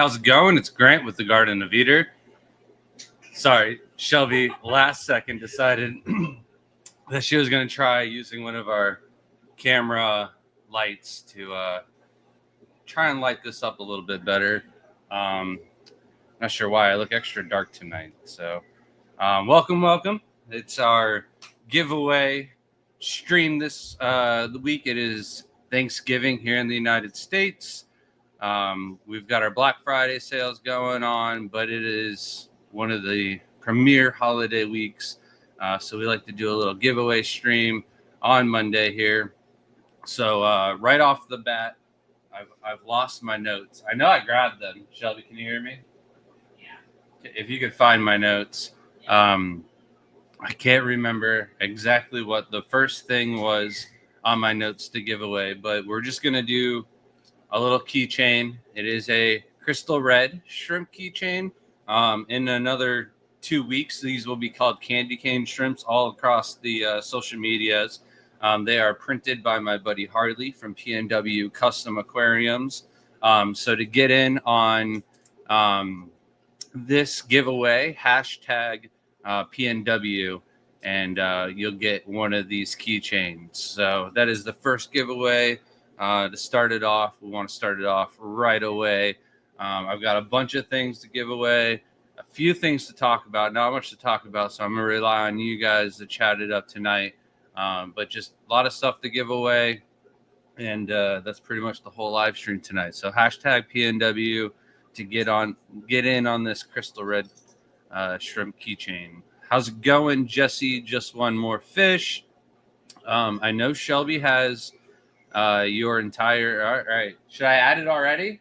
how's it going? It's Grant with the Garden of Eater. Sorry, Shelby last second decided that she was going to try using one of our camera lights to try and light this up a little bit better. Not sure why I look extra dark tonight. So welcome. It's our giveaway stream this the week. It is Thanksgiving here in the United States. We've got our Black Friday sales going on, but it is one of the premier holiday weeks. So we like to do a little giveaway stream on Monday here. So right off the bat, I've lost my notes. I know I grabbed them. Shelby, can you hear me? Yeah. If you could find my notes. I can't remember exactly what the first thing was on my notes to give away, but we're just going to do a little keychain. It is a crystal red shrimp keychain. In another 2 weeks, these will be called candy cane shrimps all across the social medias. They are printed by my buddy Harley from PNW Custom Aquariums. So to get in on this giveaway, hashtag PNW, and you'll get one of these keychains. So that is the first giveaway. To start it off, we want to start it off right away. I've got a bunch of things to give away, a few things to talk about, not much to talk about, so I'm going to rely on you guys to chat it up tonight. But just a lot of stuff to give away, and that's pretty much the whole live stream tonight. So hashtag PNW to get in on this crystal red shrimp keychain. How's it going, Jesse? Just one more fish. I know Shelby has your entire. All right, should I add it already?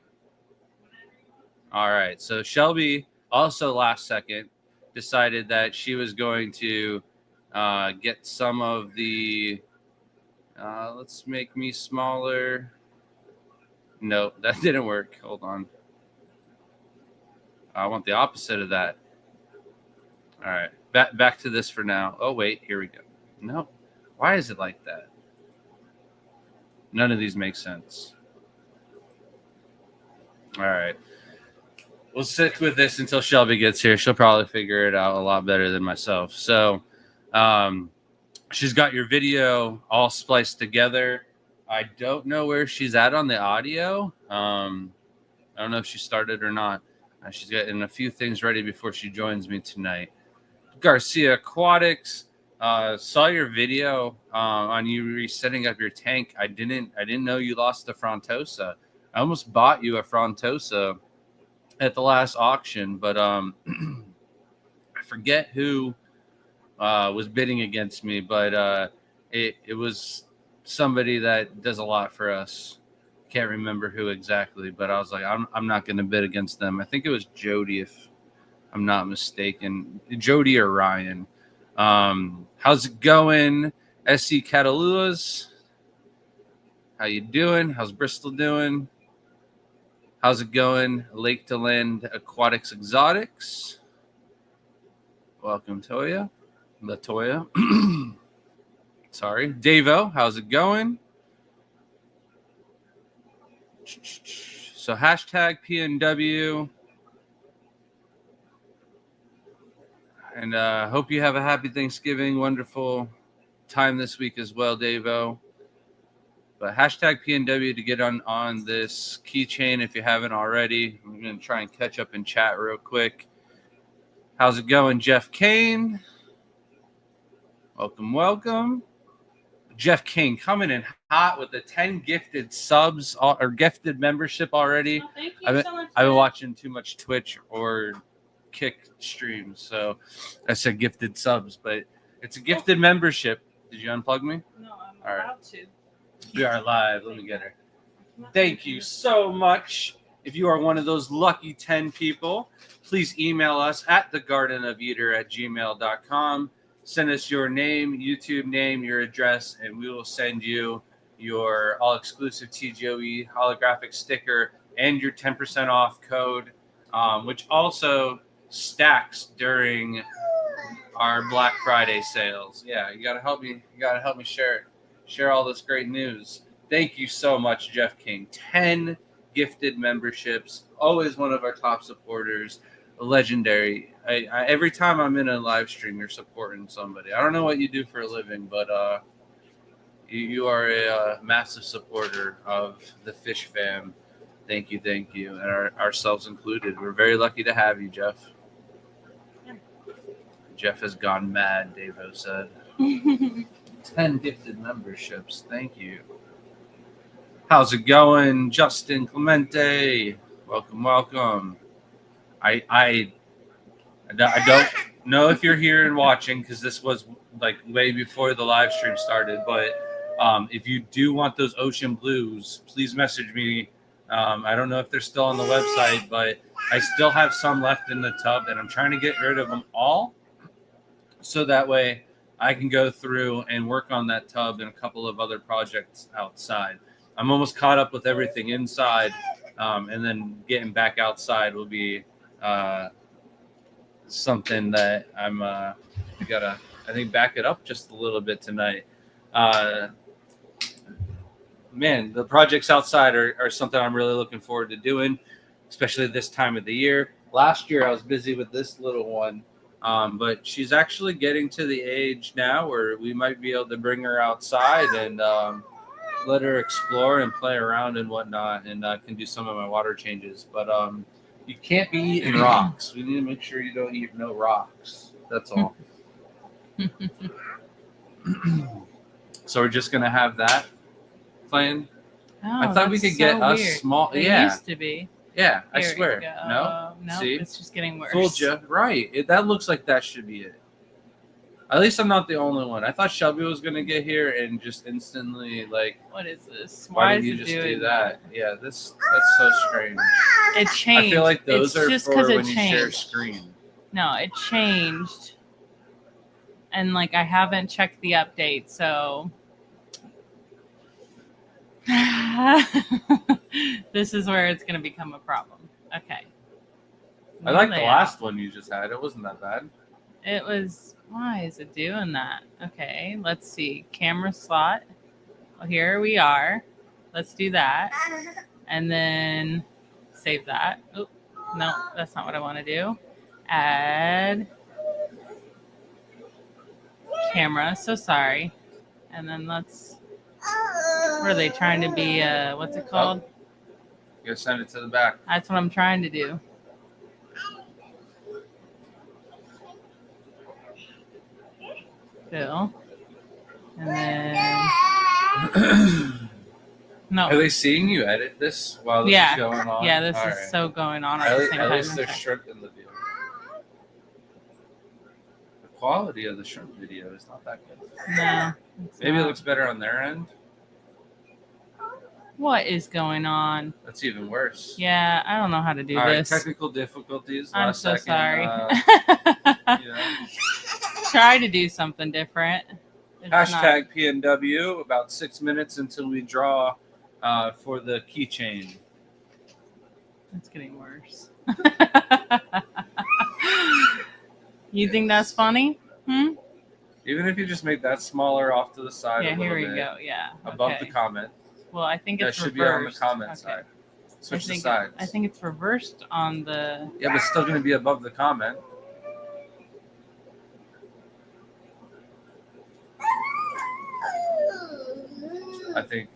All right, so Shelby also last second decided that she was going to get some of the let's make me smaller. No, that didn't work. Hold on, I want the opposite of that. All right, back to this for now. Oh wait, here we go. No, why is it like that? None of these make sense. All right. We'll stick with this until Shelby gets here. She'll probably figure it out a lot better than myself. So she's got your video all spliced together. I don't know where she's at on the audio. I don't know if she started or not. She's getting a few things ready before she joins me tonight. Garcia Aquatics. Saw your video on you resetting up your tank. I didn't know you lost a Frontosa. I almost bought you a Frontosa at the last auction, but I forget who was bidding against me, but it was somebody that does a lot for us. Can't remember who exactly, but I was like, I'm not going to bid against them. I think it was Jody, if I'm not mistaken. Jody or Ryan. How's it going, SC Cataluas? How you doing? How's Bristol doing? How's it going, Lake to Land Aquatics Exotics? Welcome, Latoya. Sorry. Davo, how's it going? So hashtag PNW. And hope you have a happy Thanksgiving. Wonderful time this week as well, Davo. But hashtag PNW to get on this keychain if you haven't already. I'm going to try and catch up in chat real quick. How's it going, Jeff Kane? Welcome. Jeff Kane coming in hot with the 10 gifted subs or gifted membership already. Oh, thank you so much. I've been watching too much Twitch or Kick streams, so I said gifted subs, but it's a gifted membership. Did you unplug me? No, I'm allowed to. We are live. Let me get her. Thank you so much. If you are one of those lucky 10 people, please email us at thegardenofeater@gmail.com. Send us your name, YouTube name, your address, and we will send you your all-exclusive TGOE holographic sticker and your 10% off code, which also stacks during our Black Friday sales. Yeah, you gotta help me. You gotta help me share all this great news. Thank you so much, Jeff King. 10 gifted memberships. Always one of our top supporters. Legendary. Every time I'm in a live stream, you're supporting somebody. I don't know what you do for a living, but you are a massive supporter of the Fish Fam. Thank you, and ourselves included. We're very lucky to have you, Jeff. Jeff has gone mad, Davo said. 10 gifted memberships. Thank you. How's it going, Justin Clemente? Welcome. I don't know if you're here and watching because this was like way before the live stream started, but if you do want those ocean blues, please message me. I don't know if they're still on the website, but I still have some left in the tub, and I'm trying to get rid of them all so that way I can go through and work on that tub and a couple of other projects outside. I'm almost caught up with everything inside, and then getting back outside will be something that I'm gotta, I think, back it up just a little bit tonight. Man, the projects outside are something I'm really looking forward to doing, especially this time of the year. Last year I was busy with this little one, but she's actually getting to the age now where we might be able to bring her outside and let her explore and play around and whatnot, and can do some of my water changes. But you can't be eating rocks. We need to make sure you don't eat no rocks. That's all. So we're just gonna have that playing. Oh, I thought we could get us weird. small. It Yeah, used to be. yeah. I Here we swear. go. No, No, See? it's just getting worse. Fooled you. Right. That looks like that should be it. At least I'm not the only one. I thought Shelby was gonna get here and just instantly like. What is this? Why is didn't you it just doing do that? Yeah, that's so strange. It changed. I feel like those it's are just for 'cause when it you changed. share screen. No, it changed. And like I haven't checked the update, so this is where it's gonna become a problem. Okay. I like the Layout. last one you just had. It wasn't that bad. It was. Why is it doing that? Okay, let's see. Camera slot. Well, here we are. Let's do that. And then save that. Oh, no, that's not what I want to do. Add camera. So sorry. And then let's. What are they trying to be? What's it called? You gotta send it to the back. That's what I'm trying to do. Bill. And then. No. Are they seeing you edit this while this Yeah. is going on? Yeah, this All is right. so going on at the same At time. least there's Okay. shrimp in the video. The quality of the shrimp video is not that good. No. it's Maybe it not. looks better on their end. What is going on? That's even worse. Yeah, I don't know how to do All right, this. technical difficulties. I'm Last so second, sorry. you know. Try to do something different. It's Hashtag PNW. About 6 minutes until we draw for the keychain. It's getting worse. You think that's funny? Hmm? Even if you just make that smaller off to the side Yeah, a little here we bit, go. Yeah. above okay. the comment. Well, I think That it's should reversed. be on the comment Okay. side. I Switch the think, sides. I think it's reversed on the. Yeah, but it's still going to be above the comment. I think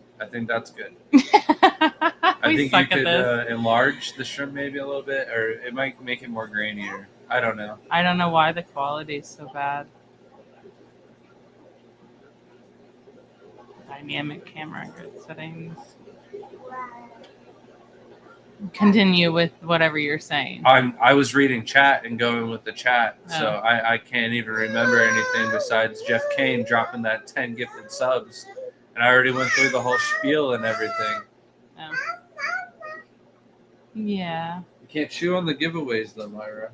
that's good. I We think you suck at could this. enlarge the shrimp maybe a little bit, or it might make it more grainier. I don't know. I don't know why the quality is so bad. Dynamic camera grid settings. Continue with whatever you're saying. I was reading chat and going with the chat, so Oh. I can't even remember anything besides Jeff Kane dropping that 10 gifted subs, and I already went through the whole spiel and everything. Oh. Yeah. You can't chew on the giveaways though, Myra.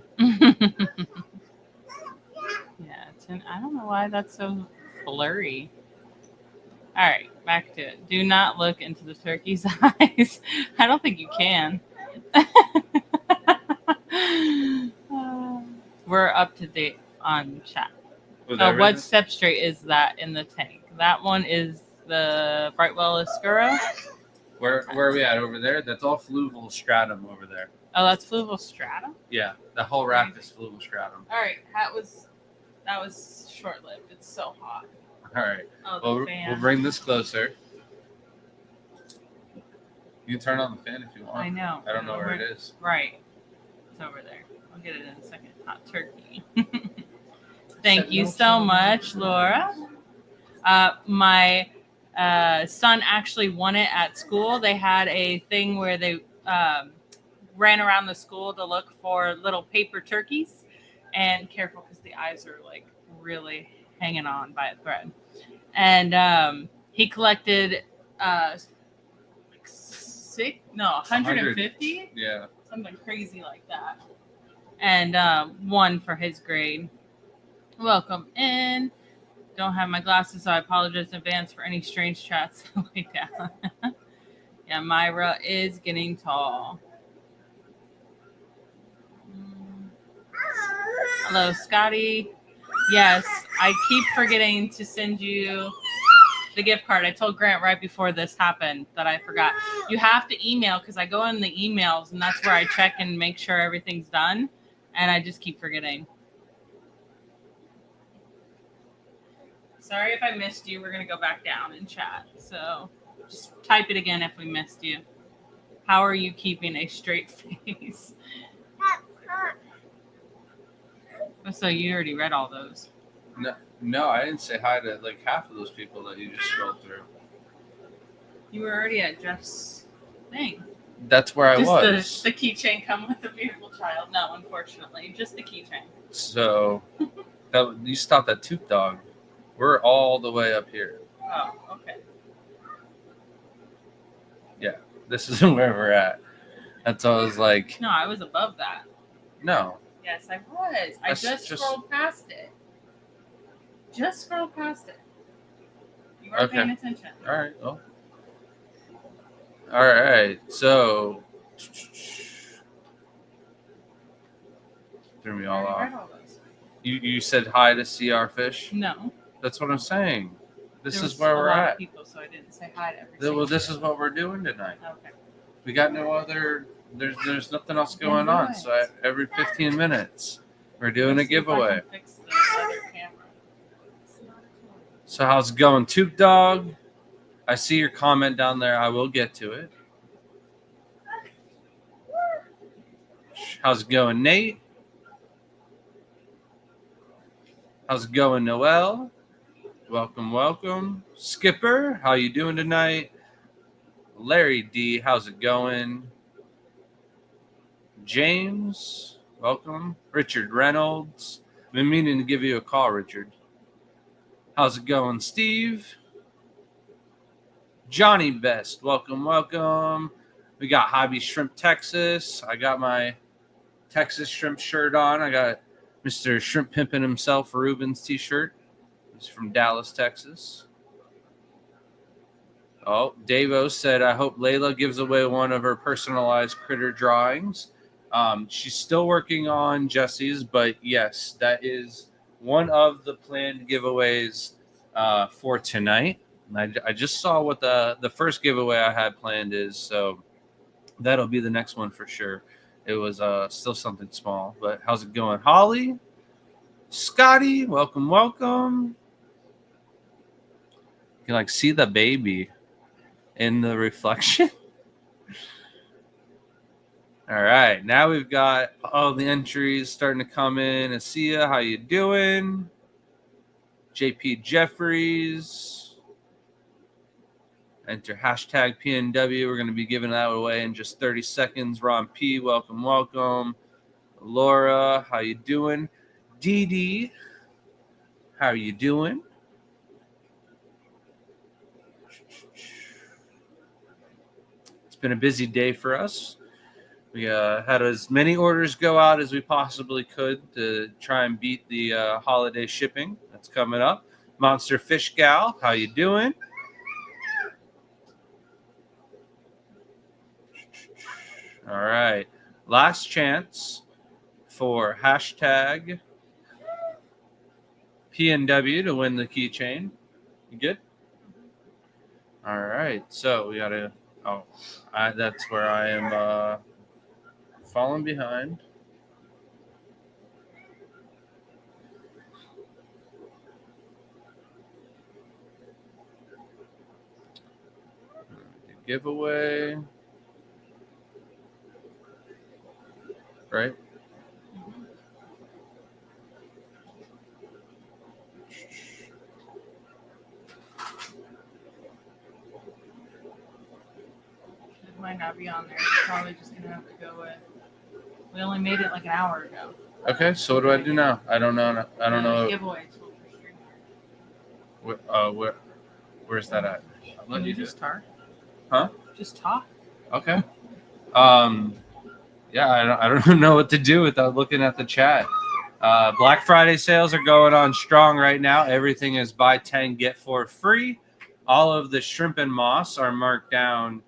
Yeah. I don't know why that's so blurry. All right, back to it. Do not look into the turkey's eyes. I don't think you can. We're up to date on chat. With What everything. substrate is that in the tank? That one is the Brightwell Oscuro. Where are we at over there? That's all fluvial stratum over there. Oh, that's fluvial stratum. Yeah, the whole raft is fluvial stratum. All right, that was short-lived. It's so hot. All right. Oh, the Well, fan. we'll bring this closer. You can turn on the fan if you want. I know. I don't know where it is. Right. It's over there. I'll get it in a second. Hot turkey. Thank you so much, Laura. My son actually won it at school. They had a thing where they ran around the school to look for little paper turkeys. And careful because the eyes are like really hanging on by a thread. And he collected 150. Yeah. Something crazy like that. And one for his grade. Welcome in. Don't have my glasses, so I apologize in advance for any strange chats. Way down. Yeah, Myra is getting tall. Hello, Scotty. Yes, I keep forgetting to send you the gift card. I told Grant right before this happened that I forgot. You have to email because I go in the emails and that's where I check and make sure everything's done. And I just keep forgetting. Sorry if I missed you. We're going to go back down and chat. So just type it again if we missed you. How are you keeping a straight face? Oh, so you already read all those. No, I didn't say hi to like half of those people that you just scrolled through. You were already at Jeff's thing. That's where I was. Just the keychain come with the beautiful child. No, unfortunately, just the keychain. So you stopped at Toop Dog. We're all the way up here. Oh, okay. Yeah, this is where we're at. That's why I was like, No, I was above that. no. Yes, I was. I That's just just- scrolled past it. Just scrolled past it. You weren't Okay. paying attention. All right. Well. All right. So threw me I all already off. read all those. You said hi to CR Fish. No. That's what I'm saying. This There is was where a we're lot of at. people, so I didn't say hi to every Well, single this is person. what we're doing tonight. Okay. We got no other. There's nothing else going Then do on. it. So every 15 minutes, we're doing a Let's see if I can giveaway. fix the other camera. So how's it going, Toop Dog? I see your comment down there. I will get to it. How's it going, Nate? How's it going, Noel? Welcome, welcome. Skipper, how you doing tonight? Larry D, how's it going? James, welcome. Richard Reynolds. I've been meaning to give you a call, Richard. How's it going, Steve? Johnny Best, welcome, welcome. We got Hobby Shrimp Texas. I got my Texas shrimp shirt on. I got Mr. Shrimp Pimpin' himself, Ruben's t-shirt. He's from Dallas, Texas. Oh, Davo said, I hope Layla gives away one of her personalized critter drawings. She's still working on Jesse's, but yes, that is one of the planned giveaways for tonight. And I just saw what the first giveaway I had planned is, so that'll be the next one for sure. It was still something small, but how's it going? Holly, Scotty, welcome, welcome. You can like see the baby in the reflection. All right, now we've got all the entries starting to come in. Asia, how you doing? JP Jeffries. Enter hashtag PNW. We're going to be giving that away in just 30 seconds. Ron P, welcome, welcome. Laura, how you doing? Dee Dee, how are you doing? It's been a busy day for us. We had as many orders go out as we possibly could to try and beat the holiday shipping that's coming up. Monster Fish Gal, how you doing? All right. Last chance for hashtag PNW to win the keychain. You good? All right. So we got to Oh, that's where I am falling behind. Giveaway. Right? It might not be on there. You're probably just gonna have to go with. We only made it like an hour ago. Okay, so what do I do now? I don't know. I don't know. Giveaway tool for StreamYard. Where's that at? I'll let Can you you do just it. talk? Huh? Just talk. Okay. Yeah, I don't know what to do without looking at the chat. Black Friday sales are going on strong right now. Everything is buy 10, get 4 free. All of the shrimp and moss are marked down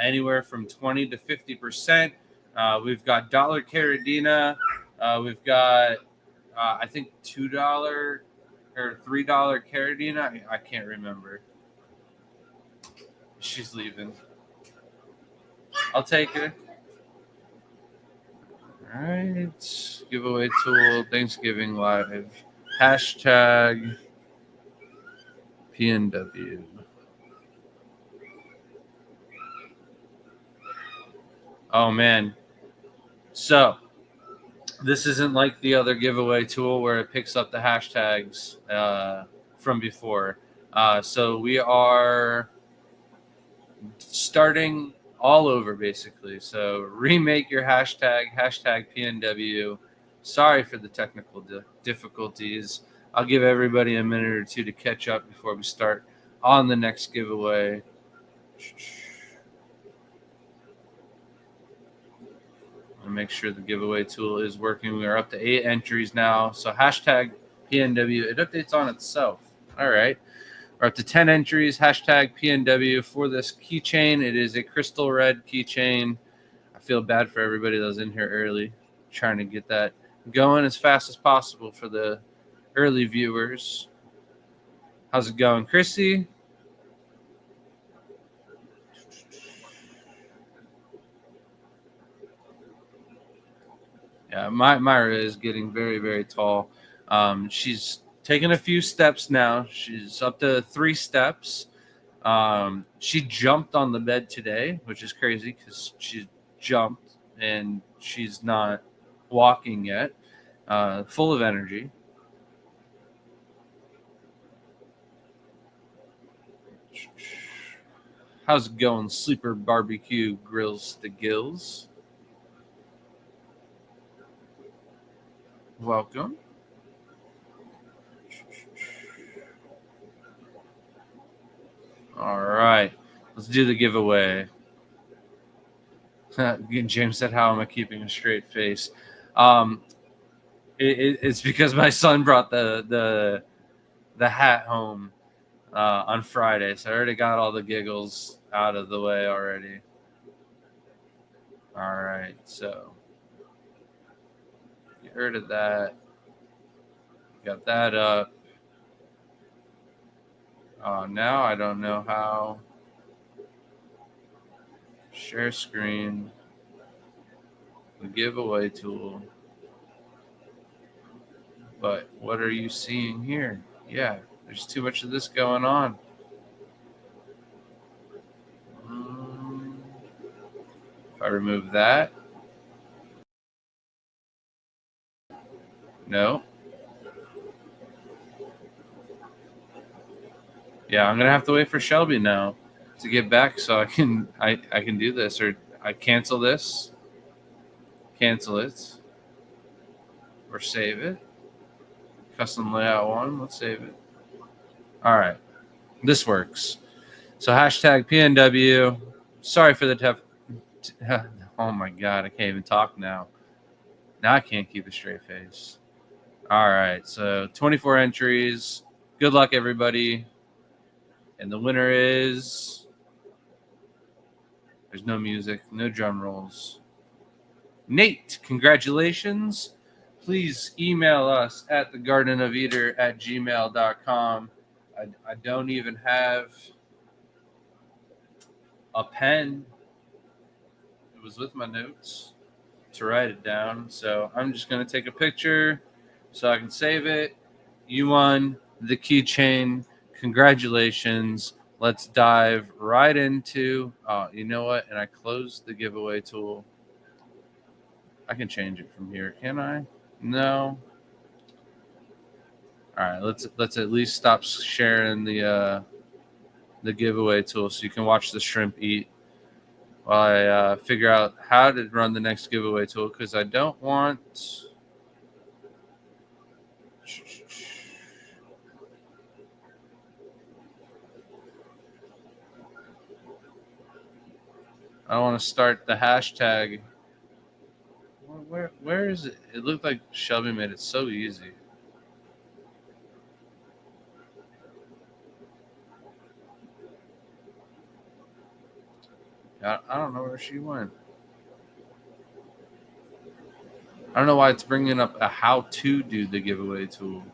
anywhere from 20 to 50%. We've got dollar caradina. We've got, I think, $2 or $3 caradina. I can't remember. She's leaving. I'll take her. All right. Giveaway tool, Thanksgiving Live. Hashtag PNW. Oh, man. So, this isn't like the other giveaway tool where it picks up the hashtags from before. So, we are starting all over, basically. So, remake your hashtag PNW. Sorry for the technical difficulties. I'll give everybody a minute or two to catch up before we start on the next giveaway. And make sure the giveaway tool is working. We're up to 8 entries now. So hashtag PNW, it updates on itself. All right. We're up to 10 entries. Hashtag PNW for this keychain. It is a crystal red keychain. I feel bad for everybody that was in here early, trying to get that going as fast as possible for the early viewers. How's it going, Chrissy? Yeah, Myra is getting very, very tall. She's taken a few steps now. She's up to 3 steps. She jumped on the bed today, which is crazy because she jumped and she's not walking yet. Full of energy. How's it going, Sleeper Barbecue Grills to Gills? Welcome. All right, let's do the giveaway. James said, "How am I keeping a straight face?" It's because my son brought the hat home on Friday, so I already got all the giggles out of the way already. All right, so get rid of that. Got that up. Now I don't know how. Share screen. The giveaway tool. But what are you seeing here? Yeah, there's too much of this going on. If I remove that. No. Yeah, I'm gonna have to wait for Shelby now to get back so I can do this, or I cancel this, cancel it, or save it. Custom layout 1. Let's save it. All right, this works. So hashtag PNW. Sorry for the oh my God, I can't even talk now. Now I can't keep a straight face. All right, so 24 entries. Good luck, everybody. And the winner is... There's no music, no drum rolls. Nate, congratulations. Please email us at thegardenofeater@gmail.com. I don't even have a pen. It was with my notes to write it down. So I'm just going to take a picture so I can save it. You won the keychain. Congratulations. Let's dive right into, you know what? And I closed the giveaway tool. I can change it from here. Can I? No. All right, let's at least stop sharing the giveaway tool so you can watch the shrimp eat while I figure out how to run the next giveaway tool, because I don't want. I want to start the hashtag. Where is it? It looked like Shelby made it so easy. I don't know where she went. I don't know why it's bringing up a how to do the giveaway tool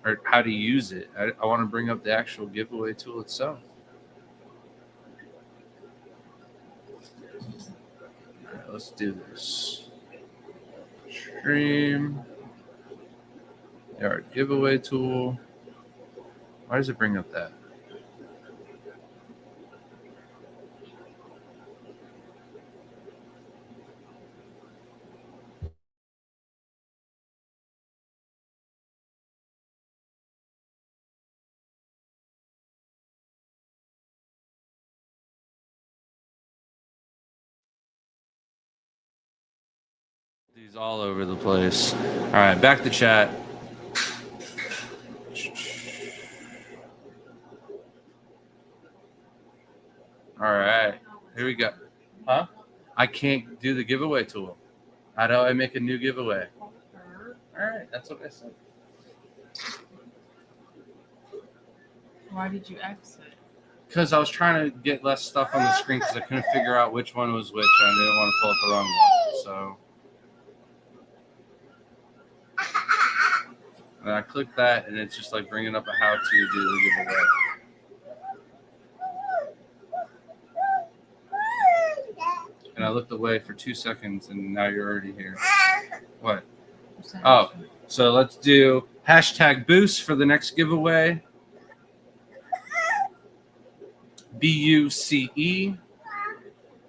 or how to use it. I want to bring up the actual giveaway tool itself. All right, let's do this. Stream. Our giveaway tool. Why does it bring up that? These all over the place. All right, back to chat. All right, here we go. Huh? I can't do the giveaway tool. How do I make a new giveaway? All right, that's what I said. Why did you exit? Because I was trying to get less stuff on the screen because I couldn't figure out which one was which. I didn't want to pull up the wrong one. So and I clicked that, and it's just like bringing up a how to do the giveaway. And I looked away for 2 seconds, and now you're already here. What? Oh, so let's do hashtag boost for the next giveaway. BUCE.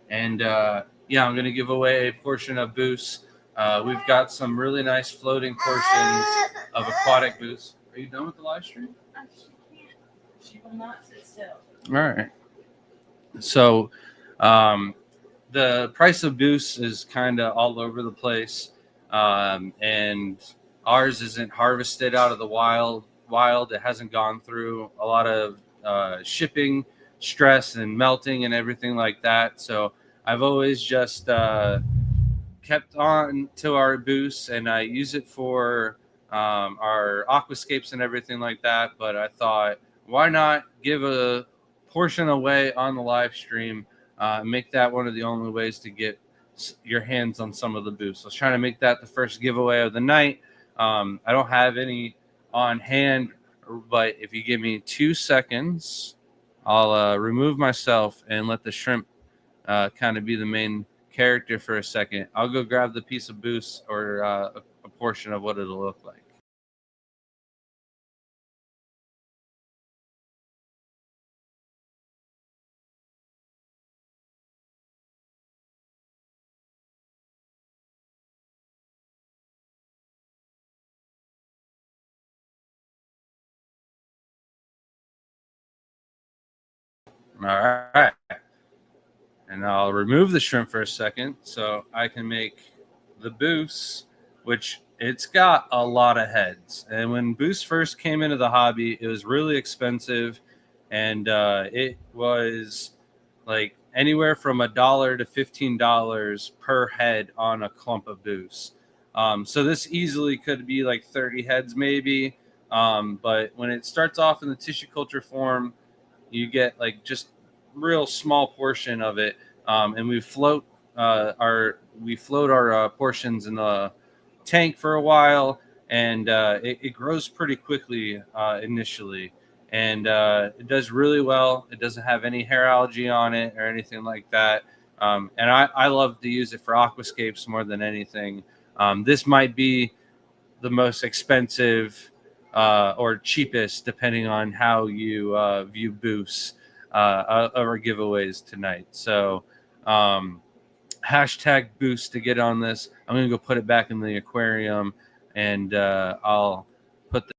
And yeah, I'm going to give away a portion of boost. We've got some really nice floating portions of aquatic boost. Are you done with the live stream? She will not sit still. All right. So the price of boost is kind of all over the place. And ours isn't harvested out of the wild. It hasn't gone through a lot of shipping stress and melting and everything like that. So I've always just kept on to our boosts, and I use it for our aquascapes and everything like that. But I thought, why not give a portion away on the live stream, make that one of the only ways to get your hands on some of the boosts. I was trying to make that the first giveaway of the night. I don't have any on hand, but if you give me 2 seconds, I'll remove myself and let the shrimp kind of be the main character for a second. I'll go grab the piece of boost or a portion of what it'll look like. All right. And I'll remove the shrimp for a second so I can make the boost, which it's got a lot of heads. And when boost first came into the hobby, it was really expensive. And it was like anywhere from $1 to $15 per head on a clump of boost. So this easily could be like 30 heads maybe. But when it starts off in the tissue culture form, you get like just real small portion of it, and we float our portions in the tank for a while, and it grows pretty quickly initially. and it does really well. It doesn't have any hair algae on it or anything like that. And I love to use it for aquascapes more than anything. This might be the most expensive or cheapest, depending on how you view boosts of our giveaways tonight. So hashtag boost to get on this. I'm going to go put it back in the aquarium, and I'll put the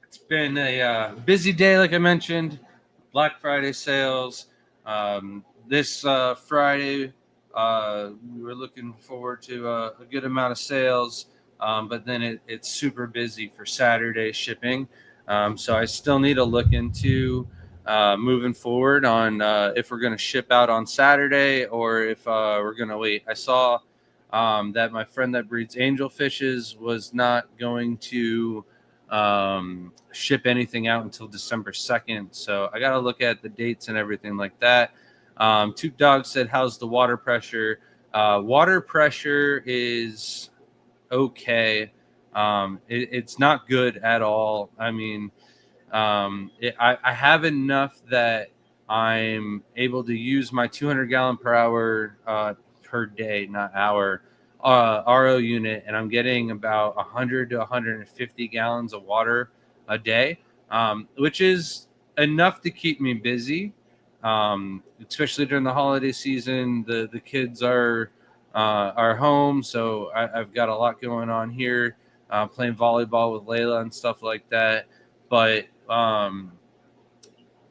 It's been a busy day, like I mentioned. Black Friday sales. This Friday, we were looking forward to a good amount of sales, but then it's super busy for Saturday shipping. So I still need to look into moving forward on if we're going to ship out on Saturday or if we're going to wait. I saw that my friend that breeds angelfishes was not going to ship anything out until December 2nd. So I got to look at the dates and everything like that. Toot Dog said, how's the water pressure? Water pressure is okay. It's not good at all. I mean, I have enough that I'm able to use my 200 gallon per hour per day, not hour, RO unit, and I'm getting about 100 to 150 gallons of water a day, which is enough to keep me busy, especially during the holiday season. The kids are home, so I've got a lot going on here, playing volleyball with Layla and stuff like that. But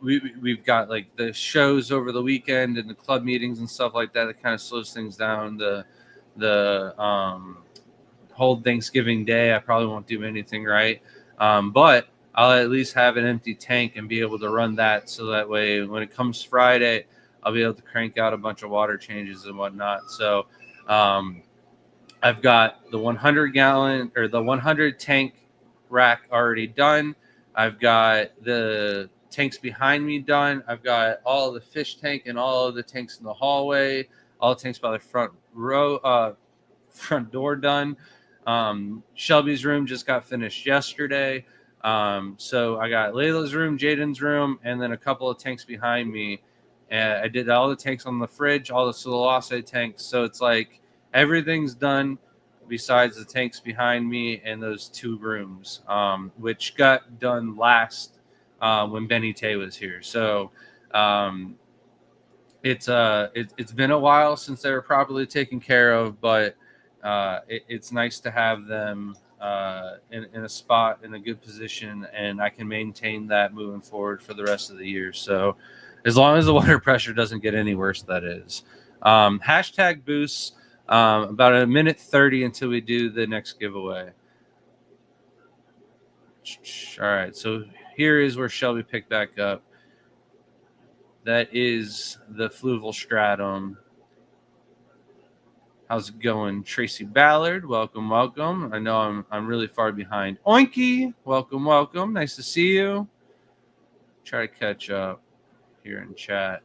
we've got like the shows over the weekend and the club meetings and stuff like that. That kind of slows things down. The whole Thanksgiving Day, I probably won't do anything right, but I'll at least have an empty tank and be able to run that, so that way when it comes Friday, I'll be able to crank out a bunch of water changes and whatnot. So I've got the 100 gallon or the 100 tank rack already done. I've got the tanks behind me done. I've got all of the fish tank and all of the tanks in the hallway, all the tanks by the front door done. Shelby's room just got finished yesterday. So I got Layla's room, Jaden's room, and then a couple of tanks behind me. And I did all the tanks on the fridge, all the Solase tanks. So it's like everything's done besides the tanks behind me and those two rooms, which got done last when Benny Tay was here. So it's been a while since they were properly taken care of, but it's nice to have them in a spot in a good position, and I can maintain that moving forward for the rest of the year. So as long as the water pressure doesn't get any worse, that is. Hashtag boosts. About a minute 30 until we do the next giveaway. All right, so here is where Shelby picked back up. That is the fluval stratum. How's it going, Tracy Ballard? Welcome, welcome. I know I'm really far behind. Oinky, welcome, welcome. Nice to see you. Try to catch up here in chat.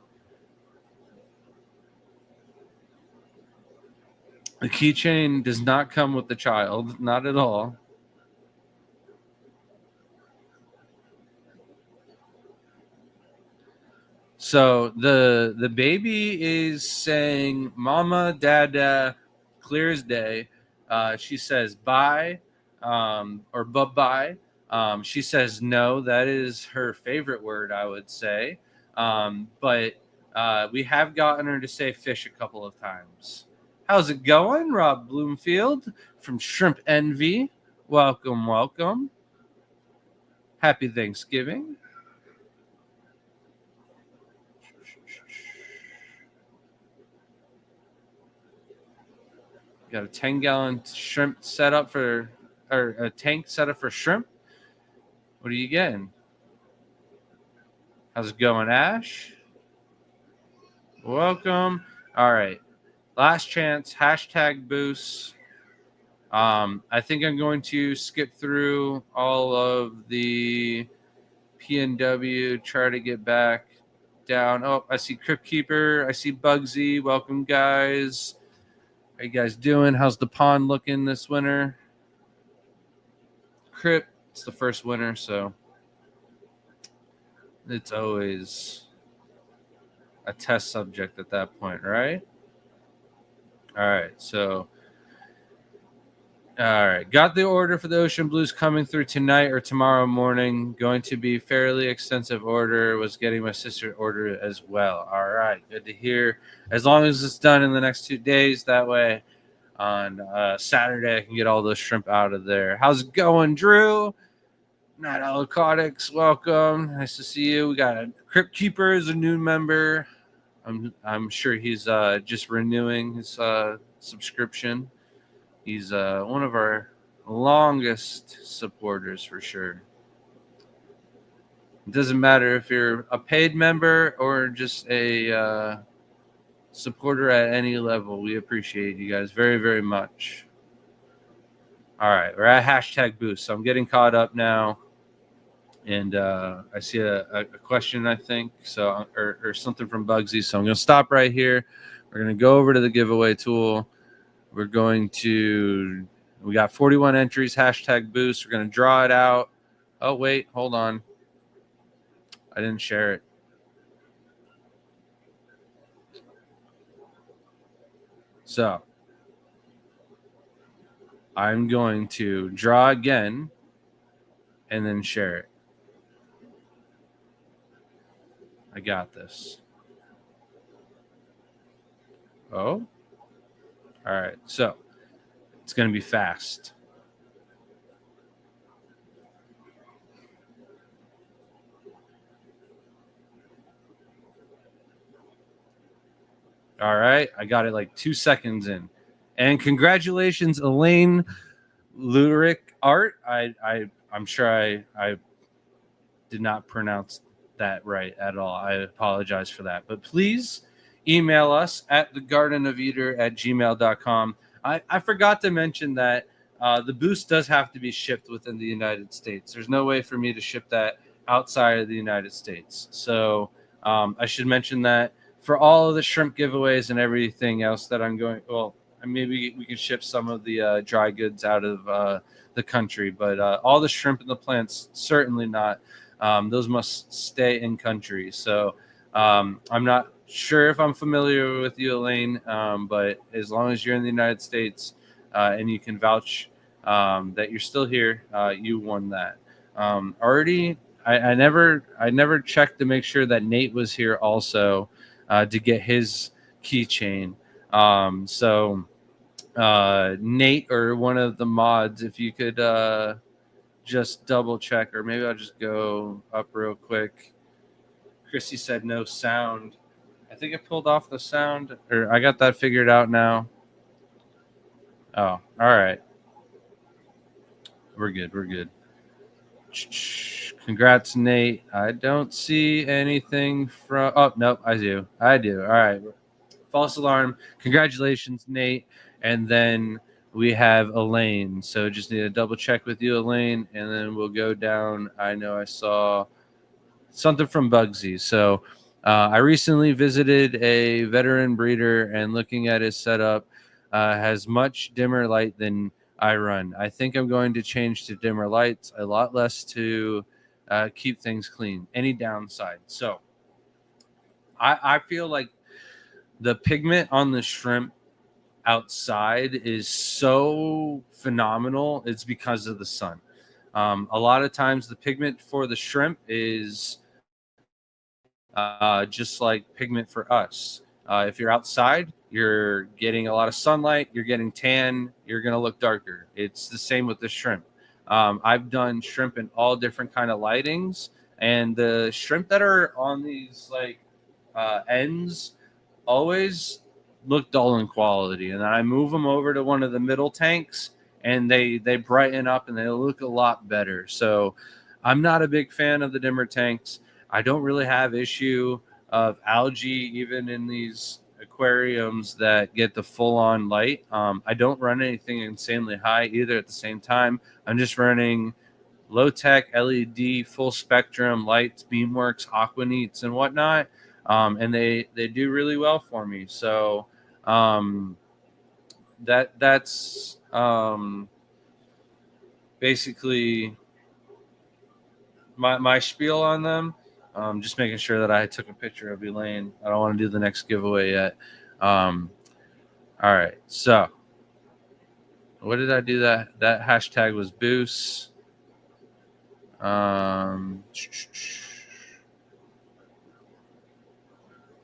The keychain does not come with the child, not at all. So the baby is saying mama, dada, clear as day. She says bye or bye-bye. She says no. That is her favorite word, I would say. But we have gotten her to say fish a couple of times. How's it going, Rob Bloomfield from Shrimp Envy? Welcome, welcome. Happy Thanksgiving. Got a 10-gallon shrimp setup for, or a tank setup for shrimp. What are you getting? How's it going, Ash? Welcome. All right. Last chance. Hashtag boost. I think I'm going to skip through all of the PNW, try to get back down. Oh, I see Crypt Keeper. I see Bugsy. Welcome, guys. How you guys doing? How's the pond looking this winter? Crypt, it's the first winter, so it's always a test subject at that point, right? All right, so all right, got the order for the Ocean Blues coming through tonight or tomorrow morning. Going to be fairly extensive order. Was getting my sister order as well. All right, good to hear. As long as it's done in the next 2 days, that way on Saturday I can get all those shrimp out of there. How's it going, Drew? Night Owl Aquatics, welcome. Nice to see you. We got a Crypt Keeper as a new member. I'm sure he's just renewing his subscription. He's one of our longest supporters for sure. It doesn't matter if you're a paid member or just a supporter at any level. We appreciate you guys very, very much. All right, we're at hashtag boost. So I'm getting caught up now. And I see a question, I think, so or something from Bugsy. So I'm going to stop right here. We're going to go over to the giveaway tool. We got 41 entries, hashtag boost. We're going to draw it out. Oh, wait, hold on. I didn't share it. So I'm going to draw again and then share it. I got this. Oh. All right, so it's going to be fast. All right, I got it like 2 seconds in. And congratulations, Elaine Lyric Art. I'm sure I did not pronounce that right at all. I apologize for that. But please email us at thegardenofeater@gmail.com. I forgot to mention that the boost does have to be shipped within the United States. There's no way for me to ship that outside of the United States. So I should mention that for all of the shrimp giveaways and everything else that I'm going, well, maybe we can ship some of the dry goods out of the country, but all the shrimp and the plants, certainly not. Those must stay in country. So I'm not sure if I'm familiar with you, Elaine, but as long as you're in the United States and you can vouch that you're still here, you won that. Already, I never checked to make sure that Nate was here also to get his keychain. So Nate or one of the mods, if you could just double check, or maybe I'll just go up real quick. Chrissy said no sound. I think I pulled off the sound, or I got that figured out now. Oh, all right. We're good. We're good. Congrats, Nate. I don't see anything from. Oh, nope. I do. All right. False alarm. Congratulations, Nate. And then we have Elaine. So just need to double check with you, Elaine, and then we'll go down. I know I saw something from Bugsy. So I recently visited a veteran breeder, and looking at his setup, has much dimmer light than I run. I think I'm going to change to dimmer lights, a lot less to keep things clean. Any downside? So I feel like the pigment on the shrimp outside is so phenomenal. It's because of the sun. A lot of times the pigment for the shrimp is just like pigment for us. If you're outside, you're getting a lot of sunlight, you're getting tan, you're going to look darker. It's the same with the shrimp. I've done shrimp in all different kind of lightings, and the shrimp that are on these like ends always look dull in quality. And then I move them over to one of the middle tanks, and they brighten up and they look a lot better. So I'm not a big fan of the dimmer tanks. I don't really have issue of algae even in these aquariums that get the full-on light. I don't run anything insanely high either at the same time. I'm just running low-tech LED full spectrum lights, Beamworks, Aquaneats, and whatnot, and they do really well for me. So that's basically my spiel on them. Just making sure that I took a picture of Elaine. I don't want to do the next giveaway yet. All right, so what did I do? That hashtag was Boost.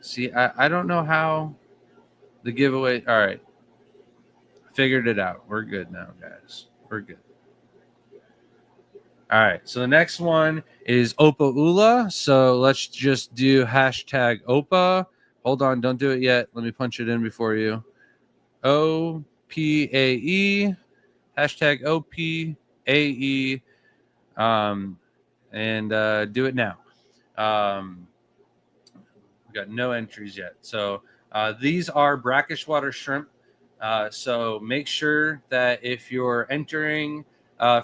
See, I don't know how the giveaway. All right, figured it out. We're good now, guys. We're good. All right, so the next one is Opa Ula. So let's just do hashtag Opa. Hold on, don't do it yet. Let me punch it in before you. OPAE, hashtag OPAE, and do it now. We got no entries yet. So these are brackish water shrimp. So make sure that if you're entering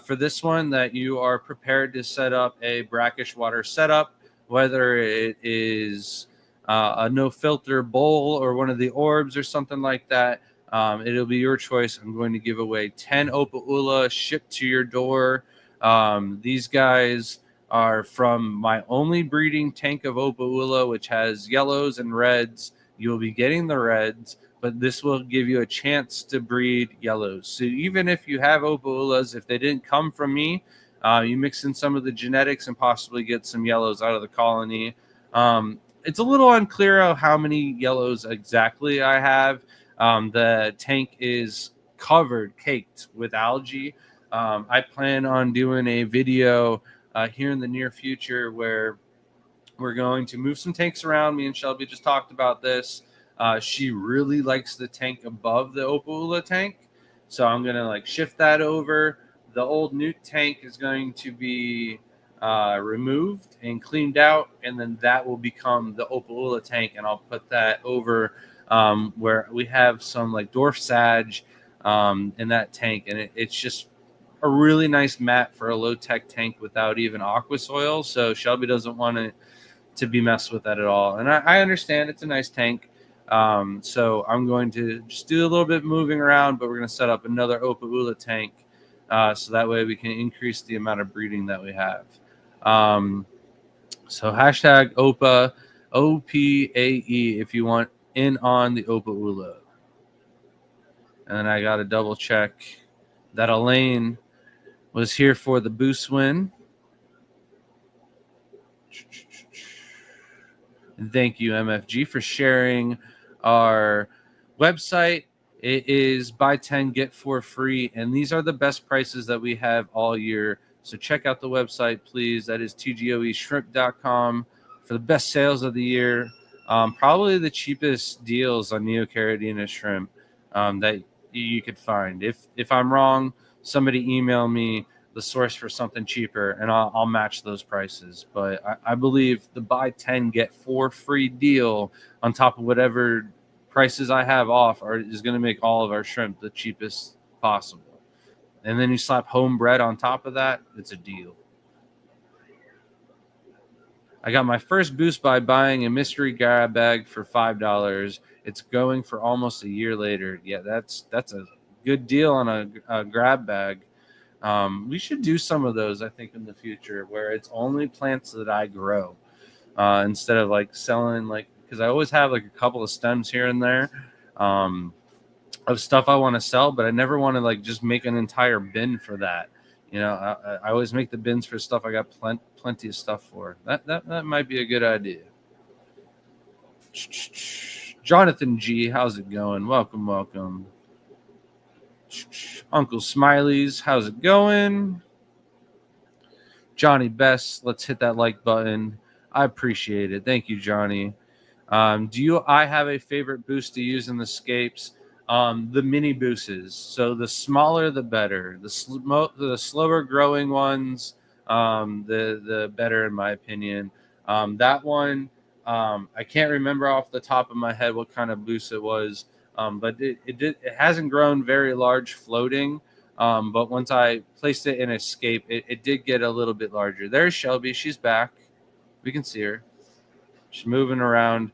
for this one, that you are prepared to set up a brackish water setup, whether it is a no filter bowl or one of the orbs or something like that. It'll be your choice. I'm going to give away 10 Opa Ula shipped to your door. These guys are from my only breeding tank of Opa Ula, which has yellows and reds. You'll be getting the reds, but this will give you a chance to breed yellows. So even if you have Opa Ulas, if they didn't come from me, you mix in some of the genetics and possibly get some yellows out of the colony. It's a little unclear of how many yellows exactly I have. The tank is caked with algae. I plan on doing a video here in the near future where we're going to move some tanks around. Me and Shelby just talked about this. She really likes the tank above the Opa Ula tank, so I'm gonna shift that over. The old Newt tank is going to be removed and cleaned out, and then that will become the Opa Ula tank, and I'll put that over where we have some dwarf sage in that tank, and it's just a really nice mat for a low-tech tank without even aqua soil. So Shelby doesn't want it to be messed with that at all, and I understand it's a nice tank. So I'm going to just do a little bit moving around, but we're going to set up another Opa Ula tank so that way we can increase the amount of breeding that we have. So hashtag Opa, OPAE, if you want in on the Opa Ula. And then I got to double check that Elaine was here for the boost win. And thank you, MFG, for sharing our website. It is buy 10, get 4 free. And these are the best prices that we have all year. So check out the website, please. That is tgoeshrimp.com for the best sales of the year. Probably the cheapest deals on Neocaridina shrimp that you could find. If I'm wrong, somebody email me the source for something cheaper, and I'll match those prices. But I believe the buy 10, get 4 free deal on top of whatever prices I have off is going to make all of our shrimp the cheapest possible. And then you slap homebred on top of that, it's a deal. I got my first boost by buying a mystery grab bag for $5. It's going for almost a year later. Yeah, that's a good deal on a grab bag. We should do some of those, I think, in the future, where it's only plants that I grow instead of selling because I always have a couple of stems here and there of stuff I want to sell, but I never want to just make an entire bin for that. I always make the bins for stuff I got plenty of stuff for. That might be a good idea. Jonathan G, how's it going? Welcome. Uncle Smiley's, how's it going? Johnny Best, let's hit that like button. I appreciate it. Thank you, Johnny. I have a favorite boost to use in the scapes? The mini boosts. So the smaller, the better. The slower growing ones, the better, in my opinion. That one, I can't remember off the top of my head what kind of boost it was, but it hasn't grown very large floating. But once I placed it in escape, it did get a little bit larger. There's Shelby. She's back. We can see her. She's moving around.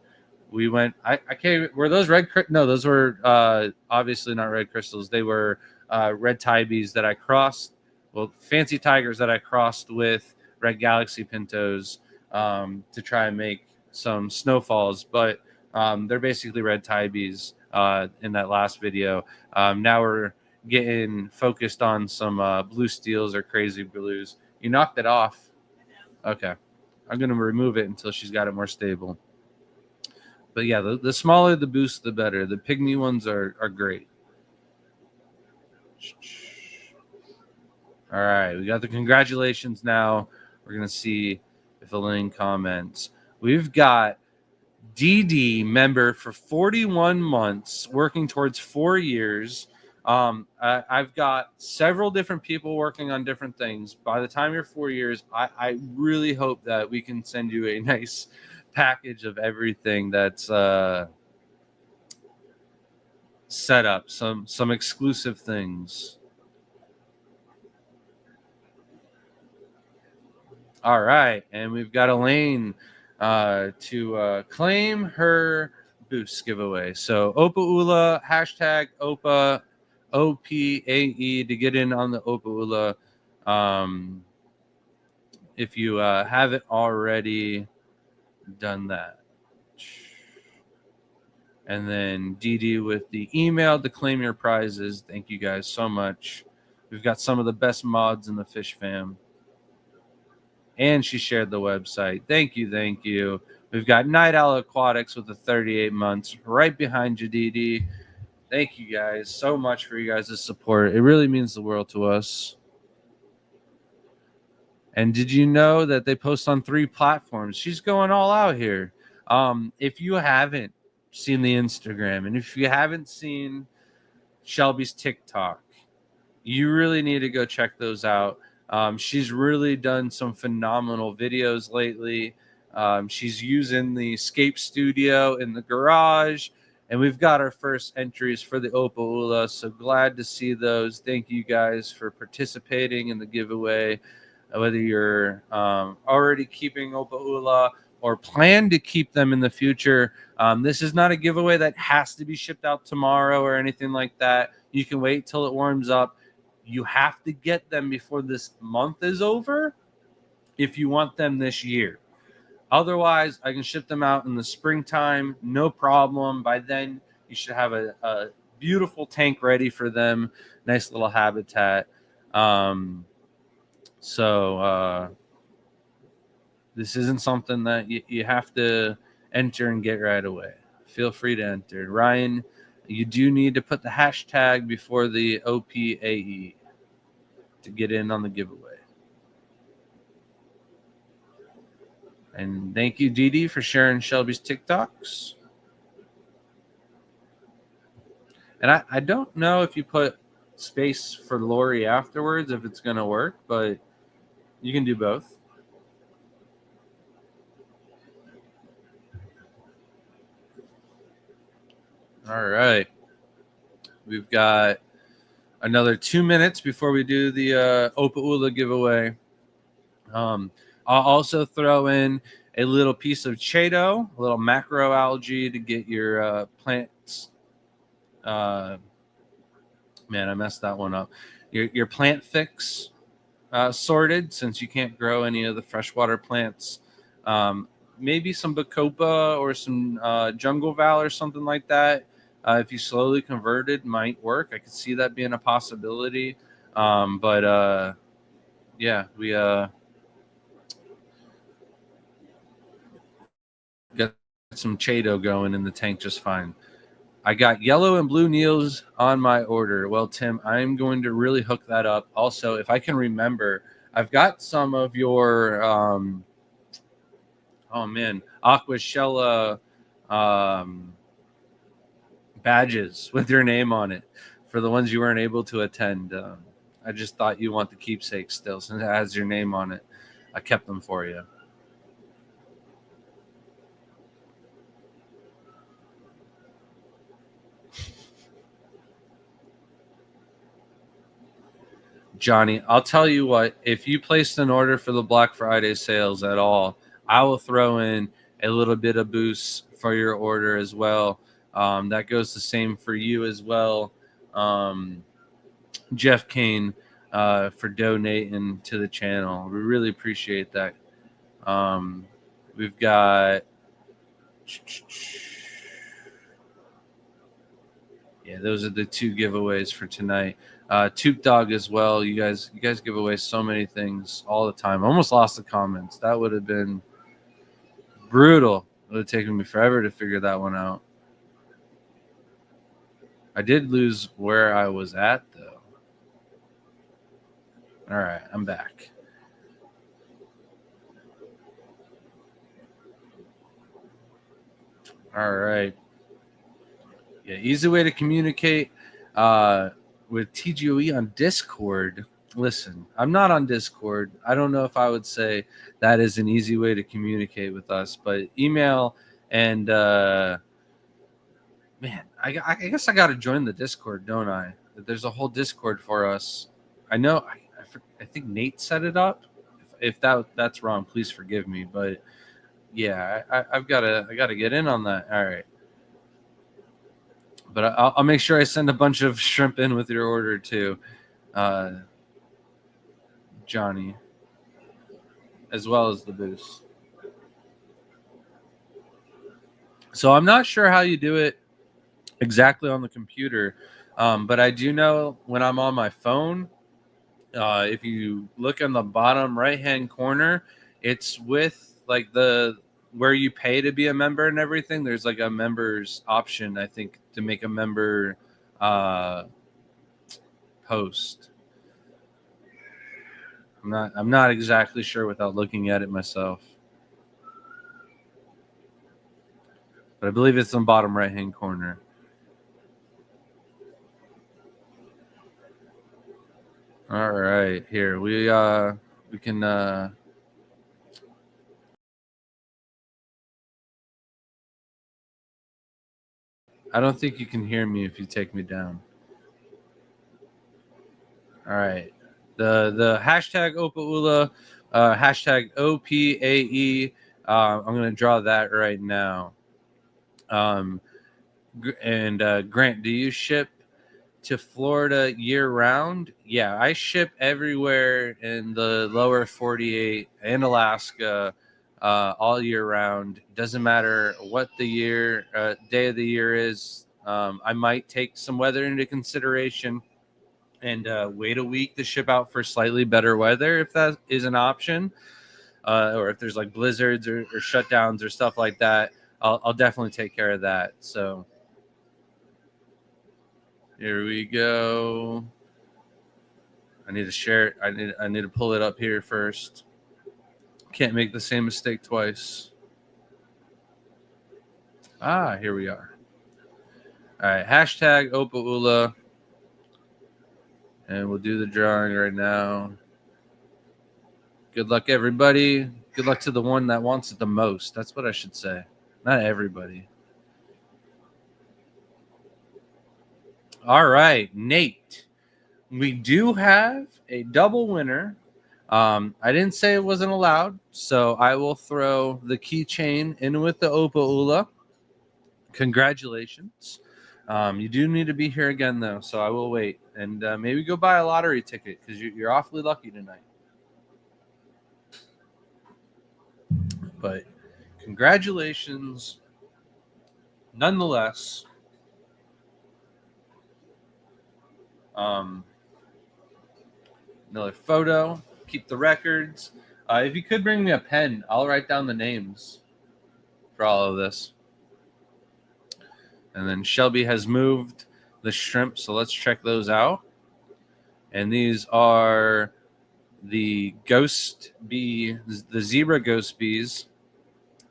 We went. I can't. Were those red? No, those were obviously not red crystals. They were red tibies that I crossed. Well, fancy tigers that I crossed with red galaxy pintos to try and make some snowfalls. But they're basically red tibies in that last video. Now we're getting focused on some blue steels or crazy blues. You knocked it off. Okay. I'm going to remove it until she's got it more stable. But yeah, the smaller the boost, the better. The pygmy ones are great. All right, we got the congratulations now. We're going to see if Elaine comments. We've got DD member for 41 months, working towards 4 years. I've got several different people working on different things. By the time you're 4 years, I really hope that we can send you a nice package of everything that's set up, some exclusive things. All right, and we've got Elaine to claim her boost giveaway. So Opa Ula, hashtag Opa OPAE to get in on the Opa Ula. If you haven't already done that. And then DD with the email to claim your prizes. Thank you guys so much. We've got some of the best mods in the Fish Fam. And she shared the website. Thank you, thank you. We've got Night Owl Aquatics with the 38 months right behind you, DD. Thank you guys so much for you guys' support. It really means the world to us. And did you know that they post on 3 platforms? She's going all out here. If you haven't seen the Instagram and if you haven't seen Shelby's TikTok, you really need to go check those out. She's really done some phenomenal videos lately. She's using the Escape Studio in the garage. And we've got our first entries for the Opa Ula. So glad to see those. Thank you guys for participating in the giveaway. Whether you're already keeping Opa Ula or plan to keep them in the future, this is not a giveaway that has to be shipped out tomorrow or anything like that. You can wait till it warms up. You have to get them before this month is over if you want them this year. Otherwise, I can ship them out in the springtime, no problem. By then, you should have a beautiful tank ready for them. Nice little habitat. So this isn't something that you have to enter and get right away. Feel free to enter. Ryan, you do need to put the hashtag before the OPAE to get in on the giveaway. And thank you, Dee, for sharing Shelby's TikToks. And I don't know if you put space for Lori afterwards, if it's going to work, but you can do both. All right. We've got another 2 minutes before we do the Opa Ula giveaway. I'll also throw in a little piece of Chaeto, a little macroalgae to get your plants. Man, I messed that one up. Your plant fix sorted, since you can't grow any of the freshwater plants. Maybe some Bacopa or some Jungle Val or something like that. If you slowly converted, might work. I could see that being a possibility. But yeah, we got some Chaeto going in the tank just fine. I got yellow and blue Neils on my order. Well, Tim, I'm going to really hook that up. Also, if I can remember, I've got some of your Aquashella badges with your name on it for the ones you weren't able to attend. I just thought you want the keepsake still, since it has your name on it. I kept them for you. Johnny, I'll tell you what, if you placed an order for the Black Friday sales at all, I will throw in a little bit of boost for your order as well. That goes the same for you as well. Jeff Kane, for donating to the channel. We really appreciate that. We've got, yeah, those are the 2 giveaways for tonight. Toop Dog as well. You guys give away so many things all the time. Almost lost the comments. That would have been brutal. It would have taken me forever to figure that one out. I did lose where I was at, though. All right, I'm back. All right. Yeah, easy way to communicate with TGOE on Discord. Listen, I'm not on Discord. I don't know if I would say that is an easy way to communicate with us, but email and man, I guess I got to join the Discord, don't I? There's a whole Discord for us. I know. I think Nate set it up. If that's wrong, please forgive me. But yeah, I gotta get in on that. All right. But I'll make sure I send a bunch of shrimp in with your order too, Johnny, as well as the boost. So I'm not sure how you do it exactly on the computer, but I do know when I'm on my phone, if you look in the bottom right-hand corner, it's with like where you pay to be a member and everything. There's like a members option, I think, to make a member post. I'm not exactly sure without looking at it myself, but I believe it's in the bottom right hand corner. All right, here we can I don't think you can hear me if you take me down. All right. The hashtag Opaula, hashtag OPAE. I'm going to draw that right now. And Grant, do you ship to Florida year round? Yeah, I ship everywhere in the lower 48 and Alaska all year round. Doesn't matter what the day of the year is. I might take some weather into consideration and wait a week to ship out for slightly better weather if that is an option, or if there's like blizzards or shutdowns or stuff like that. I'll definitely take care of that. So here we go. I need to share it. I need to pull it up here first. Can't make the same mistake twice. Here we are. All right, hashtag Opaula. And we'll do the drawing right now. Good luck, everybody. Good luck to the one that wants it the most. That's what I should say. Not everybody. All right, Nate. We do have a double winner. I didn't say it wasn't allowed, so I will throw the keychain in with the Opaula. Congratulations. You do need to be here again, though, so I will wait. And maybe go buy a lottery ticket because you're awfully lucky tonight. But congratulations nonetheless. Another photo. Keep the records. If you could bring me a pen, I'll write down the names for all of this. And then Shelby has moved the shrimp, so let's check those out. And these are the ghost bee, the zebra ghost bees.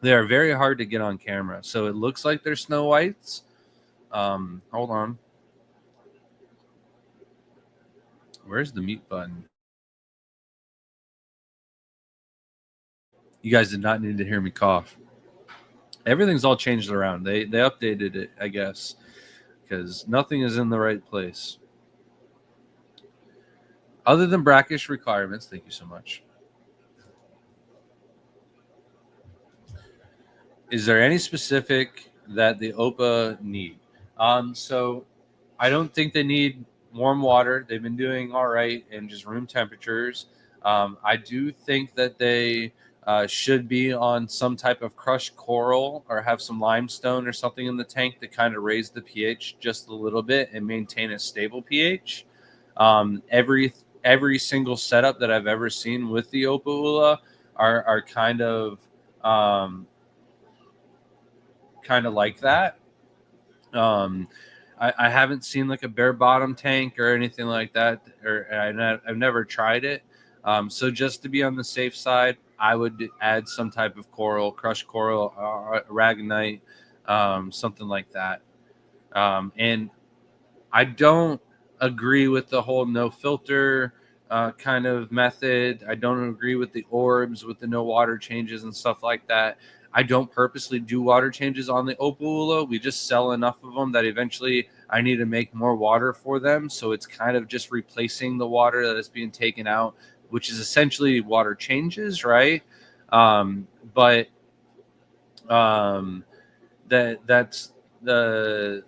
They are very hard to get on camera, so it looks like they're Snow Whites. Hold on. Where's the mute button? You guys did not need to hear me cough. Everything's all changed around. They updated it, I guess, because nothing is in the right place. Other than brackish requirements, thank you so much. Is there any specific that the OPA need? So I don't think they need warm water. They've been doing all right in just room temperatures. I do think that they should be on some type of crushed coral or have some limestone or something in the tank to kind of raise the pH just a little bit and maintain a stable pH. Every single setup that I've ever seen with the OPA Ula are um, kind of like that. Um, I haven't seen like a bare bottom tank or anything like that, or I've never tried it. So just to be on the safe side, I would add some type of coral, crushed coral, aragonite, something like that. And I don't agree with the whole no filter kind of method. I don't agree with the orbs, with the no water changes and stuff like that. I don't purposely do water changes on the OPA Ula. We just sell enough of them that eventually I need to make more water for them. So it's kind of just replacing the water that is being taken out, which is essentially water changes, right? But that's the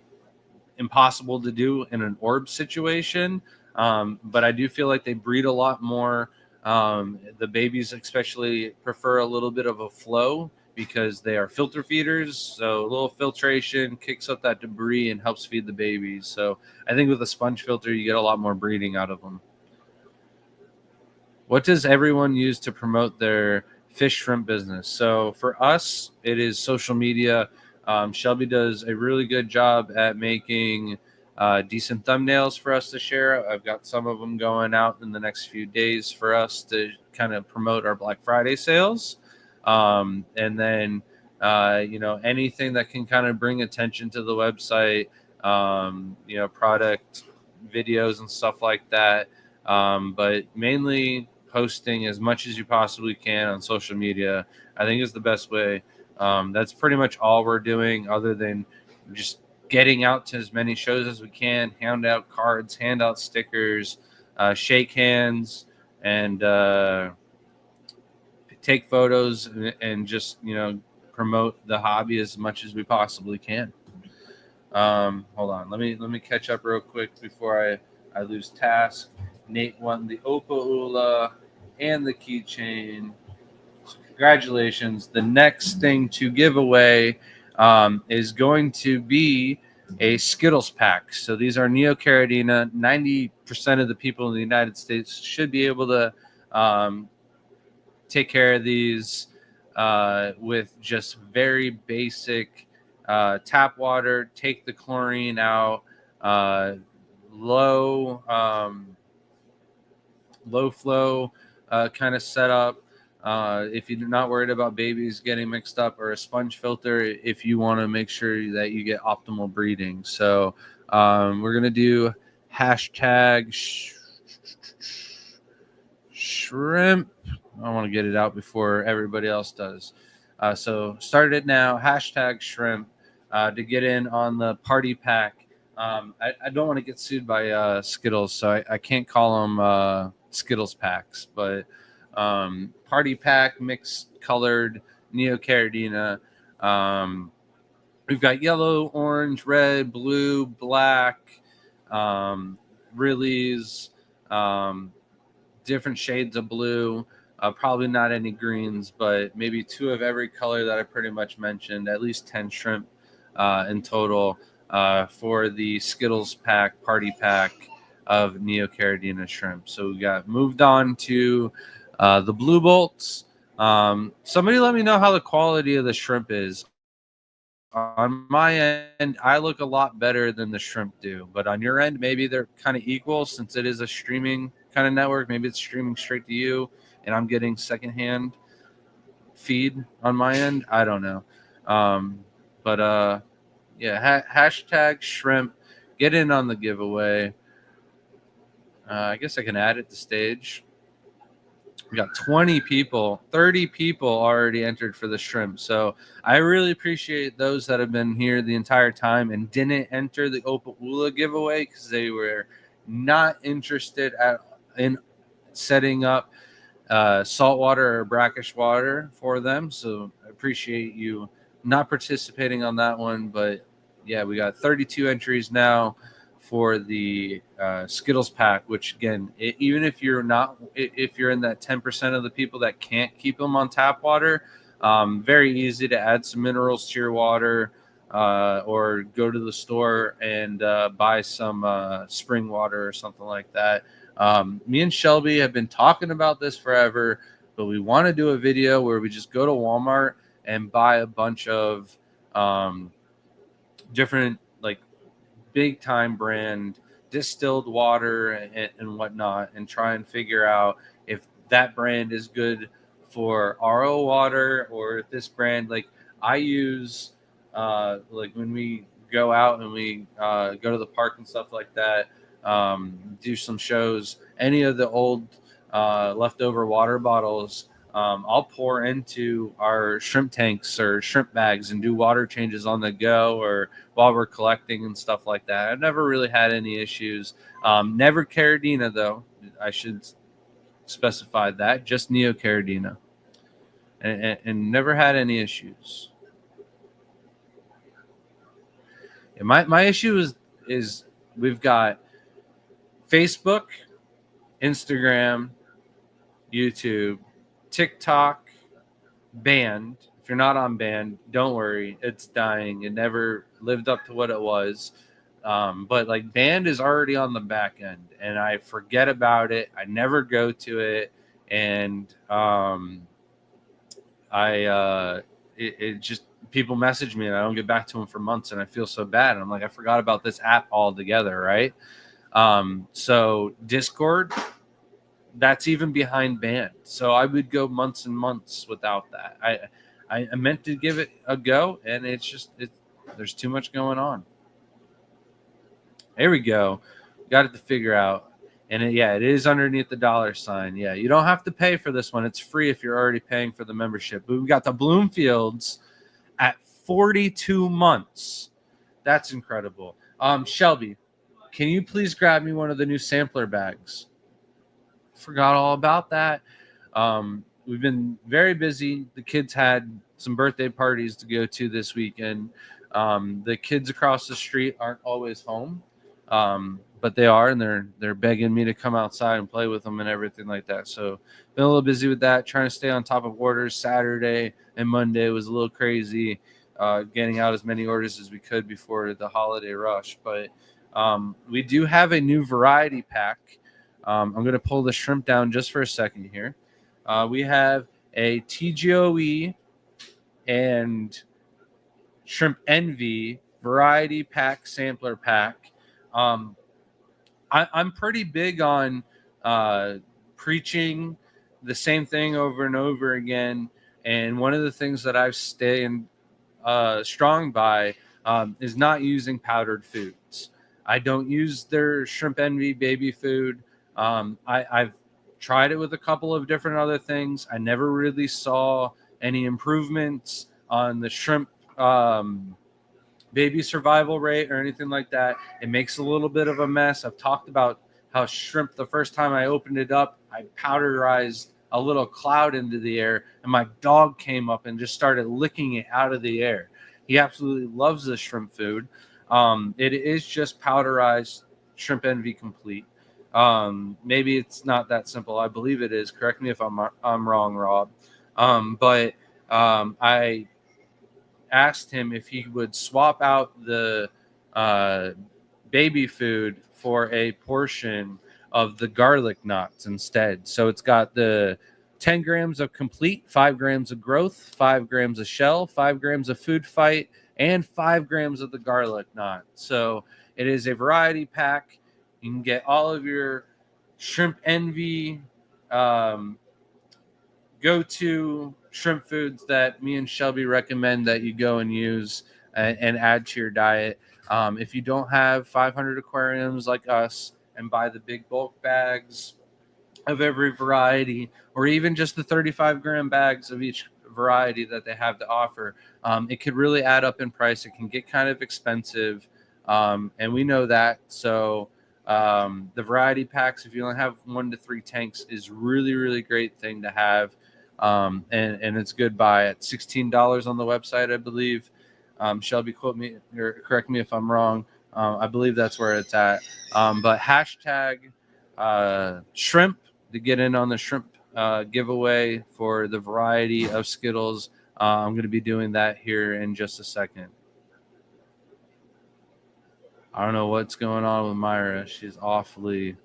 impossible to do in an orb situation. But I do feel like they breed a lot more. The babies especially prefer a little bit of a flow because they are filter feeders. So a little filtration kicks up that debris and helps feed the babies. So I think with a sponge filter, you get a lot more breeding out of them. What does everyone use to promote their fish shrimp business? So for us, it is social media. Shelby does a really good job at making decent thumbnails for us to share. I've got some of them going out in the next few days for us to kind of promote our Black Friday sales. And then, anything that can kind of bring attention to the website, product videos and stuff like that. But mainly posting as much as you possibly can on social media, I think is the best way. That's pretty much all we're doing other than just getting out to as many shows as we can, hand out cards, hand out stickers, shake hands, and take photos and just, promote the hobby as much as we possibly can. Hold on. Let me catch up real quick before I lose task. Nate won the OPA Ula and the keychain. So congratulations. The next thing to give away is going to be a Skittles pack. So these are Neocaridina. 90% of the people in the United States should be able to take care of these with just very basic tap water. Take the chlorine out. Low flow kind of setup. If you're not worried about babies getting mixed up, or a sponge filter if you want to make sure that you get optimal breeding. So we're going to do hashtag shrimp. I want to get it out before everybody else does. So start it now, hashtag shrimp, to get in on the party pack. I don't want to get sued by Skittles, so I can't call them Skittles packs, but party pack, mixed colored Neocaridina. We've got yellow, orange, red, blue, black, Rillies, different shades of blue. Probably not any greens, but maybe 2 of every color that I pretty much mentioned. At least 10 shrimp in total for the Skittles pack, party pack of Neocaridina shrimp. So we got moved on to the blue bolts. Somebody let me know how the quality of the shrimp is. On my end, I look a lot better than the shrimp do, but on your end, maybe they're kind of equal since it is a streaming kind of network. Maybe it's streaming straight to you and I'm getting secondhand feed on my end. I don't know. Hashtag shrimp. Get in on the giveaway. I guess I can add it to stage. We got 20 people, 30 people already entered for the shrimp. So I really appreciate those that have been here the entire time and didn't enter the OPA Ula giveaway because they were not interested in setting up saltwater or brackish water for them. So I appreciate you not participating on that one. But yeah, we got 32 entries now for the Skittles pack, which again, even if you're not, if you're in that 10% of the people that can't keep them on tap water, very easy to add some minerals to your water, or go to the store and buy some spring water or something like that. Me and Shelby have been talking about this forever, but we want to do a video where we just go to Walmart and buy a bunch of different, like, big time brand distilled water and whatnot, and try and figure out if that brand is good for RO water, or if this brand, like I use, like when we go out and we go to the park and stuff like that, do some shows, any of the old leftover water bottles, I'll pour into our shrimp tanks or shrimp bags and do water changes on the go or while we're collecting and stuff like that. I've never really had any issues. Never Caridina, though. I should specify that. Just Neocaridina. And never had any issues. And my issue is we've got Facebook, Instagram, YouTube, TikTok, Band. If you're not on Band, don't worry, it's dying. It never lived up to what it was. But like Band is already on the back end, and I forget about it. I never go to it, and it just, people message me and I don't get back to them for months, and I feel so bad. And I'm like, I forgot about this app altogether, right? So Discord, that's even behind Band. So I would go months and months without that. I meant to give it a go, and there's too much going on. There we go. Got it to figure out. And it is underneath the $. Yeah, you don't have to pay for this one. It's free if you're already paying for the membership. But we got the Bloomfields at 42 months. That's incredible. Shelby, can you please grab me one of the new sampler bags? Forgot all about that. We've been very busy. The kids had some birthday parties to go to this weekend. The kids across the street aren't always home, but they are, and they're begging me to come outside and play with them and everything like that. So been a little busy with that, trying to stay on top of orders. Saturday and Monday was a little crazy, getting out as many orders as we could before the holiday rush. But we do have a new variety pack. I'm going to pull the shrimp down just for a second here. We have a TGOE and Shrimp Envy variety pack sampler pack. I'm pretty big on preaching the same thing over and over again. And one of the things that I've stayed strong by is not using powdered foods. I don't use their Shrimp Envy baby food. I've tried it with a couple of different other things. I never really saw any improvements on the shrimp baby survival rate or anything like that. It makes a little bit of a mess. I've talked about how shrimp, the first time I opened it up, I powderized a little cloud into the air, and my dog came up and just started licking it out of the air. He absolutely loves this shrimp food. It is just powderized Shrimp Envy Complete. Maybe it's not that simple. I believe it is. Correct me if I'm wrong, Rob. But I asked him if he would swap out the baby food for a portion of the garlic knots instead. So it's got the 10 grams of complete, 5 grams of growth, 5 grams of shell, 5 grams of food fight, and 5 grams of the garlic knot. So it is a variety pack. You can get all of your Shrimp Envy go-to shrimp foods that me and Shelby recommend that you go and use and add to your diet. If you don't have 500 aquariums like us and buy the big bulk bags of every variety, or even just the 35-gram bags of each variety that they have to offer, it could really add up in price. It can get kind of expensive, and we know that. So The variety packs, if you only have 1 to 3 tanks, is really, really great thing to have. And it's good buy at $16 on the website, I believe. Shelby, quote me or correct me if I'm wrong. I believe that's where it's at. But hashtag shrimp to get in on the shrimp giveaway for the variety of Skittles. I'm going to be doing that here in just a second. I don't know what's going on with Myra. She's awfully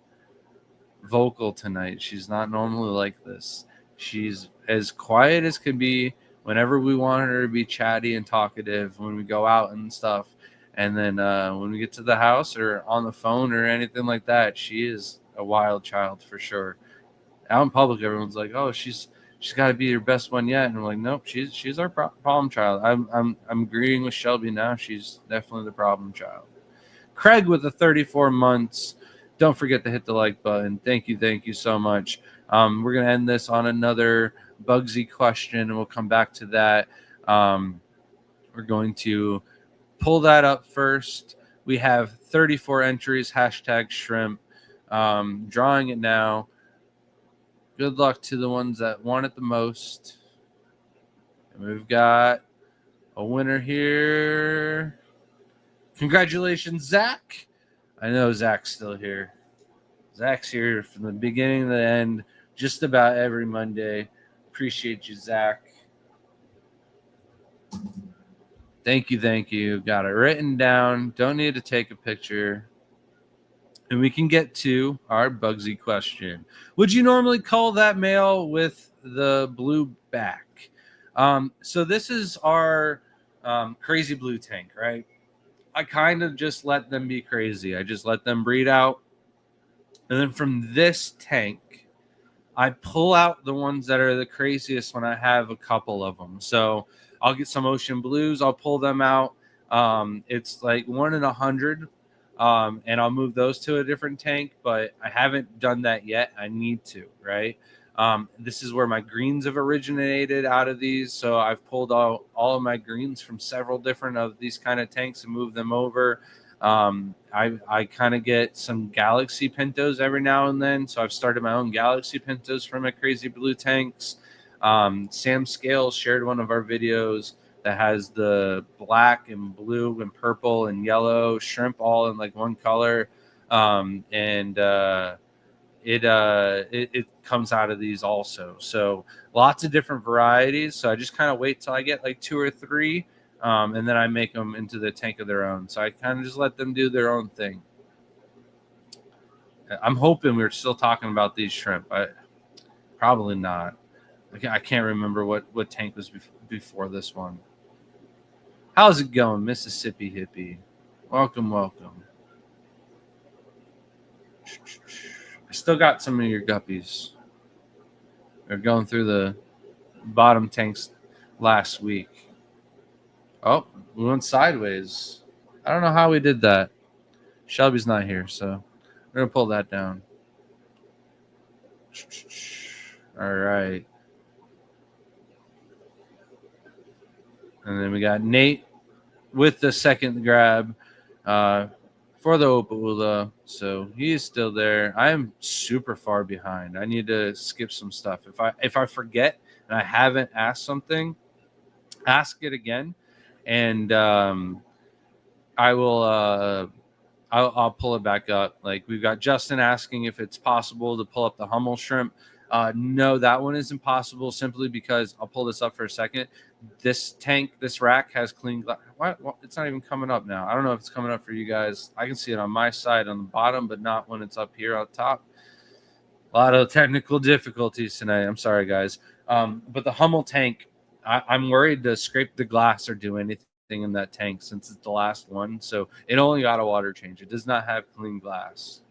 vocal tonight. She's not normally like this. She's as quiet as can be whenever we want her to be chatty and talkative when we go out and stuff. And then when we get to the house or on the phone or anything like that, she is a wild child for sure. Out in public, everyone's like, "Oh, she's got to be your best one yet," and I'm like, "Nope, she's our problem child." I'm agreeing with Shelby now. She's definitely the problem child. Craig with the 34 months. Don't forget to hit the like button. Thank you so much. We're gonna end this on another Bugsy question, and we'll come back to that. We're going to pull that up first. We have 34 entries. Hashtag shrimp. Drawing it now. Good luck to the ones that want it the most. And we've got a winner here. Congratulations, Zach. I know Zach's still here. Zach's here from the beginning to the end, just about every Monday. Appreciate you, Zach. Thank you. Got it written down. Don't need to take a picture. And we can get to our Bugsy question. Would you normally cull that male with the blue back? So this is our crazy blue tank, right? I kind of just let them be crazy. I just let them breed out. And then from this tank, I pull out the ones that are the craziest when I have a couple of them. So I'll get some ocean blues. I'll pull them out. It's like 1 in 100. And I'll move those to a different tank, but I haven't done that yet. I need to, right? This is where my greens have originated out of these. So I've pulled all of my greens from several different of these kind of tanks and moved them over. I kind of get some Galaxy Pintos every now and then. So I've started my own Galaxy Pintos from my crazy blue tanks. Sam Scales shared one of our videos that has the black and blue and purple and yellow shrimp all in like one color. It comes out of these also. So lots of different varieties. So I just kind of wait till I get like 2 or 3, and then I make them into the tank of their own. So I kind of just let them do their own thing. I'm hoping we're still talking about these shrimp. Probably not. I can't remember what tank was before this one. How's it going, Mississippi hippie? Welcome. I still got some of your guppies. They're going through the bottom tanks last week. Oh, we went sideways. I don't know how we did that. Shelby's not here, so we're going to pull that down. All right. And then we got Nate with the second grab for the Opaula. So he's still there. I am super far behind. I need to skip some stuff. If I forget and I haven't asked something, ask it again, and I will. I'll pull it back up. Like we've got Justin asking if it's possible to pull up the Hummel shrimp. No, that one is impossible simply because I'll pull this up for a second. This rack has clean glass. What? It's not even coming up now. I don't know if it's coming up for you guys. I can see it on my side on the bottom, but not when it's up here on top. A lot of technical difficulties tonight. I'm sorry, guys. But the Hummel tank, I'm worried to scrape the glass or do anything in that tank since it's the last one. So it only got a water change. It does not have clean glass.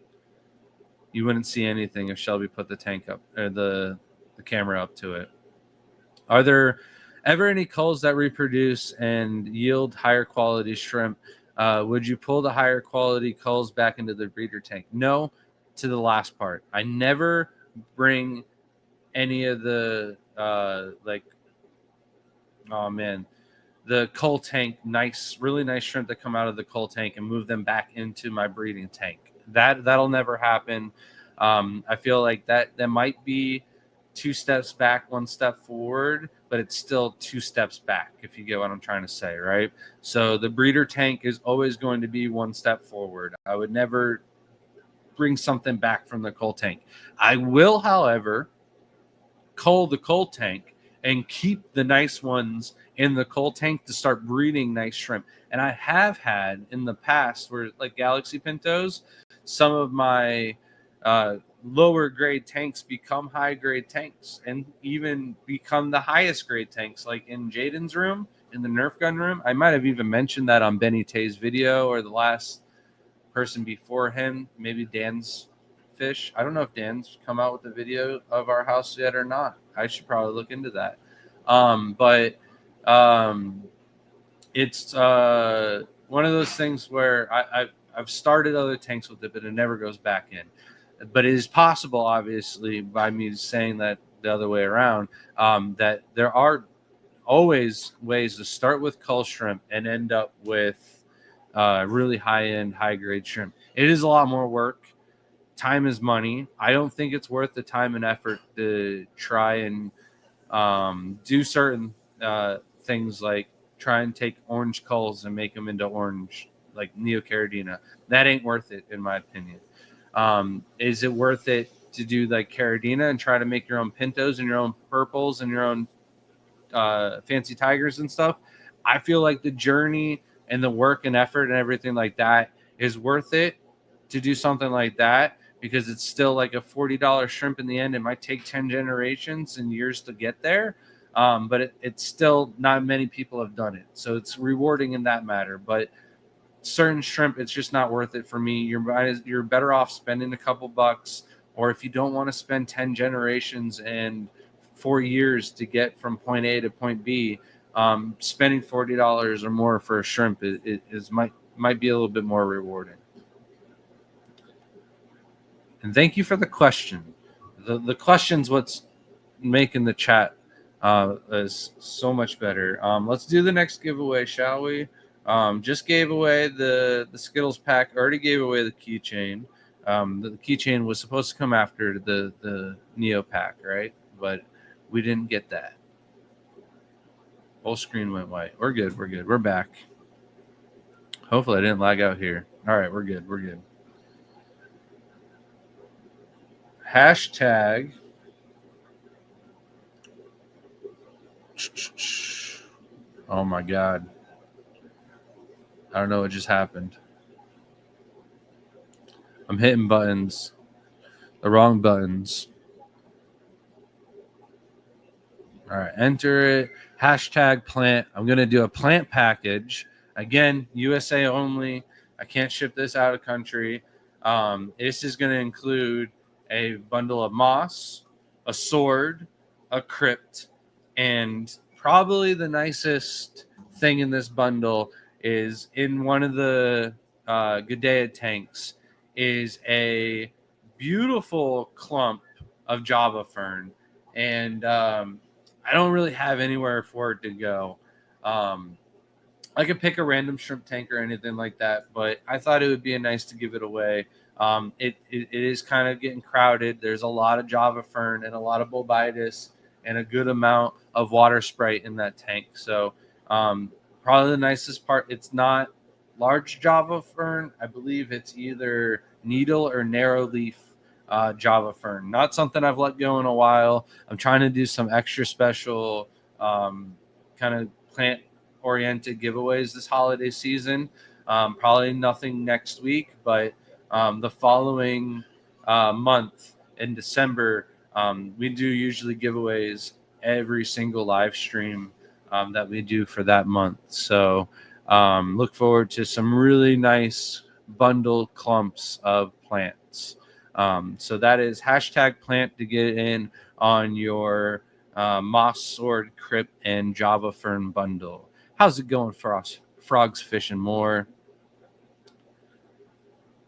You wouldn't see anything if Shelby put the tank up or the camera up to it. Are there ever any culls that reproduce and yield higher quality shrimp? Would you pull the higher quality culls back into the breeder tank? No, to the last part. I never bring any of the the cull tank, really nice shrimp that come out of the cull tank and move them back into my breeding tank. that'll never happen. I feel like that might be 2 steps back, 1 step forward, but it's still 2 steps back, if you get what I'm trying to say, right? So the breeder tank is always going to be 1 step forward. I would never bring something back from the cull tank. I will, however, cull the cull tank and keep the nice ones in the cull tank to start breeding nice shrimp. And I have had in the past where, like Galaxy Pintos, some of my lower grade tanks become high grade tanks and even become the highest grade tanks, like in Jaden's room, in the Nerf gun room. I might have even mentioned that on Benny Tay's video, or the last person before him, maybe Dan's Fish. I don't know if Dan's come out with a video of our house yet or not. I should probably look into that. But it's one of those things where I've started other tanks with it, but it never goes back in. But it is possible, obviously, by me saying that the other way around, that there are always ways to start with cull shrimp and end up with really high-end, high-grade shrimp. It is a lot more work. Time is money. I don't think it's worth the time and effort to try and do certain things, like try and take orange culls and make them into orange, like Neocaridina. That ain't worth it, in my opinion. Is it worth it to do like Caridina and try to make your own pintos and your own purples and your own fancy tigers and stuff? I feel like the journey and the work and effort and everything like that is worth it to do something like that, because it's still like a $40 shrimp in the end. It might take 10 generations and years to get there, but it's still not many people have done it, so it's rewarding in that matter. But certain shrimp, it's just not worth it for me. You're better off spending a couple bucks, or if you don't want to spend 10 generations and 4 years to get from point A to point B, spending $40 or more for a shrimp might be a little bit more rewarding. And thank you for the question. The question's what's making the chat is so much better. Let's do the next giveaway, shall we? Just gave away the Skittles pack. Already gave away the keychain. The keychain was supposed to come after the Neo pack, right? But we didn't get that. Whole screen went white. We're good. We're good. We're back. Hopefully I didn't lag out here. All right, we're good. We're good. Hashtag. Oh my God. I don't know what just happened. I'm hitting buttons. The wrong buttons. All right, enter it. Hashtag plant. I'm going to do a plant package. Again, USA only. I can't ship this out of country. This is going to include a bundle of moss, a sword, a crypt, and probably the nicest thing in this bundle is in one of the Gudea tanks is a beautiful clump of Java fern. And I don't really have anywhere for it to go. I could pick a random shrimp tank or anything like that, but I thought it would be nice to give it away. It is kind of getting crowded. There's a lot of Java fern and a lot of Bobitis and a good amount of water sprite in that tank. So probably the nicest part, it's not large Java fern. I believe it's either needle or narrow leaf Java fern. Not something I've let go in a while. I'm trying to do some extra special kind of plant oriented giveaways this holiday season. Probably nothing next week, but the following month in December, we do usually giveaways every single live stream that we do for that month. So look forward to some really nice bundle clumps of plants. So that is hashtag plant to get in on your moss, sword, crypt, and Java fern bundle. How's it going for us? Frogs, fish, and more.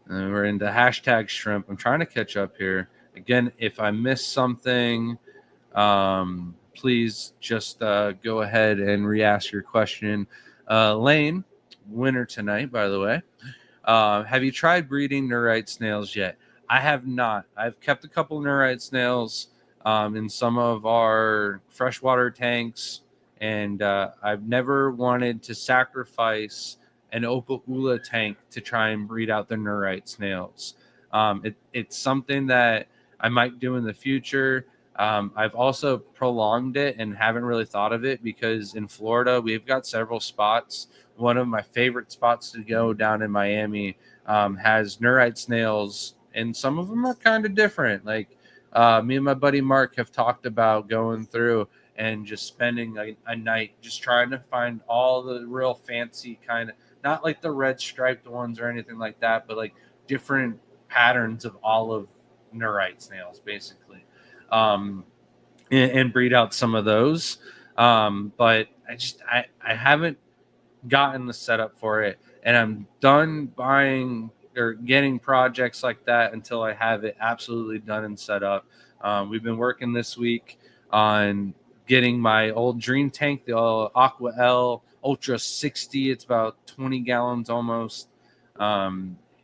And we're into hashtag shrimp. I'm trying to catch up here. Again, if I miss something, please just go ahead and re-ask your question. Lane, winner tonight, by the way. Have you tried breeding Neurite snails yet? I have not. I've kept a couple Neurite snails in some of our freshwater tanks, and I've never wanted to sacrifice an Opaula tank to try and breed out the Neurite snails. It's something that I might do in the future. I've also prolonged it and haven't really thought of it because in Florida, we've got several spots. One of my favorite spots to go down in Miami has Neurite snails, and some of them are kind of different. Like me and my buddy Mark have talked about going through and just spending a night just trying to find all the real fancy kind of, not like the red striped ones or anything like that, but like different patterns of olive Neurite snails, basically, and breed out some of those. But I haven't gotten the setup for it, and I'm done buying or getting projects like that until I have it absolutely done and set up. We've been working this week on getting my old dream tank, the Aqua L Ultra 60. It's about 20 gallons almost.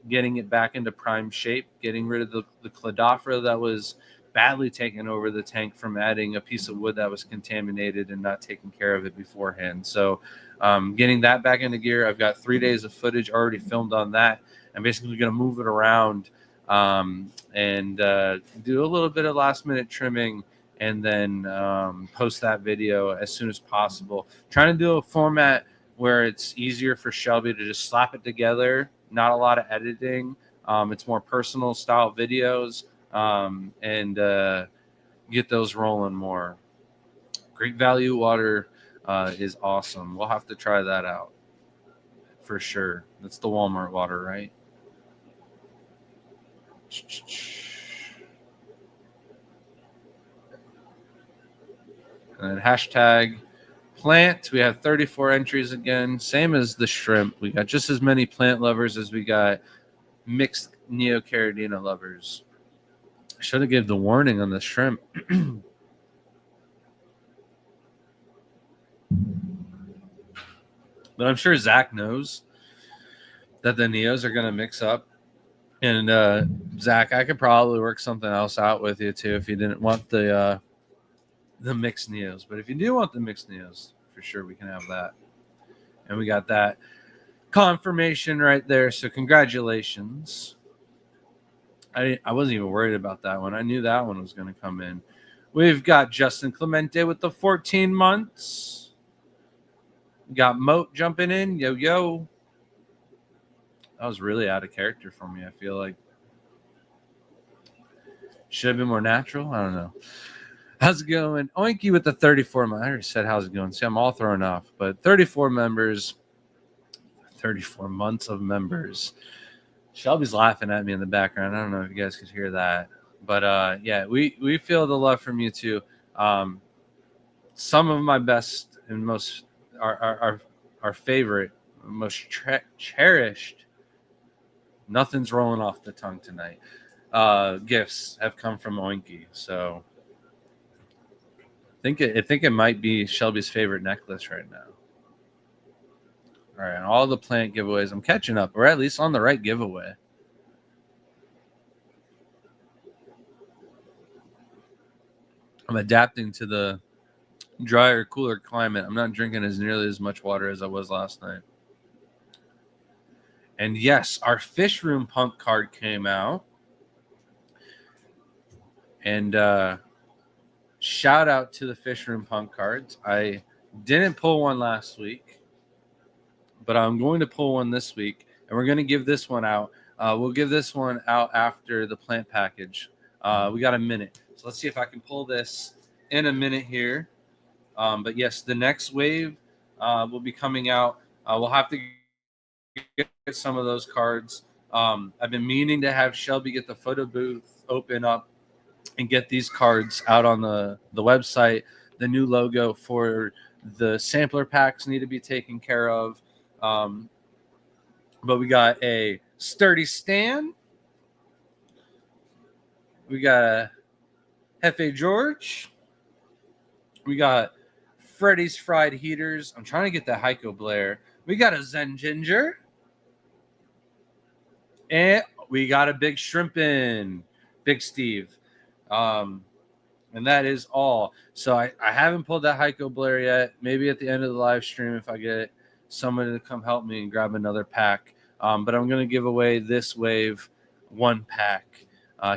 Getting it back into prime shape, getting rid of the Cladophora that was badly taken over the tank from adding a piece of wood that was contaminated and not taking care of it beforehand. So getting that back into gear. I've got 3 days of footage already filmed on that. I'm basically going to move it around and do a little bit of last minute trimming and then post that video as soon as possible. Trying to do a format where it's easier for Shelby to just slap it together, not a lot of editing. It's more personal style videos and get those rolling more. Great Value water is awesome. We'll have to try that out for sure. That's the Walmart water, right? And then hashtag plant. We have 34 entries again, same as the shrimp. We got just as many plant lovers as we got mixed Neocaridina lovers. I should have given the warning on the shrimp. But I'm sure Zach knows that the Neos are going to mix up. And Zach, I could probably work something else out with you too if you didn't want the mixed Neos. But if you do want the mixed Neos, for sure we can have that. And we got that confirmation right there. So congratulations. I wasn't even worried about that one. I knew that one was going to come in. We've got Justin Clemente with the 14 months. We got Moat jumping in. Yo, yo. That was really out of character for me, I feel like. Should have been more natural. I don't know. How's it going? Oinky with the 34 months. I already said how's it going. See, I'm all thrown off. But 34 members. 34 months of members. Shelby's laughing at me in the background. I don't know if you guys could hear that. But yeah, we feel the love from you too. Some of my best and most our favorite, most cherished. Nothing's rolling off the tongue tonight. Gifts have come from Oinky, so I think it might be Shelby's favorite necklace right now. All right, all the plant giveaways. I'm catching up. We're at least on the right giveaway. I'm adapting to the drier, cooler climate. I'm not drinking as nearly as much water as I was last night. And yes, our fish room punk card came out. And shout out to the fish room punk cards. I didn't pull one last week, but I'm going to pull one this week, and we're going to give this one out. We'll give this one out after the plant package. We got a minute. So let's see if I can pull this in a minute here. But yes, the next wave will be coming out. We'll have to get some of those cards. I've been meaning to have Shelby get the photo booth open up and get these cards out on the website. The new logo for the sampler packs need to be taken care of. But we got a Sturdy Stan. We got a Hefe George. We got Freddy's Fried Heaters. I'm trying to get the Heiko Blair. We got a Zen Ginger. And we got a big shrimp in, Big Steve. And that is all. So I haven't pulled that Heiko Blair yet. Maybe at the end of the live stream, if I get somebody to come help me and grab another pack. But I'm going to give away this wave 1 pack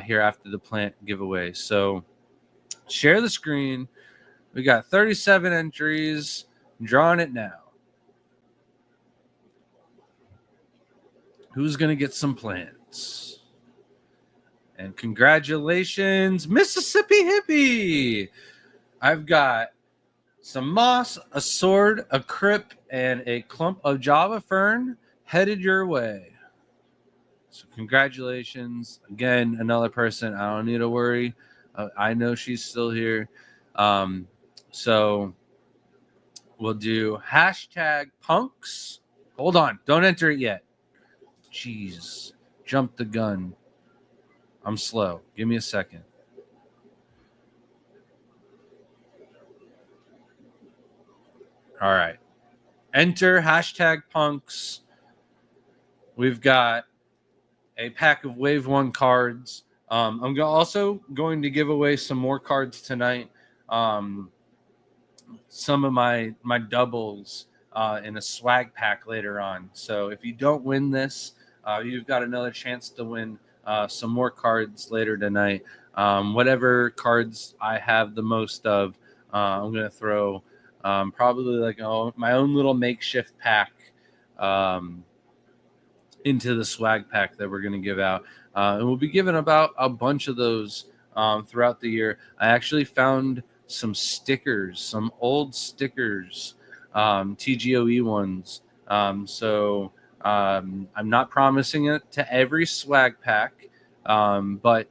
here after the plant giveaway. So share the screen. We got 37 entries. I'm drawing it now. Who's going to get some plants? And congratulations, Mississippi Hippie. I've got some moss, a sword, a crip, and a clump of Java fern headed your way. So congratulations. Again, another person. I don't need to worry. I know she's still here. So we'll do hashtag punks. Hold on. Don't enter it yet. Jeez. Jump the gun. I'm slow. Give me a second. All right. Enter hashtag punks. We've got a pack of Wave 1 cards. I'm also going to give away some more cards tonight. Some of my doubles in a swag pack later on. So if you don't win this, you've got another chance to win some more cards later tonight. Whatever cards I have the most of, I'm going to throw probably like my own little makeshift pack into the swag pack that we're going to give out. And we'll be giving about a bunch of those throughout the year. I actually found some stickers, some old stickers, TGOE ones. So I'm not promising it to every swag pack, but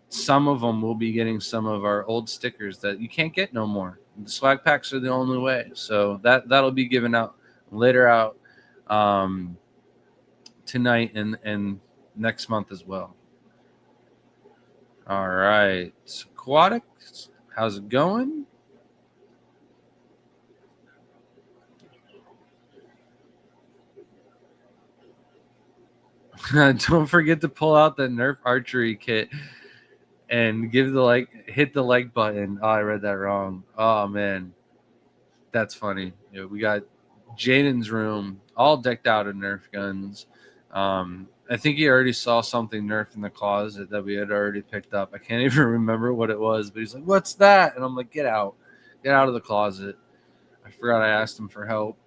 some of them will be getting some of our old stickers that you can't get no more. The swag packs are the only way. So that'll be given out later out tonight and next month as well. All right. Aquatics, how's it going? Don't forget to pull out the Nerf archery kit and hit the like button. Oh, I read that wrong. Oh man, that's funny. We got Jaden's room all decked out in Nerf guns. I think he already saw something Nerf in the closet that we had already picked up. I can't even remember what it was, but he's like, "What's that?" And I'm like, get out of the closet." I forgot I asked him for help,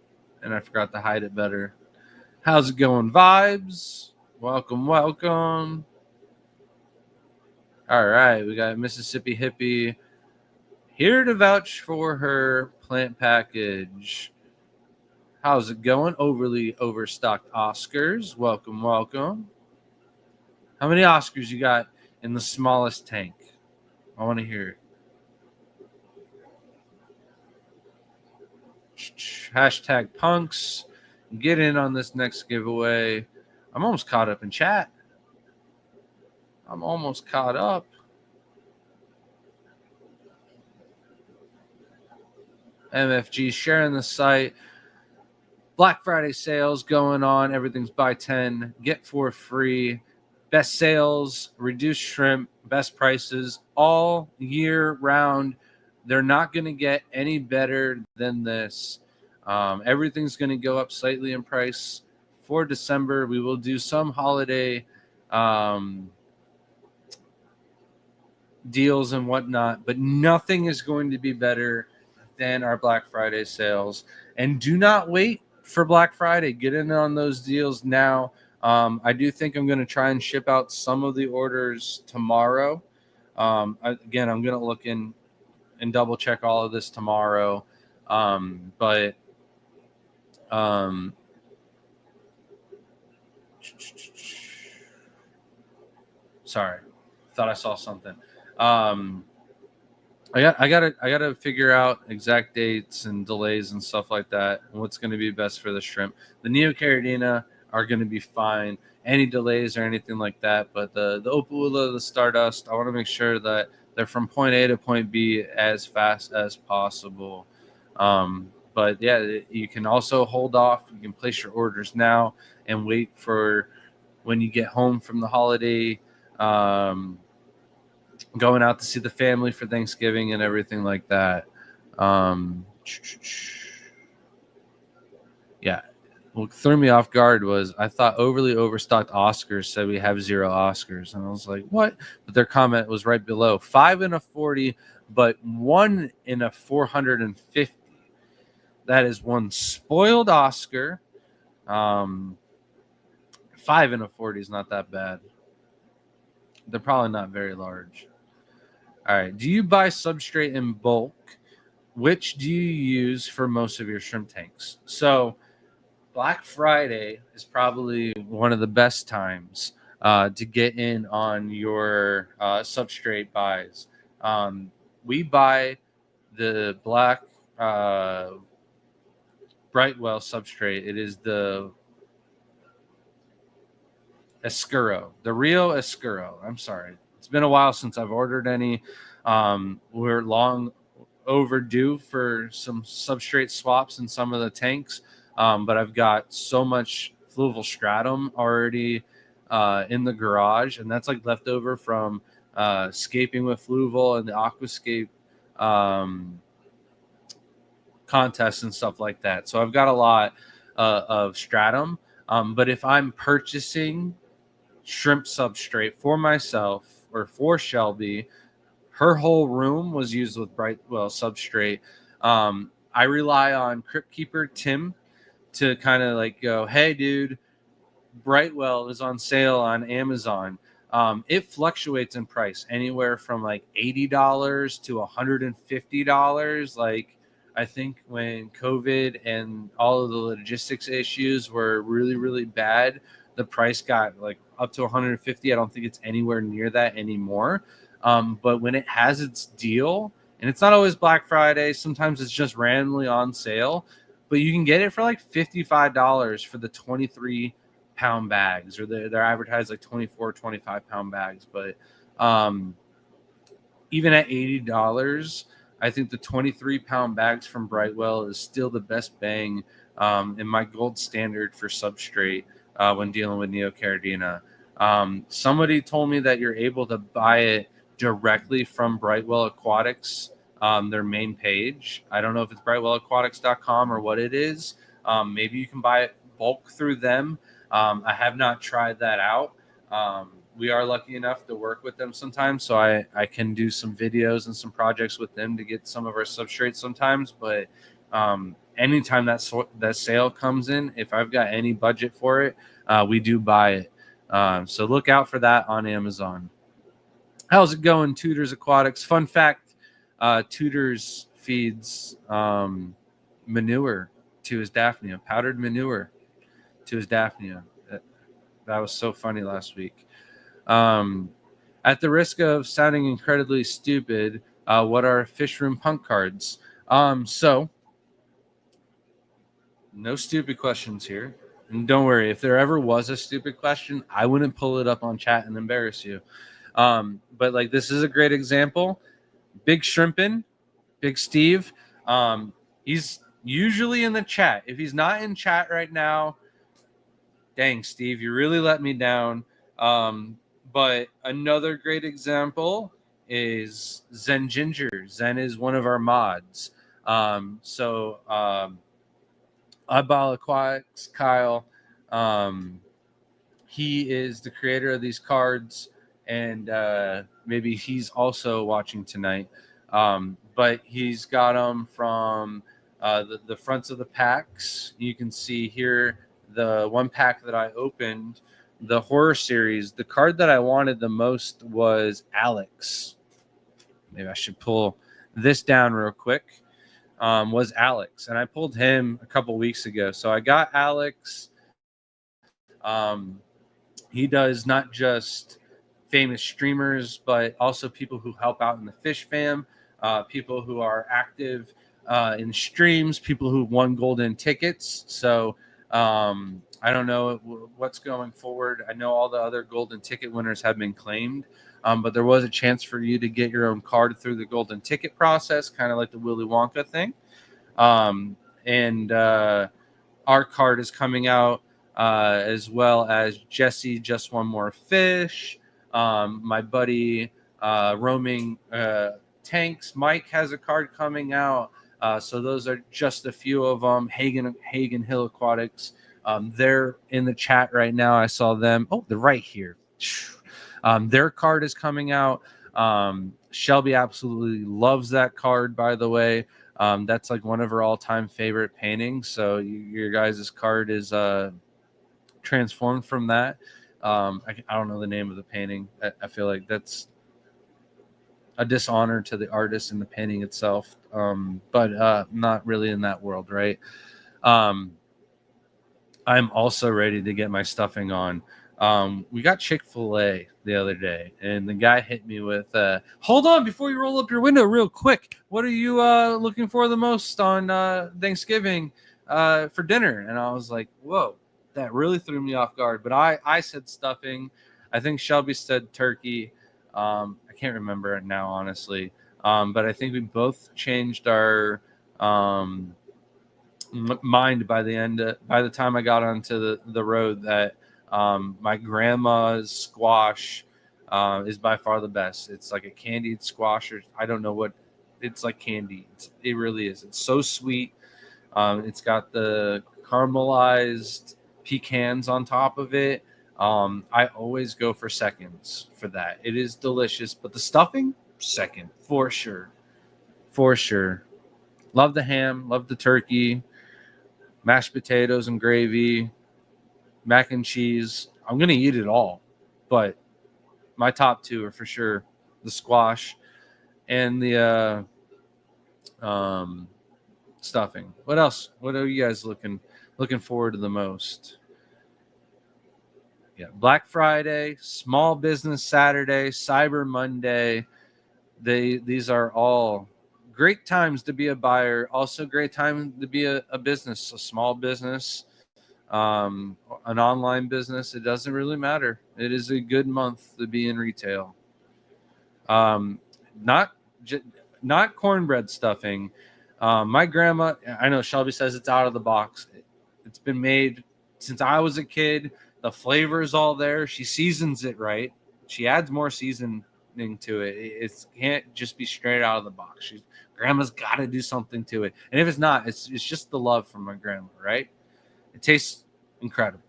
and I forgot to hide it better. How's it going, Vibes? Welcome. All right, we got Mississippi Hippie here to vouch for her plant package. How's it going? Overly overstocked Oscars. Welcome. How many Oscars you got in the smallest tank? I want to hear it. Hashtag punks. Get in on this next giveaway. I'm almost caught up in chat. MFG sharing the site. Black Friday sales going on. Everything's buy 10, get 4 free. Best sales, reduced shrimp, best prices all year round. They're not going to get any better than this. Everything's going to go up slightly in price for December. We will do some holiday deals and whatnot, but nothing is going to be better than our Black Friday sales. And do not wait for Black Friday. Get in on those deals now. I do think I'm going to try and ship out some of the orders tomorrow. Again, I'm going to look in and double check all of this tomorrow. Sorry, thought I saw something. I gotta figure out exact dates and delays and stuff like that, and what's going to be best for the shrimp. The Neocaridina are going to be fine. Any delays or anything like that, but the Opalula, the Stardust, I want to make sure that they're from point A to point B as fast as possible. But yeah, you can also hold off. You can place your orders now and wait for when you get home from the holiday, going out to see the family for Thanksgiving and everything like that. Yeah. What threw me off guard was I thought overly overstocked Oscars said we have 0 Oscars. And I was like, what? But their comment was right below 5 in a 40, but 1 in a 450. That is one spoiled Oscar. 5 in a 40 is not that bad. They're probably not very large. All right. Do you buy substrate in bulk? Which do you use for most of your shrimp tanks? So Black Friday is probably one of the best times to get in on your substrate buys. We buy the black Brightwell substrate. It is the Escuro, the Rio Escuro. I'm sorry. It's been a while since I've ordered any. We're long overdue for some substrate swaps in some of the tanks. But I've got so much Fluval Stratum already in the garage, and that's like leftover from scaping with Fluval and the Aquascape contests and stuff like that. So I've got a lot of Stratum. But if I'm purchasing shrimp substrate for myself or for Shelby, her whole room was used with Brightwell substrate. I rely on Crypt Keeper Tim to kind of like go, hey, dude, Brightwell is on sale on Amazon. It fluctuates in price anywhere from like $80 to $150. Like, I think when COVID and all of the logistics issues were really, really bad, the price got like up to 150. I don't think it's anywhere near that anymore. But when it has its deal, and it's not always Black Friday, sometimes it's just randomly on sale, but you can get it for like $55 for the 23-pound bags, or they're advertised like 24, 25-pound bags. But even at $80, I think the 23-pound bags from Brightwell is still the best bang and my gold standard for substrate when dealing with Neocaridina. Somebody told me that you're able to buy it directly from Brightwell Aquatics, their main page. I don't know if it's brightwellaquatics.com or what it is. Maybe you can buy it bulk through them. I have not tried that out. We are lucky enough to work with them sometimes, so I can do some videos and some projects with them to get some of our substrates sometimes. But anytime that sale comes in, if I've got any budget for it, we do buy it. So look out for that on Amazon. How's it going, Tudors Aquatics? Fun fact, Tudors feeds manure to his Daphnia, powdered manure to his Daphnia. That was so funny last week. At the risk of sounding incredibly stupid, what are fish room punk cards? So no stupid questions here. And don't worry, if there ever was a stupid question, I wouldn't pull it up on chat and embarrass you. But like, this is a great example. Big Shrimpin', Big Steve. He's usually in the chat. If he's not in chat right now, dang, Steve, you really let me down. But another great example is Zen Ginger. Zen is one of our mods. Oddball Aquatics, Kyle. He is the creator of these cards, and maybe he's also watching tonight. But he's got them from the fronts of the packs. You can see here the one pack that I opened, the horror series. The card that I wanted the most was Alex. Maybe I should pull this down real quick. Was Alex, and I pulled him a couple weeks ago. So I got Alex. He does not just famous streamers, but also people who help out in the fish fam, people who are active in streams, people who've won golden tickets. So I don't know what's going forward. I know all the other golden ticket winners have been claimed, but there was a chance for you to get your own card through the golden ticket process, kind of like the Willy Wonka thing. And our card is coming out as well as Jesse, Just One More Fish, my buddy Roaming Tanks. Mike has a card coming out. So those are just a few of them. Hagen Hill Aquatics. They're in the chat right now. I saw them. Oh, they're right here. Their card is coming out. Shelby absolutely loves that card, by the way. That's like one of her all-time favorite paintings. So your guys' card is transformed from that. I don't know the name of the painting. I feel like that's a dishonor to the artist and the painting itself, but not really in that world, right? I'm also ready to get my stuffing on. We got Chick-fil-A the other day, and the guy hit me with, hold on, before you roll up your window real quick, what are you looking for the most on Thanksgiving for dinner? And I was like, whoa, that really threw me off guard. But I said stuffing. I think Shelby said turkey. I can't remember it now, honestly. But I think we both changed our mind by the time I got onto the road that my grandma's squash is by far the best. It's like a candied squash, or I don't know what. It's like candy. It really is. It's so sweet. It's got the caramelized pecans on top of it. I always go for seconds for that. It is delicious, but the stuffing, second for sure. For sure. Love the ham, love the turkey, mashed potatoes and gravy, mac and cheese. I'm going to eat it all, but my top two are for sure the squash and the stuffing. What else? What are you guys looking forward to the most? Yeah, Black Friday, Small Business Saturday, Cyber Monday. These are all great times to be a buyer. Also, great time to be a business, a small business, an online business. It doesn't really matter. It is a good month to be in retail. Not cornbread stuffing. My grandma, I know Shelby says it's out of the box. It's been made since I was a kid. The flavor is all there. She seasons it right. She adds more seasoning to it. It can't just be straight out of the box. Grandma's got to do something to it. And if it's not, it's just the love from my grandma, right? It tastes incredible.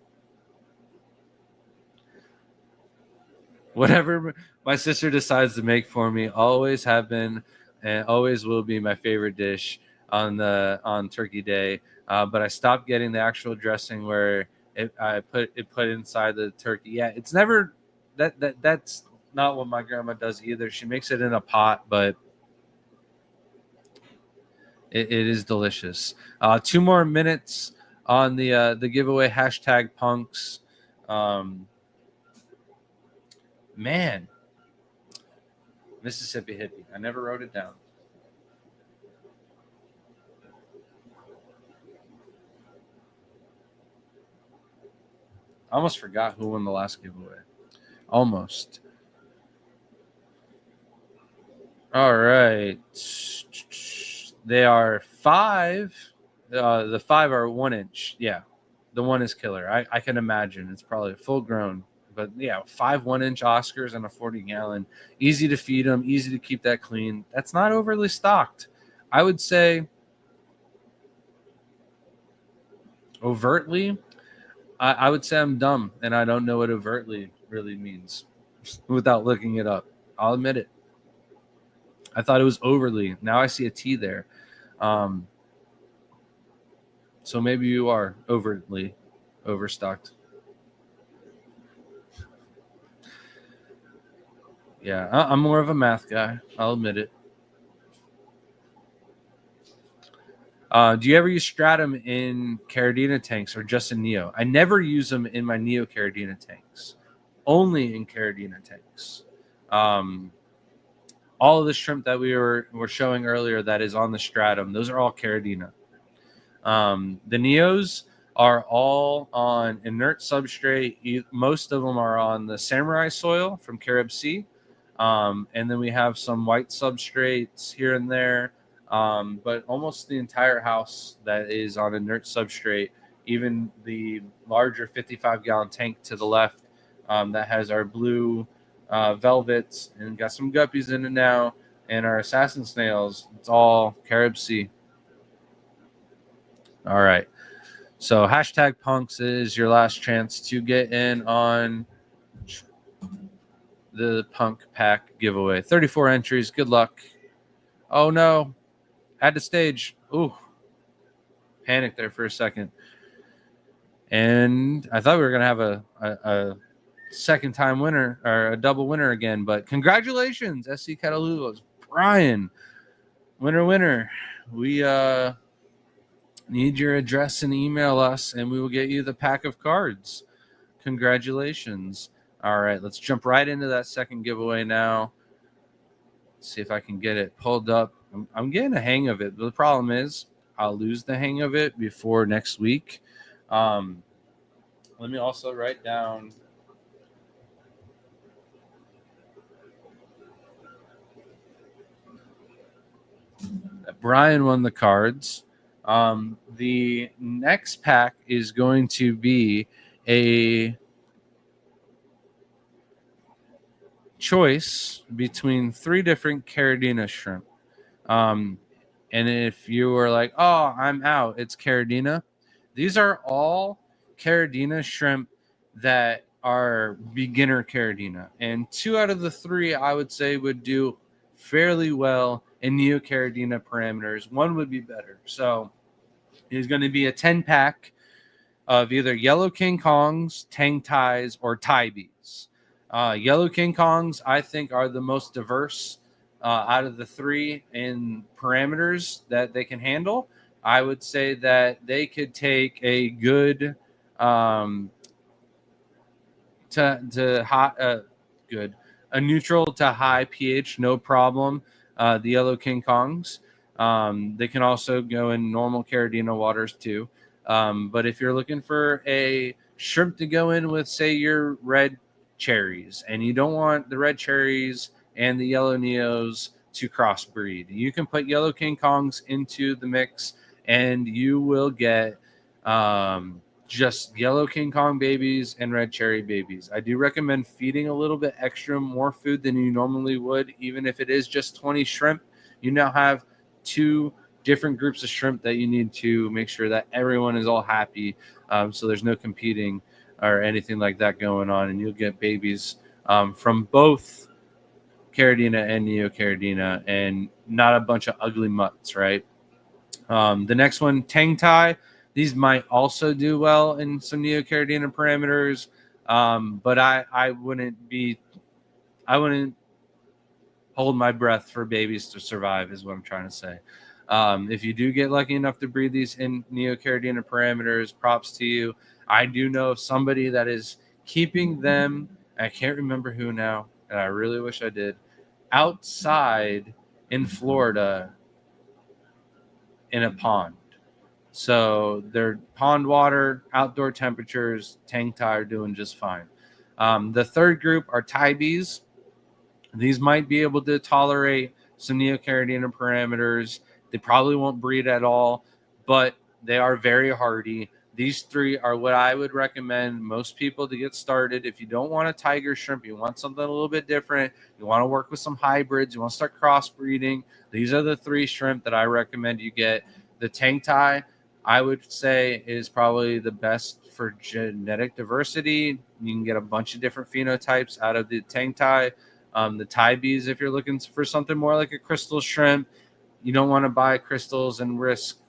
Whatever my sister decides to make for me, always have been and always will be my favorite dish on Turkey Day. But I stopped getting the actual dressing where I put inside the turkey. Yeah, it's never that's not what my grandma does either. She makes it in a pot, but it is delicious. 2 more minutes on the giveaway hashtag punks. Man, Mississippi hippie. I never wrote it down. I almost forgot who won the last giveaway. Almost. All right. They are 5. The 5 are 1 inch. Yeah. The 1 is killer. I can imagine. It's probably full grown. But yeah, 5 1-inch Oscars and a 40-gallon. Easy to feed them. Easy to keep that clean. That's not overly stocked. I would say overtly, I would say I'm dumb and I don't know what overtly really means without looking it up. I'll admit it. I thought it was overly. Now I see a T there. So maybe you are overtly overstocked. Yeah, I'm more of a math guy. I'll admit it. Do you ever use stratum in Caridina tanks or just in Neo? I never use them in my Neo Caridina tanks. Only in Caridina tanks. All of the shrimp that we were showing earlier that is on the stratum, those are all Caridina. The Neos are all on inert substrate. Most of them are on the Samurai soil from Carib Sea. And then we have some white substrates here and there. But almost the entire house that is on inert substrate even the larger 55-gallon tank to the left that has our blue velvets and got some guppies in it now, and our assassin snails. It's all Carib Sea. All right. So hashtag punks is your last chance to get in on the punk pack giveaway. 34 entries. Good luck. Oh no. Had to stage. Ooh. Panicked there for a second. And I thought we were going to have a second time winner or a double winner again, but congratulations, SC Catalugos. Brian. Winner. We need your address and email us, and we will get you the pack of cards. Congratulations. All right, let's jump right into that second giveaway now. Let's see if I can get it pulled up. I'm getting a hang of it. But the problem is I'll lose the hang of it before next week. Let me also write down that Brian won the cards. The next pack is going to be a choice between 3 different Caridina shrimp. And if you were like, oh, I'm out, it's Caridina. These are all Caridina shrimp that are beginner Caridina. And 2 out of the 3, I would say, would do fairly well in Neocaridina parameters. 1 would be better. So it's going to be a 10-pack of either Yellow King Kongs, Tang Tais, or Taibees. Yellow King Kongs, I think, are the most diverse out of the 3 in parameters that they can handle. I would say that they could take a good a neutral to high pH, no problem. The Yellow King Kongs. They can also go in normal Caridina waters too. But if you're looking for a shrimp to go in with, say, your red cherries, and you don't want the red cherries and the yellow neos to crossbreed, you can put Yellow King Kongs into the mix, and you will get just Yellow King Kong babies and red cherry babies. I do recommend feeding a little bit extra more food than you normally would, even if it is just 20 shrimp. You now have 2 different groups of shrimp that you need to make sure that everyone is all happy. So there's no competing or anything like that going on, and you'll get babies from both Caridina and Neocaridina, and not a bunch of ugly mutts, right? The next one, Tang Tai. These might also do well in some Neocaridina parameters, but I wouldn't hold my breath for babies to survive, is what I'm trying to say. If you do get lucky enough to breed these in Neocaridina parameters, props to you. I do know of somebody that is keeping them, I can't remember who now, and I really wish I did, outside in Florida in a pond. So they're pond water, outdoor temperatures. Tang Tai are doing just fine. The third group are Taibees. These might be able to tolerate some Neocaridina parameters. They probably won't breed at all, but they are very hardy. These 3 are what I would recommend most people to get started. If you don't want a tiger shrimp, you want something a little bit different, you want to work with some hybrids, you want to start crossbreeding, these are the 3 shrimp that I recommend you get. The Tang Tai, I would say, is probably the best for genetic diversity. You can get a bunch of different phenotypes out of the Tang Tai. The Taibees, if you're looking for something more like a crystal shrimp, you don't want to buy crystals and risk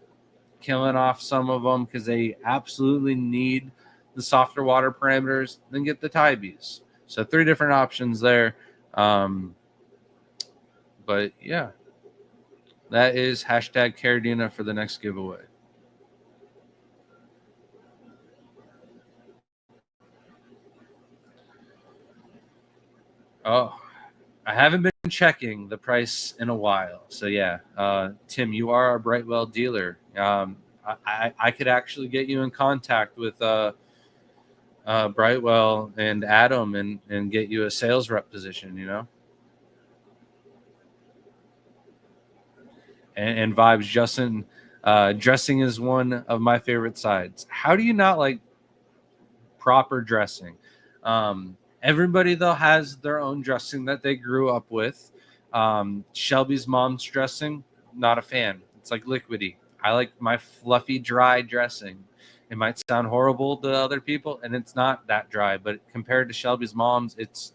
killing off some of them because they absolutely need the softer water parameters, then get the Taibees. So 3 different options there. But yeah, that is hashtag Caridina for the next giveaway. Oh, I haven't been checking the price in a while. So yeah, Tim, you are our Brightwell dealer. I could actually get you in contact with Brightwell and Adam and get you a sales rep position, you know. And Vibes, Justin Dressing is one of my favorite sides. How do you not like proper dressing? Everybody though has their own dressing that they grew up with. Shelby's mom's dressing, not a fan. It's like liquidy. I like my fluffy, dry dressing. It might sound horrible to other people, and it's not that dry, but compared to Shelby's mom's, it's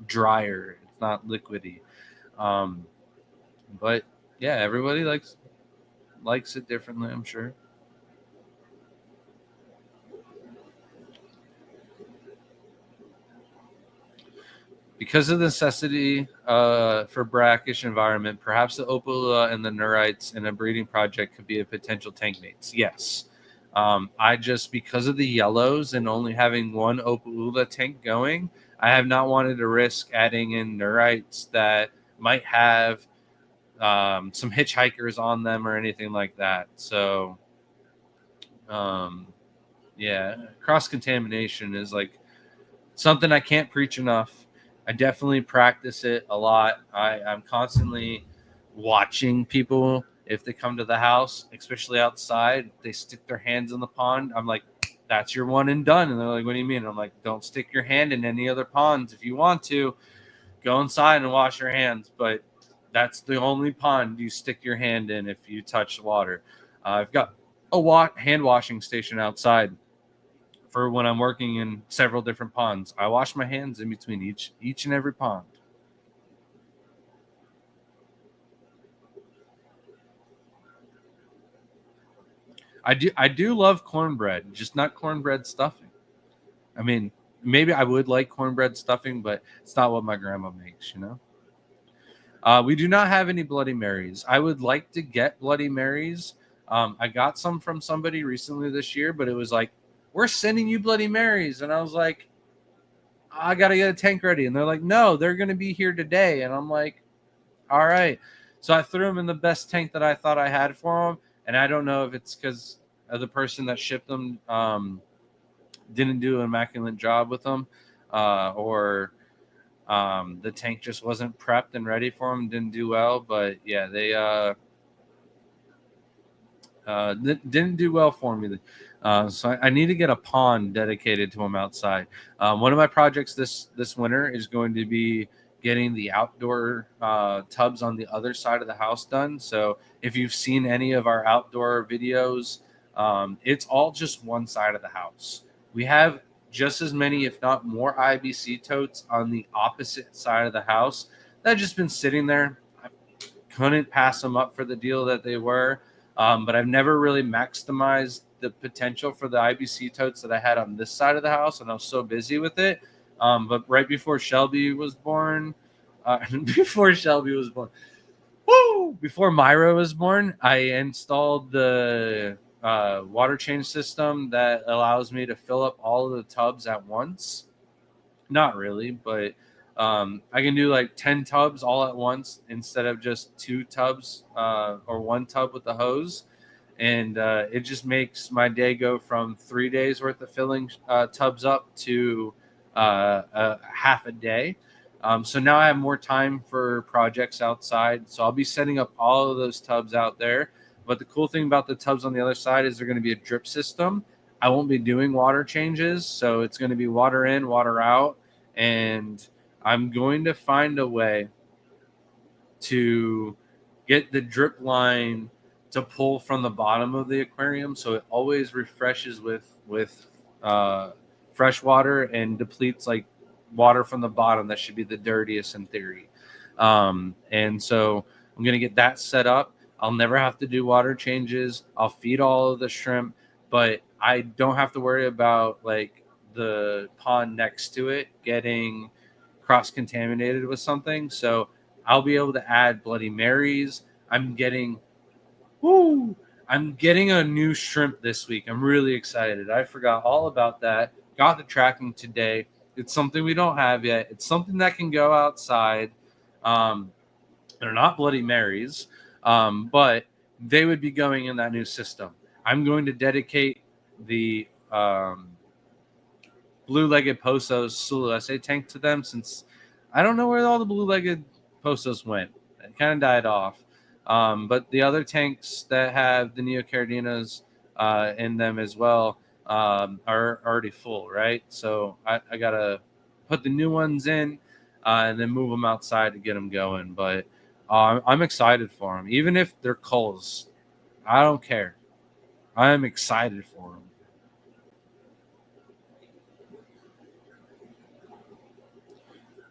drier. It's not liquidy. But yeah, everybody likes it differently, I'm sure. Because of the necessity for brackish environment, perhaps the Opala and the Neurites in a breeding project could be a potential tank mates. Yes. I just, because of the yellows and only having one Opalula tank going, I have not wanted to risk adding in Neurites that might have some hitchhikers on them or anything like that. So, yeah, cross contamination is like something I can't preach enough. I definitely practice it a lot. I'm constantly watching people if they come to the house, especially outside. They stick their hands in the pond. I'm like, that's your one and done. And they're like, what do you mean? I'm like, don't stick your hand in any other ponds. If you want to, go inside and wash your hands. But that's the only pond you stick your hand in if you touch water. I've got a hand washing station outside for when I'm working in several different ponds. I wash my hands in between each and every pond. I do love cornbread, just not cornbread stuffing. I mean, maybe I would like cornbread stuffing, but it's not what my grandma makes, you know? We do not have any Bloody Marys. I would like to get Bloody Marys. I got some from somebody recently this year, but it was like, we're sending you Bloody Marys. And I was like, I got to get a tank ready. And they're like, no, they're going to be here today. And I'm like, all right. So I threw them in the best tank that I thought I had for them. And I don't know if it's because the person that shipped them didn't do an immaculate job with them or the tank just wasn't prepped and ready for them, didn't do well. But yeah, they didn't do well for me. So I need to get a pond dedicated to them outside. One of my projects this winter is going to be getting the outdoor tubs on the other side of the house done. So if you've seen any of our outdoor videos, it's all just one side of the house. We have just as many, if not more, IBC totes on the opposite side of the house that have just been sitting there. I couldn't pass them up for the deal that they were. But I've never really maximized the potential for the IBC totes that I had on this side of the house, and I was so busy with it. But right before Shelby was born, before Myra was born, I installed the water change system that allows me to fill up all of the tubs at once. Not really, but I can do like 10 tubs all at once instead of just 2 tubs or 1 tub with the hose. And it just makes my day go from 3 days worth of filling tubs up to half a day. So now I have more time for projects outside. So I'll be setting up all of those tubs out there. But the cool thing about the tubs on the other side is they're going to be a drip system. I won't be doing water changes. So it's going to be water in, water out. And I'm going to find a way to get the drip line to pull from the bottom of the aquarium so it always refreshes with fresh water and depletes like water from the bottom. That should be the dirtiest in theory. And so I'm going to get that set up. I'll never have to do water changes. I'll feed all of the shrimp, but I don't have to worry about like the pond next to it getting cross-contaminated with something. So I'll be able to add Bloody Marys. I'm getting a new shrimp this week. I'm really excited. I forgot all about that. Got the tracking today. It's something we don't have yet. It's something that can go outside. They're not Bloody Marys, but they would be going in that new system. I'm going to dedicate the blue-legged Posos Sulu SA tank to them since I don't know where all the blue-legged Posos went. It kind of died off. But the other tanks that have the Neocardinas in them as well are already full, right? So I gotta put the new ones in and then move them outside to get them going. But I'm excited for them, even if they're culls. I don't care. I'm excited for them.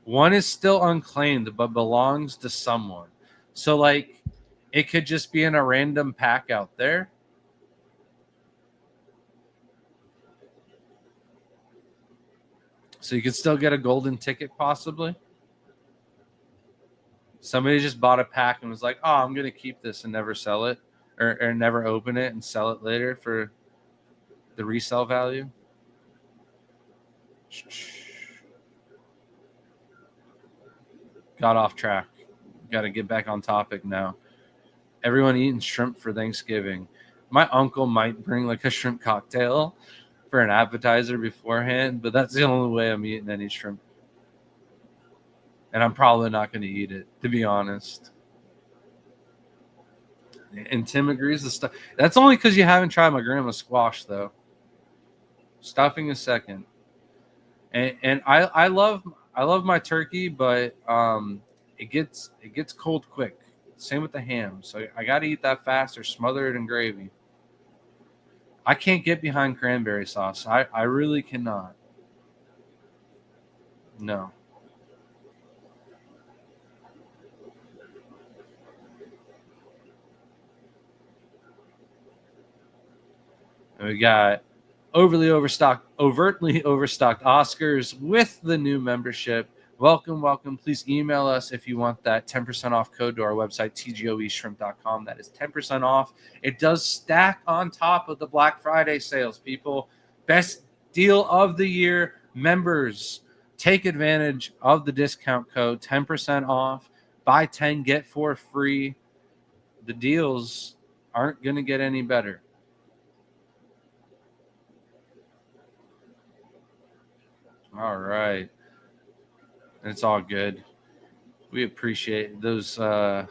One is still unclaimed, but belongs to someone. So, like, it could just be in a random pack out there. So you could still get a golden ticket, possibly. Somebody just bought a pack and was like, "Oh, I'm gonna keep this and never sell it, or never open it and sell it later for the resale value." Got off track. Got to get back on topic now. Everyone eating shrimp for Thanksgiving. My uncle might bring like a shrimp cocktail for an appetizer beforehand, but that's the only way I'm eating any shrimp. And I'm probably not going to eat it, to be honest. And Tim agrees the stuff. That's only because you haven't tried my grandma's squash, though. Stuffing is second. And I love my turkey, but it gets cold quick. Same with the ham. So I got to eat that fast or smother it in gravy. I can't get behind cranberry sauce. I really cannot. No. And we got overtly overstocked Oscars with the new membership. Welcome. Please email us if you want that 10% off code to our website, tgoeshrimp.com. That is 10% off. It does stack on top of the Black Friday sales, people. Best deal of the year. Members, take advantage of the discount code, 10% off. Buy 10, get 4 free. The deals aren't going to get any better. All right. It's all good. We appreciate those that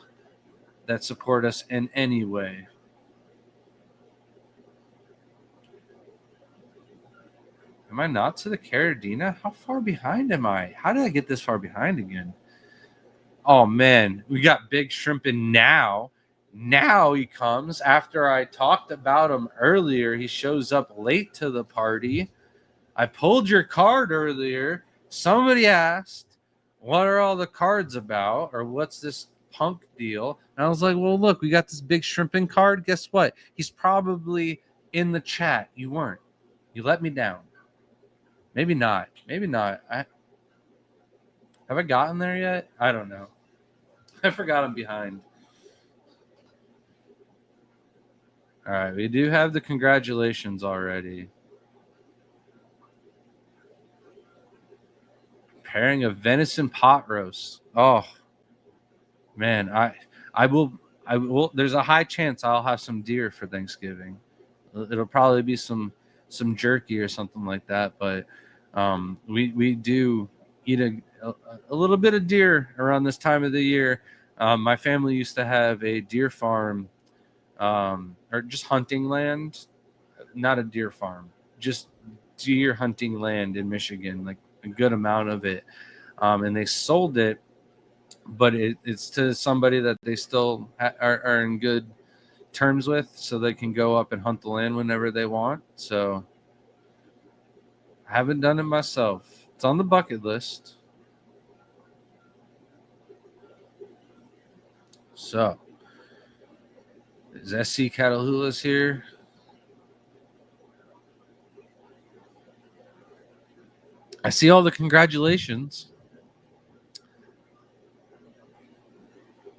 support us in any way. Am I not to the Carradina? How far behind am I? How did I get this far behind again? Oh, man. We got Big Shrimpin' now. Now he comes. After I talked about him earlier, he shows up late to the party. I pulled your card earlier. Somebody asked, what are all the cards about? Or what's this punk deal? And I was like, well, look, we got this Big Shrimpin' card. Guess what? He's probably in the chat. You weren't. You let me down. Maybe not. Have I gotten there yet? I don't know. I forgot I'm behind. All right. We do have the congratulations already. Pairing of venison pot roast. Oh, man. I will. There's a high chance I'll have some deer for Thanksgiving. It'll probably be some jerky or something like that. But we do eat a little bit of deer around this time of the year. My family used to have a deer farm, or just hunting land, not a deer farm, just deer hunting land in Michigan, like a good amount of it. And they sold it, but it's to somebody that they still are in good terms with, so they can go up and hunt the land whenever they want. So I haven't done it myself. It's on the bucket list. So is SC Catalhulas here? I see all the congratulations,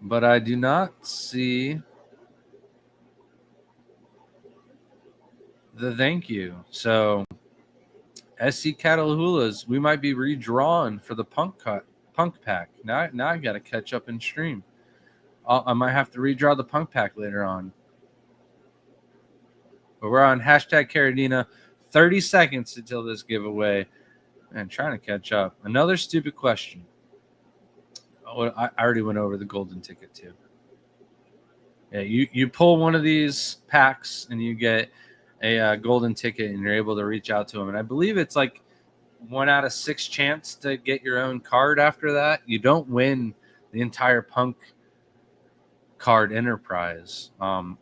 but I do not see the thank you. So SC Catalhulas, we might be redrawn for the punk pack. Now I got to catch up in stream. I might have to redraw the punk pack later on. But we're on hashtag Carradina. 30 seconds until this giveaway. And trying to catch up. Another stupid question. Oh, I already went over the golden ticket too. Yeah, you pull one of these packs and you get a golden ticket, and you're able to reach out to them. And I believe it's like 1 out of 6 chance to get your own card after that. You don't win the entire Punk card enterprise. I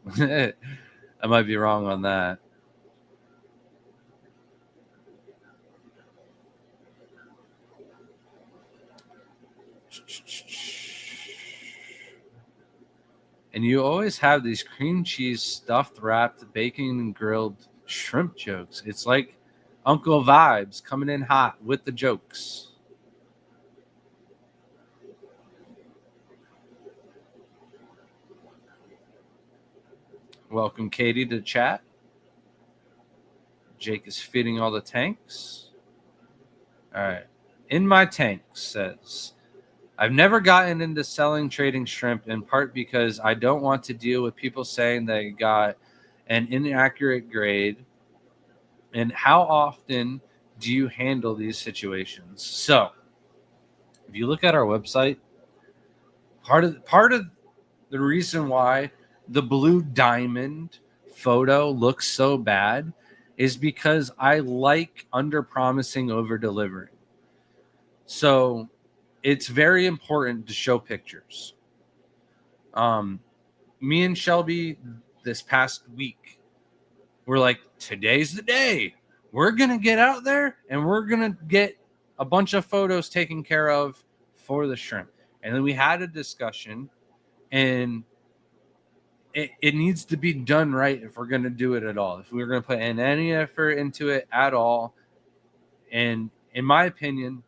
might be wrong on that. And you always have these cream cheese stuffed wrapped bacon and grilled shrimp jokes. It's like Uncle Vibes coming in hot with the jokes. Welcome, Katie, to chat. Jake is feeding all the tanks. All right. In my tank says, I've never gotten into selling trading shrimp, in part because I don't want to deal with people saying they got an inaccurate grade. And how often do you handle these situations? So, if you look at our website, part of the reason why the blue diamond photo looks so bad is because I like under promising, over delivering. So it's very important to show pictures. Me and Shelby this past week, we're like, today's the day. We're going to get out there and we're going to get a bunch of photos taken care of for the shrimp. And then we had a discussion, and it needs to be done right if we're going to do it at all. If we're going to put in any effort into it at all. And in my opinion,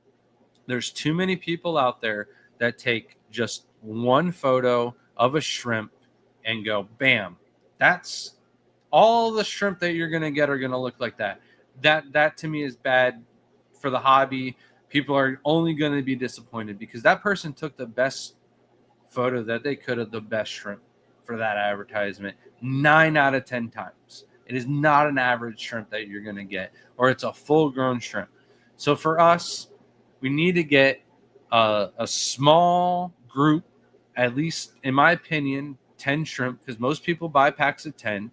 there's too many people out there that take just one photo of a shrimp and go, bam, that's all the shrimp that you're going to get are going to look like that. That to me is bad for the hobby. People are only going to be disappointed because that person took the best photo that they could of the best shrimp for that advertisement 9 out of 10 times. It is not an average shrimp that you're going to get, or it's a full-grown shrimp. So for us, we need to get a small group, at least in my opinion, 10 shrimp, because most people buy packs of 10,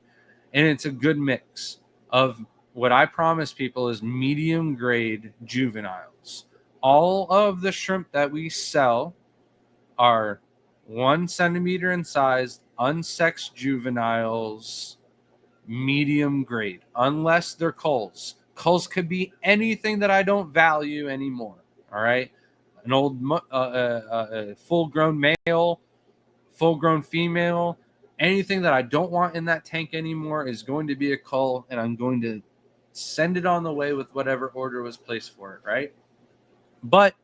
and it's a good mix of what I promise people is medium grade juveniles. All of the shrimp that we sell are 1 centimeter in size, unsexed juveniles, medium grade, unless they're culls. Culls could be anything that I don't value anymore. All right, an old full-grown male, full-grown female, anything that I don't want in that tank anymore is going to be a cull, and I'm going to send it on the way with whatever order was placed for it, right? But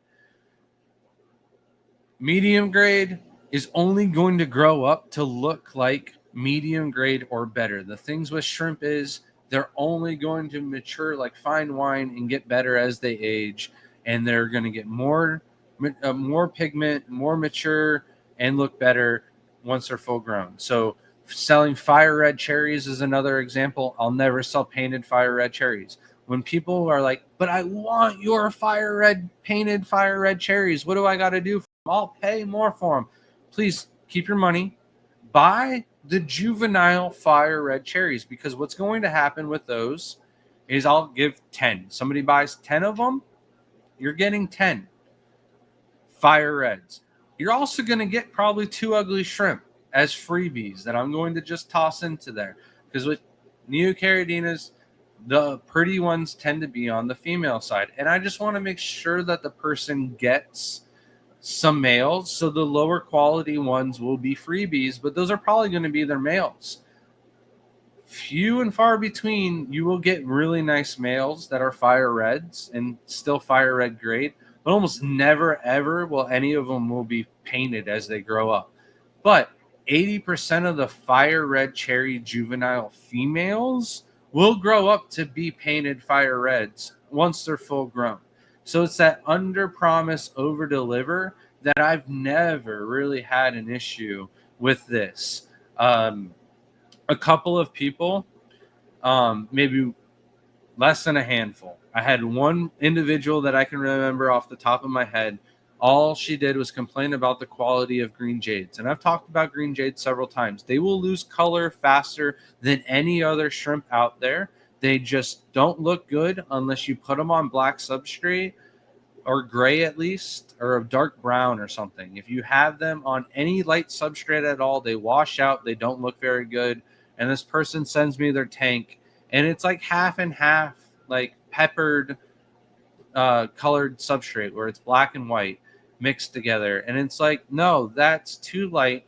medium grade is only going to grow up to look like medium grade or better. The things with shrimp is they're only going to mature like fine wine and get better as they age, and they're going to get more pigment, more mature, and look better once they're full grown. So selling fire red cherries is another example. I'll never sell painted fire red cherries. When people are like, but I want your painted fire red cherries, what do I got to do? I'll pay more for them. Please keep your money. Buy the juvenile fire red cherries, because what's going to happen with those is I'll give 10. Somebody buys 10 of them, you're getting 10 fire reds. You're also going to get probably 2 ugly shrimp as freebies that I'm going to just toss into there, because with Neocaridina's, the pretty ones tend to be on the female side, and I just want to make sure that the person gets some males, so the lower quality ones will be freebies, but those are probably going to be their males. Few and far between, you will get really nice males that are fire reds and still fire red grade, but almost never ever will any of them will be painted as they grow up. But 80% of the fire red cherry juvenile females will grow up to be painted fire reds once they're full grown. So it's that under promise, over deliver that I've never really had an issue with this. A couple of people, maybe less than a handful. I had one individual that I can remember off the top of my head All she did was complain about the quality of green jades. And I've talked about green jades several times. They will lose color faster than any other shrimp out there. They just don't look good unless you put them on black substrate or gray at least, or a dark brown or something. If you have them on any light substrate at all, they wash out. They don't look very good. And this person sends me their tank, and it's like half and half, like peppered colored substrate where it's black and white mixed together. And it's like, no, that's too light.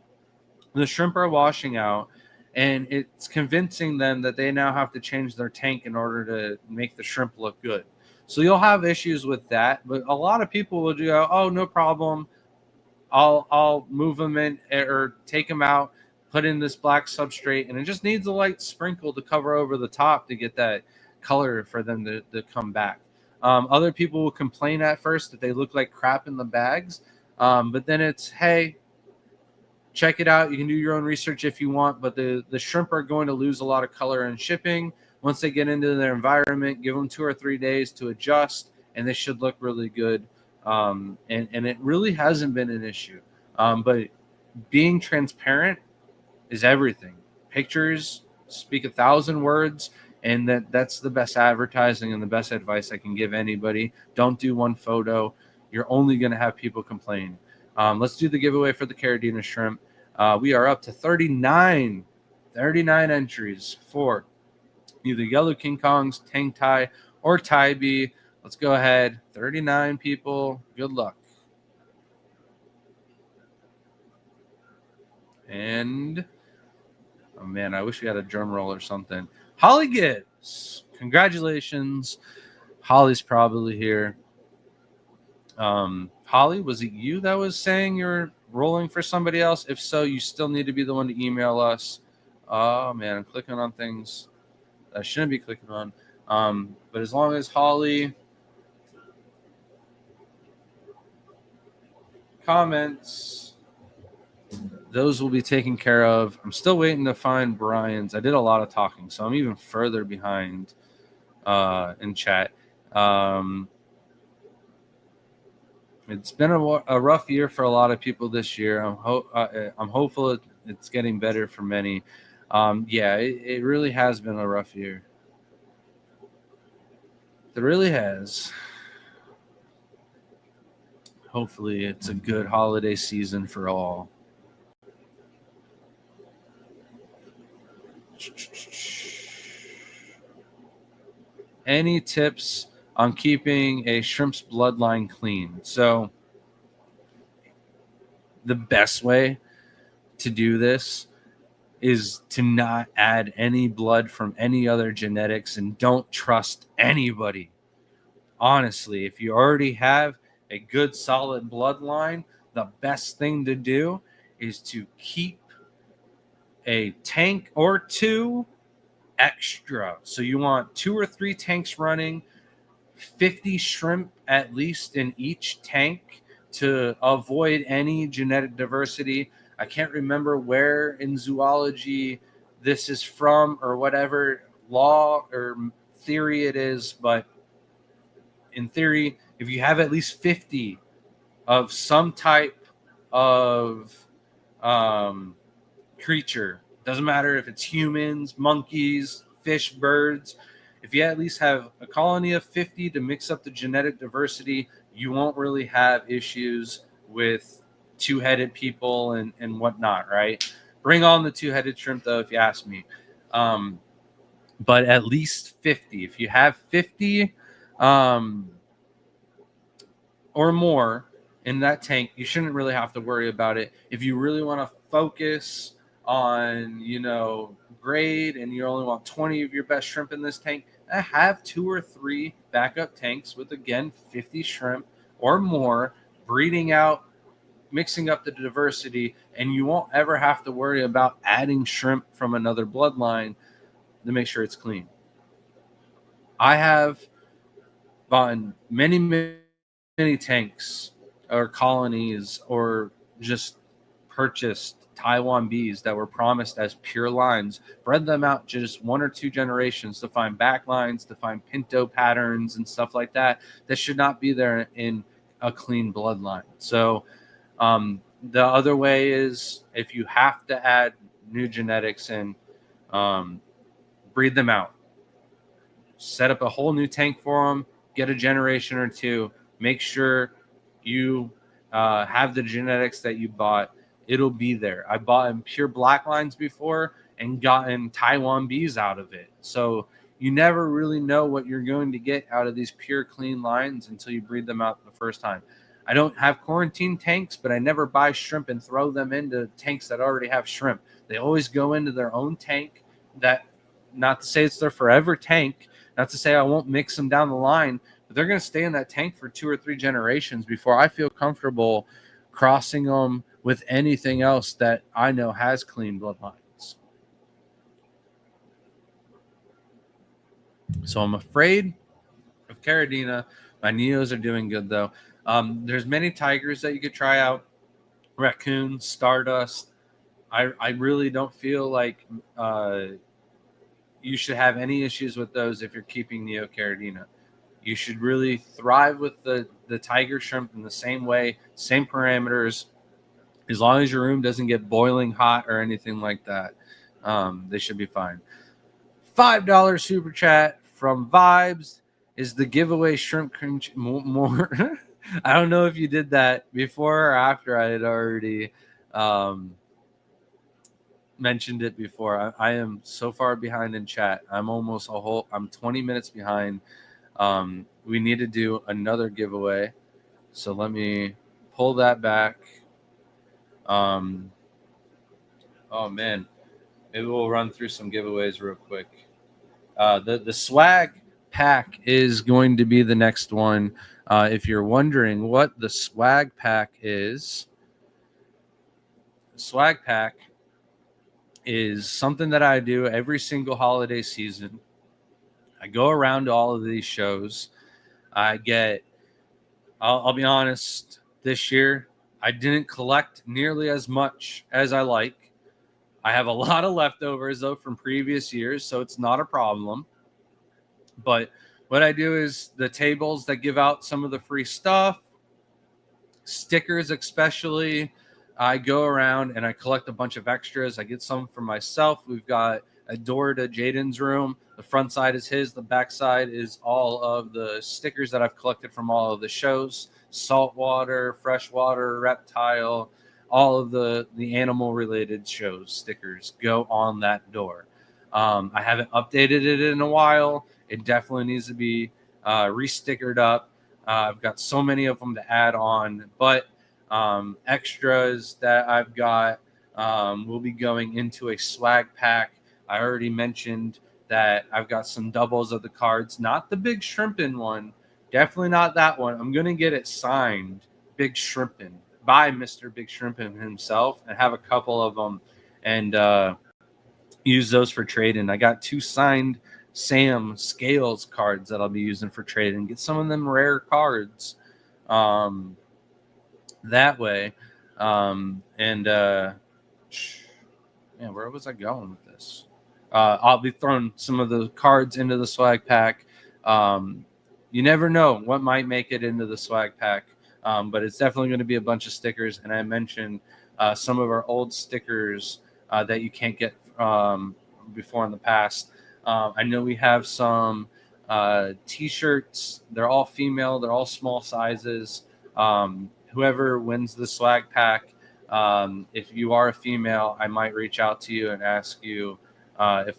The shrimp are washing out, and it's convincing them that they now have to change their tank in order to make the shrimp look good. So you'll have issues with that, but a lot of people will go, oh, no problem. I'll move them in or take them out, put in this black substrate, and it just needs a light sprinkle to cover over the top to get that color for them to come back. Other people will complain at first that they look like crap in the bags, but then it's, hey, check it out. You can do your own research if you want, but the shrimp are going to lose a lot of color in shipping. Once they get into their environment, give them 2 or 3 days to adjust, and they should look really good. And it really hasn't been an issue. But being transparent is everything. Pictures speak 1,000 words, and that's the best advertising and the best advice I can give anybody. Don't do one photo. You're only going to have people complain. Let's do the giveaway for the Caridina shrimp. We are up to 39 entries for either Yellow King Kongs, Tang Tai, or Tai B. Let's go ahead. 39 people. Good luck. And, oh man, I wish we had a drum roll or something. Holly Gibbs. Congratulations. Holly's probably here. Holly, was it you that was saying you're rolling for somebody else? If so, you still need to be the one to email us. Oh man, I'm clicking on things I shouldn't be clicking on. But as long as Holly comments, those will be taken care of. I'm still waiting to find Brian's. I did a lot of talking, so I'm even further behind in chat. It's been a rough year for a lot of people this year. I'm hopeful it's getting better for many. Yeah, it really has been a rough year. It really has. Hopefully, it's a good holiday season for all. Any tips on keeping a shrimp's bloodline clean? So, the best way to do this is to not add any blood from any other genetics, and don't trust anybody. Honestly, if you already have a good solid bloodline, the best thing to do is to keep a tank or 2 extra. So you want 2 or 3 tanks running, 50 shrimp at least in each tank to avoid any genetic diversity. I can't remember where in zoology this is from or whatever law or theory it is, but in theory, if you have at least 50 of some type of creature, doesn't matter if it's humans, monkeys, fish, birds, if you at least have a colony of 50 to mix up the genetic diversity, you won't really have issues with 2-headed people and whatnot, right? Bring on the 2-headed shrimp, though, if you ask me. But at least 50. If you have 50 or more in that tank, you shouldn't really have to worry about it. If you really want to focus on, grade, and you only want 20 of your best shrimp in this tank, have 2 or 3 backup tanks with, again, 50 shrimp or more, breeding out, mixing up the diversity, and you won't ever have to worry about adding shrimp from another bloodline to make sure it's clean. I have bought many tanks or colonies, or just purchased Taiwan bees that were promised as pure lines, bred them out just 1 or 2 generations to find back lines, to find pinto patterns and stuff like that should not be there in a clean bloodline. So the other way is if you have to add new genetics and breed them out, set up a whole new tank for them, get a generation or two, make sure you have the genetics that you bought. It'll be there. I bought in pure black lines before and gotten Taiwan bees out of it. So you never really know what you're going to get out of these pure clean lines until you breed them out the first time. I don't have quarantine tanks, but I never buy shrimp and throw them into tanks that already have shrimp. They always go into their own tank. That, not to say it's their forever tank, not to say I won't mix them down the line, but they're going to stay in that tank for 2 or 3 generations before I feel comfortable crossing them with anything else that I know has clean bloodlines. So I'm afraid of Caridina. My Neos are doing good, though. There's many tigers that you could try out. Raccoon, Stardust. I really don't feel like you should have any issues with those if you're keeping Neocaridina. You should really thrive with the tiger shrimp in the same way, same parameters. As long as your room doesn't get boiling hot or anything like that, they should be fine. $5 super chat from Vibes. Is the giveaway shrimp crunch more? I don't know if you did that before or after I had already mentioned it before. I am so far behind in chat. I'm 20 minutes behind. We need to do another giveaway. So let me pull that back. Oh man, maybe we'll run through some giveaways real quick. The swag pack is going to be the next one. If you're wondering what the swag pack is, the swag pack is something that I do every single holiday season. I go around to all of these shows. I'll be honest, this year I didn't collect nearly as much as I like. I have a lot of leftovers, though, from previous years, so it's not a problem. But what I do is the tables that give out some of the free stuff, stickers especially, I go around and I collect a bunch of extras. I get some for myself. We've got a door to Jaden's room. The front side is his. The back side is all of the stickers that I've collected from all of the shows. Saltwater, freshwater, reptile, all of the animal-related shows stickers go on that door. I haven't updated it in a while. It definitely needs to be re-stickered up. I've got so many of them to add on, but extras that I've got will be going into a swag pack. I already mentioned that I've got some doubles of the cards, not the Big Shrimpin' one, definitely not that one. I'm going to get it signed, Big Shrimpin', by Mr. Big Shrimpin' himself, and have a couple of them and use those for trading. I got 2 signed Sam Scales cards that I'll be using for trading. Get some of them rare cards that way. Man, where was I going with this? I'll be throwing some of the cards into the swag pack. You never know what might make it into the swag pack, but it's definitely going to be a bunch of stickers. And I mentioned some of our old stickers that you can't get before in the past. I know we have some T-shirts. They're all female. They're all small sizes. Whoever wins the swag pack, if you are a female, I might reach out to you and ask you if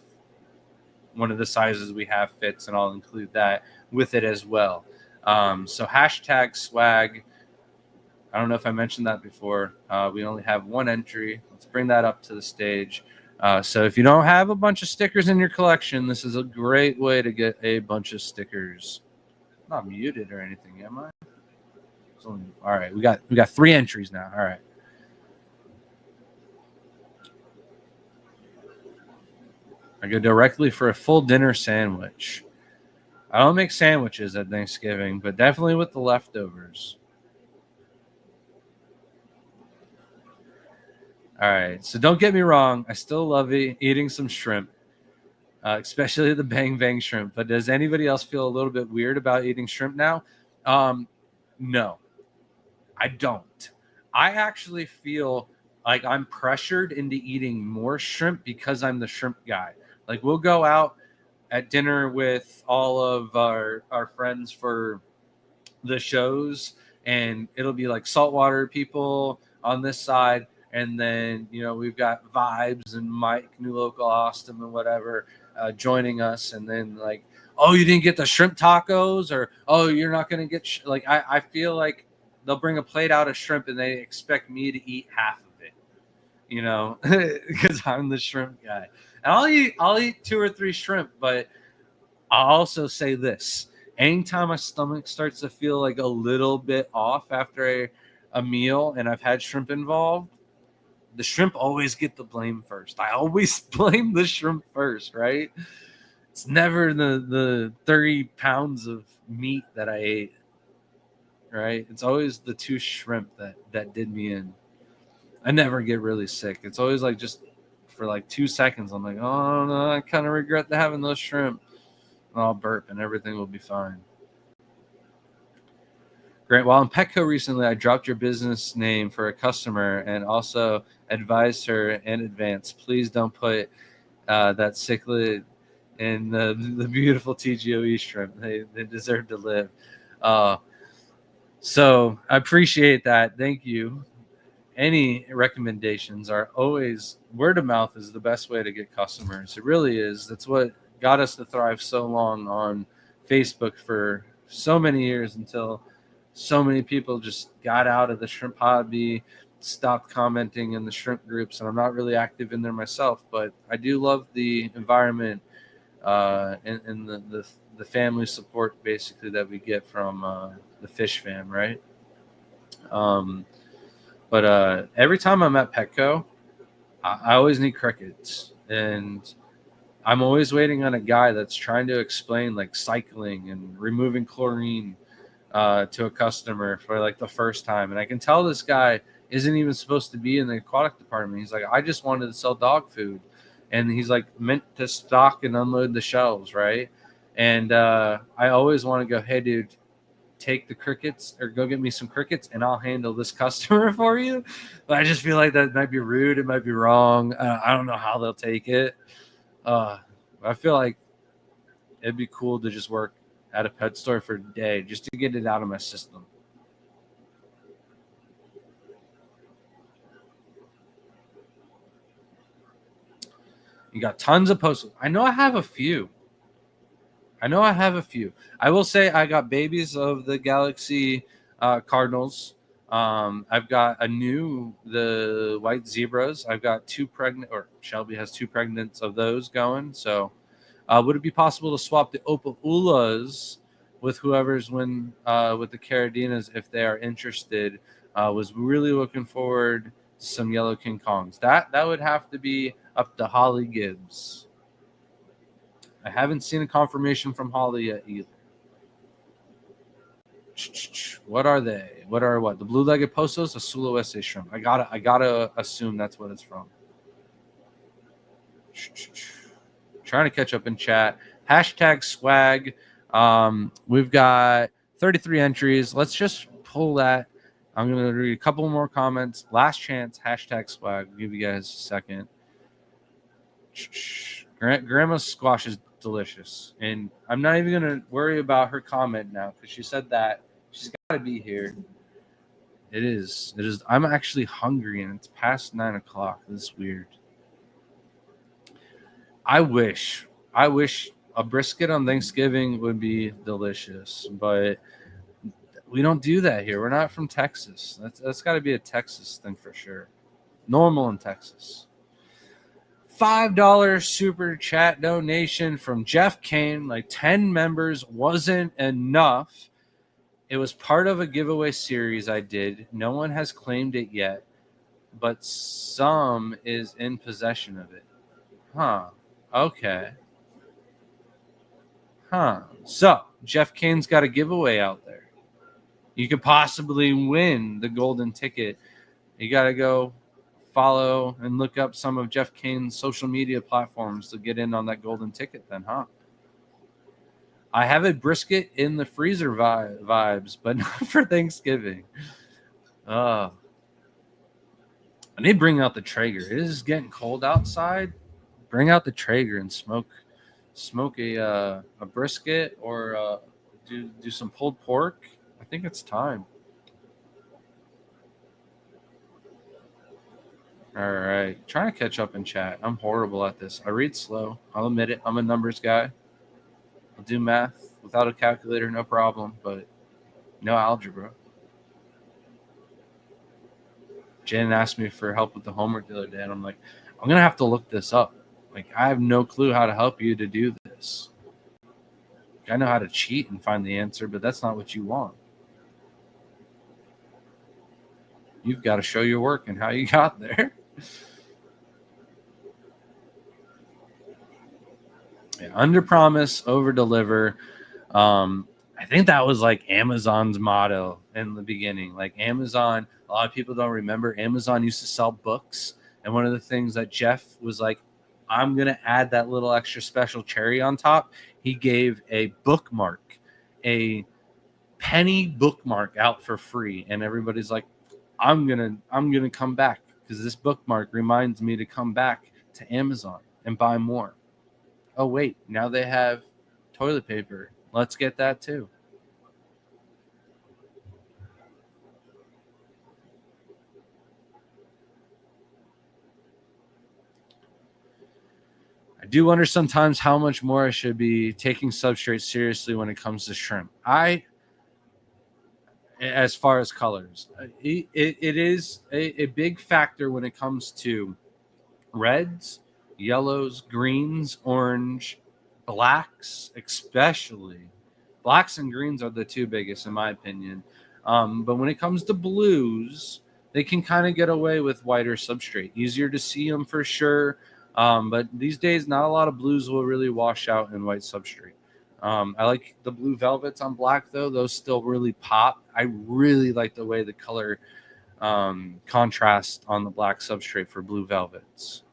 one of the sizes we have fits, and I'll include that with it as well. So hashtag swag. I don't know if I mentioned that before. We only have 1 entry. Let's bring that up to the stage. So if you don't have a bunch of stickers in your collection, this is a great way to get a bunch of stickers. I'm not muted or anything, am I? All right, we got 3 entries now. All right. I go directly for a full dinner sandwich. I don't make sandwiches at Thanksgiving, but definitely with the leftovers. All right, so don't get me wrong. I still love eating some shrimp, especially the Bang Bang shrimp. But does anybody else feel a little bit weird about eating shrimp now? No. I don't. I actually feel like I'm pressured into eating more shrimp because I'm the shrimp guy. Like we'll go out at dinner with all of our friends for the shows, and it'll be like saltwater people on this side, and then we've got Vibes and Mike, New Local Austin and whatever, joining us, and then like, oh, you didn't get the shrimp tacos, or oh, you're not gonna get like I feel like they'll bring a plate out of shrimp and they expect me to eat half of it, because I'm the shrimp guy. And I'll eat 2 or 3 shrimp, but I'll also say this: anytime my stomach starts to feel like a little bit off after a meal and I've had shrimp involved, the shrimp always get the blame first. I always blame the shrimp first, right? It's never the 30 pounds of meat that I ate, right? It's always the 2 shrimp that did me in. I never get really sick. It's always like just for like 2 seconds. I'm like, oh no, I kind of regret having those shrimp. And I'll burp and everything will be fine. Great. While in Petco recently, I dropped your business name for a customer and also advised her in advance, please don't put that cichlid in the beautiful TGOE shrimp. They deserve to live. So I appreciate that. Thank you. Any recommendations are always, word of mouth is the best way to get customers. It really is. That's what got us to thrive so long on Facebook for so many years, until so many people just got out of the shrimp hobby, stopped commenting in the shrimp groups, and I'm not really active in there myself, but I do love the environment and the family support basically that we get from the fish fam, right? But every time I'm at Petco, I always need crickets, and I'm always waiting on a guy that's trying to explain like cycling and removing chlorine to a customer for like the first time. And I can tell this guy isn't even supposed to be in the aquatic department. He's like, I just wanted to sell dog food. And he's like meant to stock and unload the shelves, right? And I always want to go, hey, dude, take the crickets or go get me some crickets and I'll handle this customer for you. But I just feel like that might be rude. It might be wrong. I don't know how they'll take it. I feel like it'd be cool to just work at a pet store for a day just to get it out of my system. You got tons of posts. I know I have a few. I will say I got babies of the Galaxy Cardinals. I've got the white zebras. I've got 2 pregnant, or Shelby has 2 pregnants of those going. So would it be possible to swap the Opaulas with whoever's with the Caradinas if they are interested? Was really looking forward to some yellow King Kongs. That would have to be up to Holly Gibbs. I haven't seen a confirmation from Holly yet either. What are they? The blue-legged postos? A Sulawesi shrimp. I gotta assume that's what it's from. Trying to catch up in chat. Hashtag swag. We've got 33 entries. Let's just pull that. I'm gonna read a couple more comments. Last chance. Hashtag swag. I'll give you guys a second. Grandma's squash is delicious, and I'm not even gonna worry about her comment now because she said that she's got to be here. It is. I'm actually hungry, and it's past 9 o'clock. This is weird. I wish a brisket on Thanksgiving would be delicious, but we don't do that here. We're not from Texas. That's got to be a Texas thing for sure. Normal in Texas. $5 super chat donation from Jeff Kane. Like 10 members wasn't enough. It was part of a giveaway series I did. No one has claimed it yet, but some is in possession of it. Huh. Okay. Huh. So Jeff Kane's got a giveaway out there. You could possibly win the golden ticket. You got to go follow and look up some of Jeff Kane's social media platforms to get in on that golden ticket then, huh? I have a brisket in the freezer vibes, but not for Thanksgiving. I need to bring out the Traeger. It is getting cold outside. Bring out the Traeger and smoke a brisket or do some pulled pork. I think it's time. All right, trying to catch up in chat. I'm horrible at this. I read slow. I'll admit it. I'm a numbers guy. I'll do math without a calculator, no problem, but no algebra. Jen asked me for help with the homework the other day, and I'm like, I'm gonna have to look this up. Like, I have no clue how to help you to do this. I know how to cheat and find the answer, but that's not what you want. You've got to show your work and how you got there. Yeah, under promise, over deliver. I think that was like Amazon's motto in the beginning. Like Amazon, a lot of people don't remember, Amazon used to sell books. And one of the things that Jeff was like, I'm going to add that little extra special cherry on top. He gave a bookmark, a penny bookmark out for free. And everybody's like, I'm gonna come back because this bookmark reminds me to come back to Amazon and buy more. Oh wait, now they have toilet paper. Let's get that too. I do wonder sometimes how much more I should be taking substrate seriously when it comes to shrimp. As far as colors, it is a big factor when it comes to reds, yellows, greens, orange, blacks, especially. Blacks and greens are the two biggest, in my opinion. But when it comes to blues, they can kind of get away with whiter substrate. Easier to see them for sure. But these days, not a lot of blues will really wash out in white substrate. I like the blue velvets on black, though. Those still really pop. I really like the way the color contrast on the black substrate for blue velvets.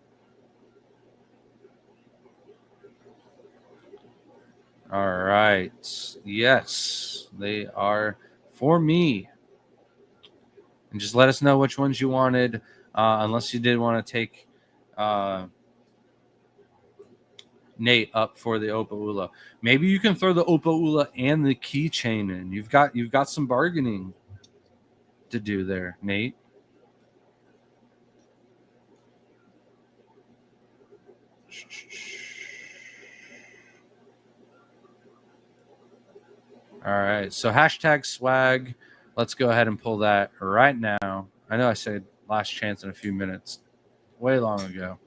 All right. Yes, they are for me. And just let us know which ones you wanted, unless you did want to take Nate up for the Opa Ula. Maybe you can throw the Opa Ula and the keychain in. You've got some bargaining to do there, Nate. All right. So hashtag swag. Let's go ahead and pull that right now. I know I said last chance in a few minutes. Way long ago.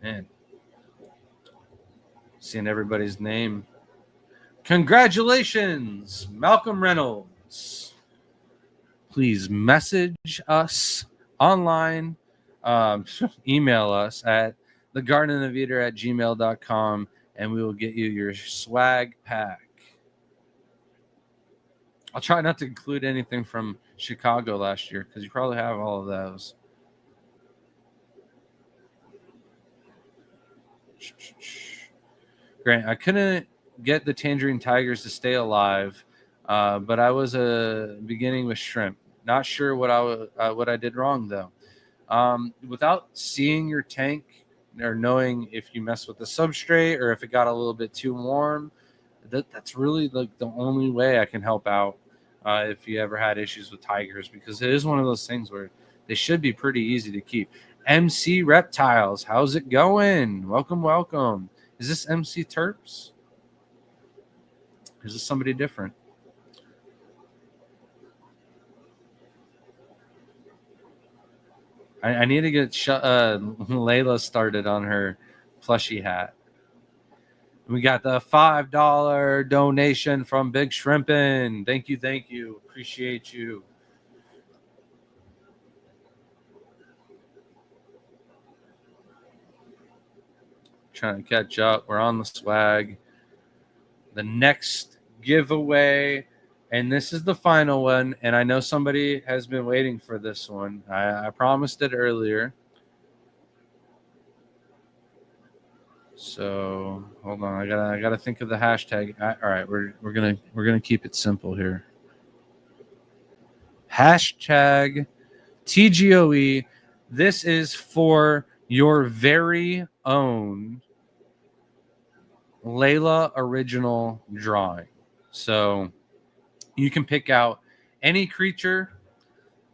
Man. Seeing everybody's name. Congratulations, Malcolm Reynolds. Please message us online, email us at thegardenofeater@gmail.com, and we will get you your swag pack. I'll try not to include anything from Chicago last year because you probably have all of those. Grant, I couldn't get the Tangerine Tigers to stay alive, but I was beginning with shrimp. Not sure what I did wrong though. Without seeing your tank or knowing if you messed with the substrate or if it got a little bit too warm, that's really like the only way I can help out if you ever had issues with tigers, because it is one of those things where they should be pretty easy to keep. MC Reptiles, how's it going? Welcome. Is this MC Terps? Or is this somebody different? I need to get Layla started on her plushie hat. We got the $5 donation from Big Shrimpin'. Thank you. Appreciate you. Trying to catch up. We're on the swag. The next giveaway, and this is the final one, and I know somebody has been waiting for this one. I promised it earlier. So hold on, I gotta think of the hashtag. All right, we're gonna keep it simple here. Hashtag TGOE. This is for your very own Layla original drawing. So you can pick out any creature.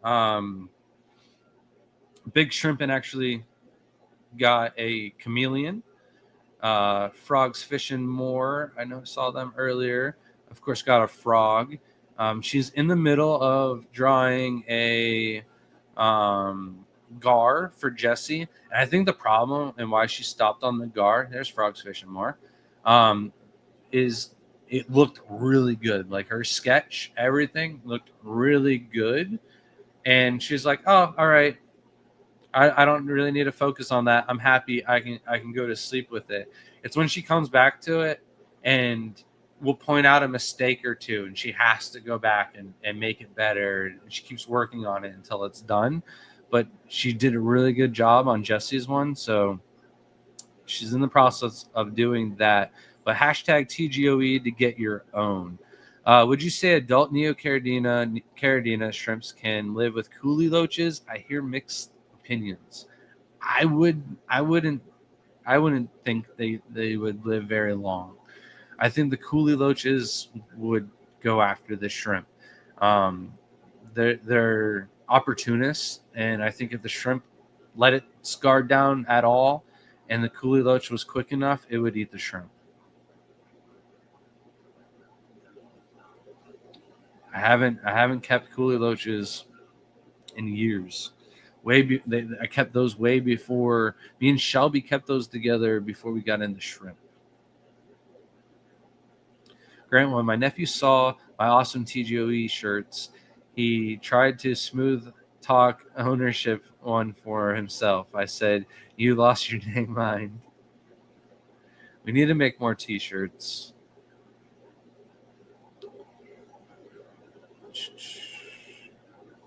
Big Shrimpin actually got a chameleon. Frogs fishing more. I know I saw them earlier. Of course, got a frog. She's in the middle of drawing a gar for Jesse. And I think the problem and why she stopped on the gar, there's frogs fishing more, is it looked really good. Like her sketch, everything looked really good. And she's like, oh, all right. I don't really need to focus on that. I'm happy. I can go to sleep with it. It's when she comes back to it and will point out a mistake or two, and she has to go back and make it better. And she keeps working on it until it's done. But she did a really good job on Jesse's one, so she's in the process of doing that. But hashtag TGOE to get your own. Would you say adult Neocaridina shrimps can live with coolie loaches? I hear mixed opinions. I wouldn't think they would live very long. I think the coolie loaches would go after the shrimp. They're opportunists, and I think if the shrimp let its guard down at all, and the coolie loach was quick enough, it would eat the shrimp. I haven't kept coolie loaches in years. I kept those way before me and Shelby kept those together before we got into shrimp. Grant, when my nephew saw my awesome TGOE shirts, he tried to smooth talk ownership one for himself. I said, "You lost your dang mind." We need to make more T-shirts.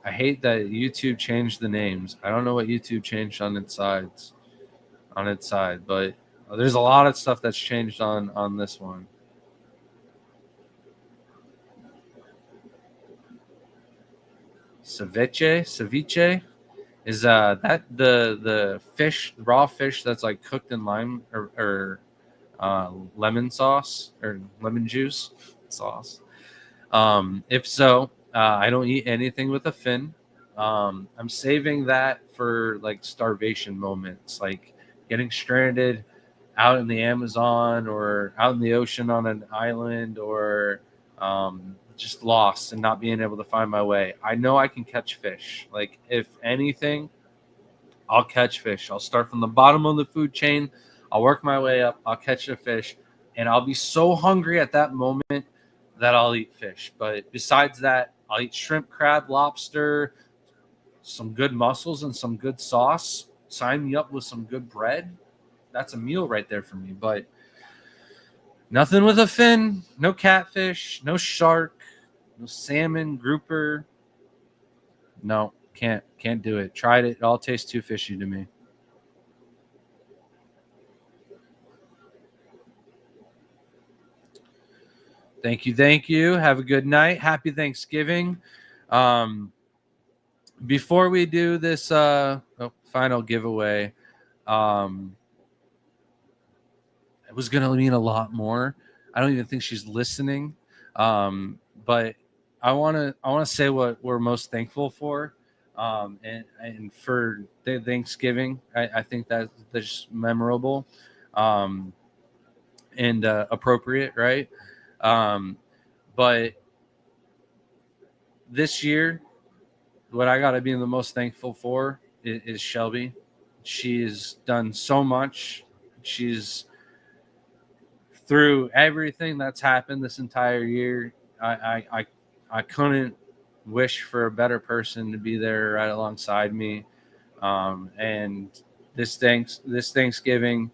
I hate that YouTube changed the names. I don't know what YouTube changed on its side, but there's a lot of stuff that's changed on this one. Ceviche is that the fish, raw fish that's like cooked in lime or lemon sauce or lemon juice sauce. If so, I don't eat anything with a fin. I'm saving that for like starvation moments, like getting stranded out in the Amazon or out in the ocean on an island, or just lost and not being able to find my way. I know I can catch fish. Like, if anything, I'll catch fish. I'll start from the bottom of the food chain. I'll work my way up. I'll catch a fish, and I'll be so hungry at that moment that I'll eat fish. But besides that, I'll eat shrimp, crab, lobster, some good mussels, and some good sauce. Sign me up with some good bread. That's a meal right there for me. But nothing with a fin. No catfish. No shark. No salmon, grouper. No, can't do it. Tried it. It all tastes too fishy to me. Thank you. Have a good night. Happy Thanksgiving. Before we do this final giveaway, it was going to mean a lot more. I don't even think she's listening. But I want to say what we're most thankful for. And for Thanksgiving, I think that's memorable and appropriate, right? But this year, what I got to be the most thankful for is Shelby. She's done so much. She's through everything that's happened this entire year. I couldn't wish for a better person to be there right alongside me. And this Thanksgiving,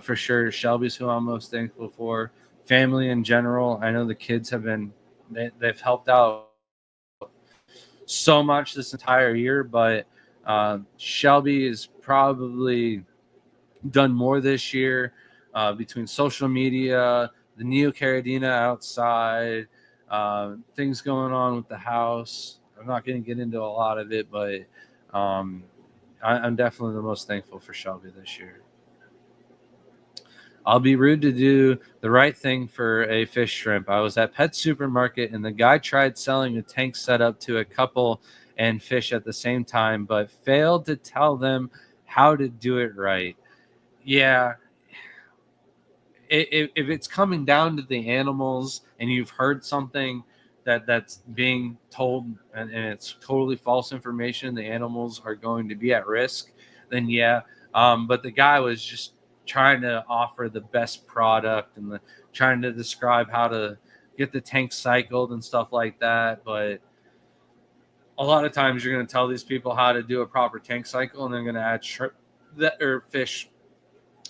for sure, Shelby's who I'm most thankful for. Family in general. I know the kids they've helped out so much this entire year, but Shelby has probably done more this year between social media, the Neocaridina outside, things going on with the house. I'm not going to get into a lot of it, but I'm definitely the most thankful for Shelby this year. I'll be rude to do the right thing for a fish shrimp. I was at Pet Supermarket and the guy tried selling a tank setup to a couple and fish at the same time, but failed to tell them how to do it right. Yeah. If it's coming down to the animals and you've heard something that's being told and it's totally false information, the animals are going to be at risk, then yeah. But the guy was just trying to offer the best product and trying to describe how to get the tank cycled and stuff like that. But a lot of times you're going to tell these people how to do a proper tank cycle and they're going to add shrimp or fish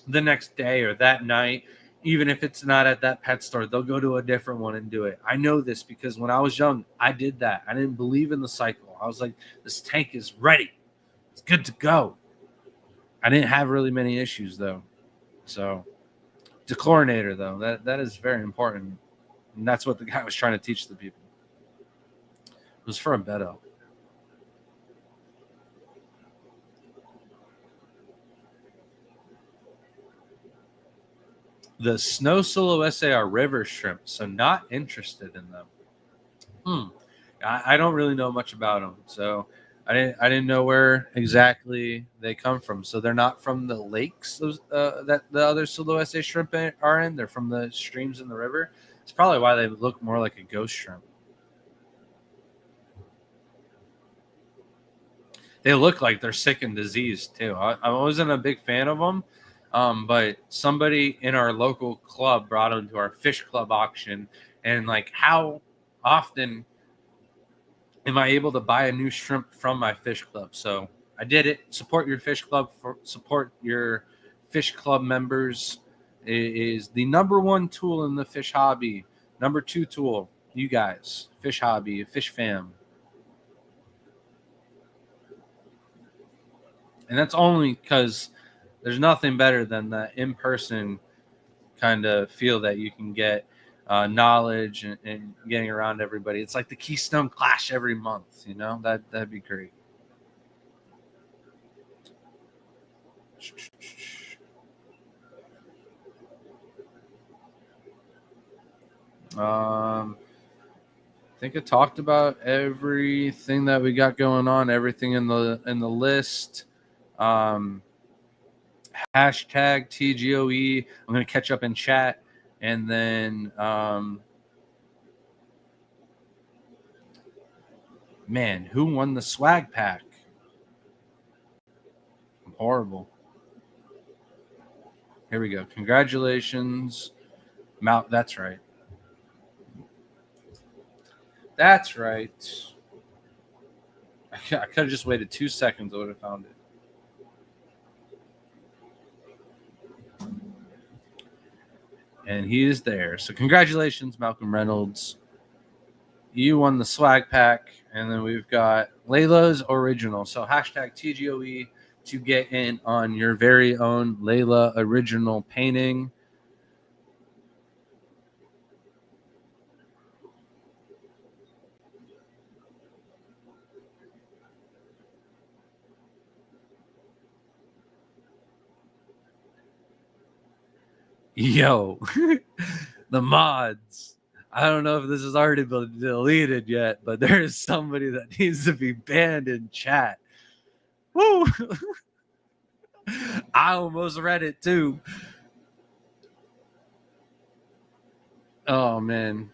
the next day or that night. Even if it's not at that pet store, they'll go to a different one and do it. I know this because when I was young, I did that. I didn't believe in the cycle. I was like, this tank is ready. It's good to go. I didn't have really many issues though. So dechlorinator though, that is very important. And that's what the guy was trying to teach the people. It was for a Beto. The snow solo SA are river shrimp, so not interested in them. I don't really know much about them, so I didn't know where exactly they come from. So they're not from the lakes that the other solo SA shrimp are in. They're from the streams in the river. It's probably why they look more like a ghost shrimp. They look like they're sick and diseased too. I wasn't a big fan of them. But somebody in our local club brought them to our fish club auction, and like, how often am I able to buy a new shrimp from my fish club? So I did it. Support your fish club. Support your fish club members. It is the number one tool in the fish hobby. Number two tool, you guys, fish hobby, fish fam. And that's only because there's nothing better than that in-person kind of feel that you can get knowledge and getting around everybody. It's like the Keystone Clash every month, you know? That'd be great. I think I talked about everything that we got going on, everything in the list. Hashtag TGOE. I'm going to catch up in chat. And then, man, who won the swag pack? I'm horrible. Here we go. Congratulations. That's right. That's right. I could have just waited 2 seconds. I would have found it. And he is there. So congratulations, Malcolm Reynolds. You won the swag pack. And then we've got Layla's Original. So hashtag TGOE to get in on your very own Layla Original painting. Yo, the mods. I don't know if this has already been deleted yet, but there is somebody that needs to be banned in chat. Woo! I almost read it too. Oh, man.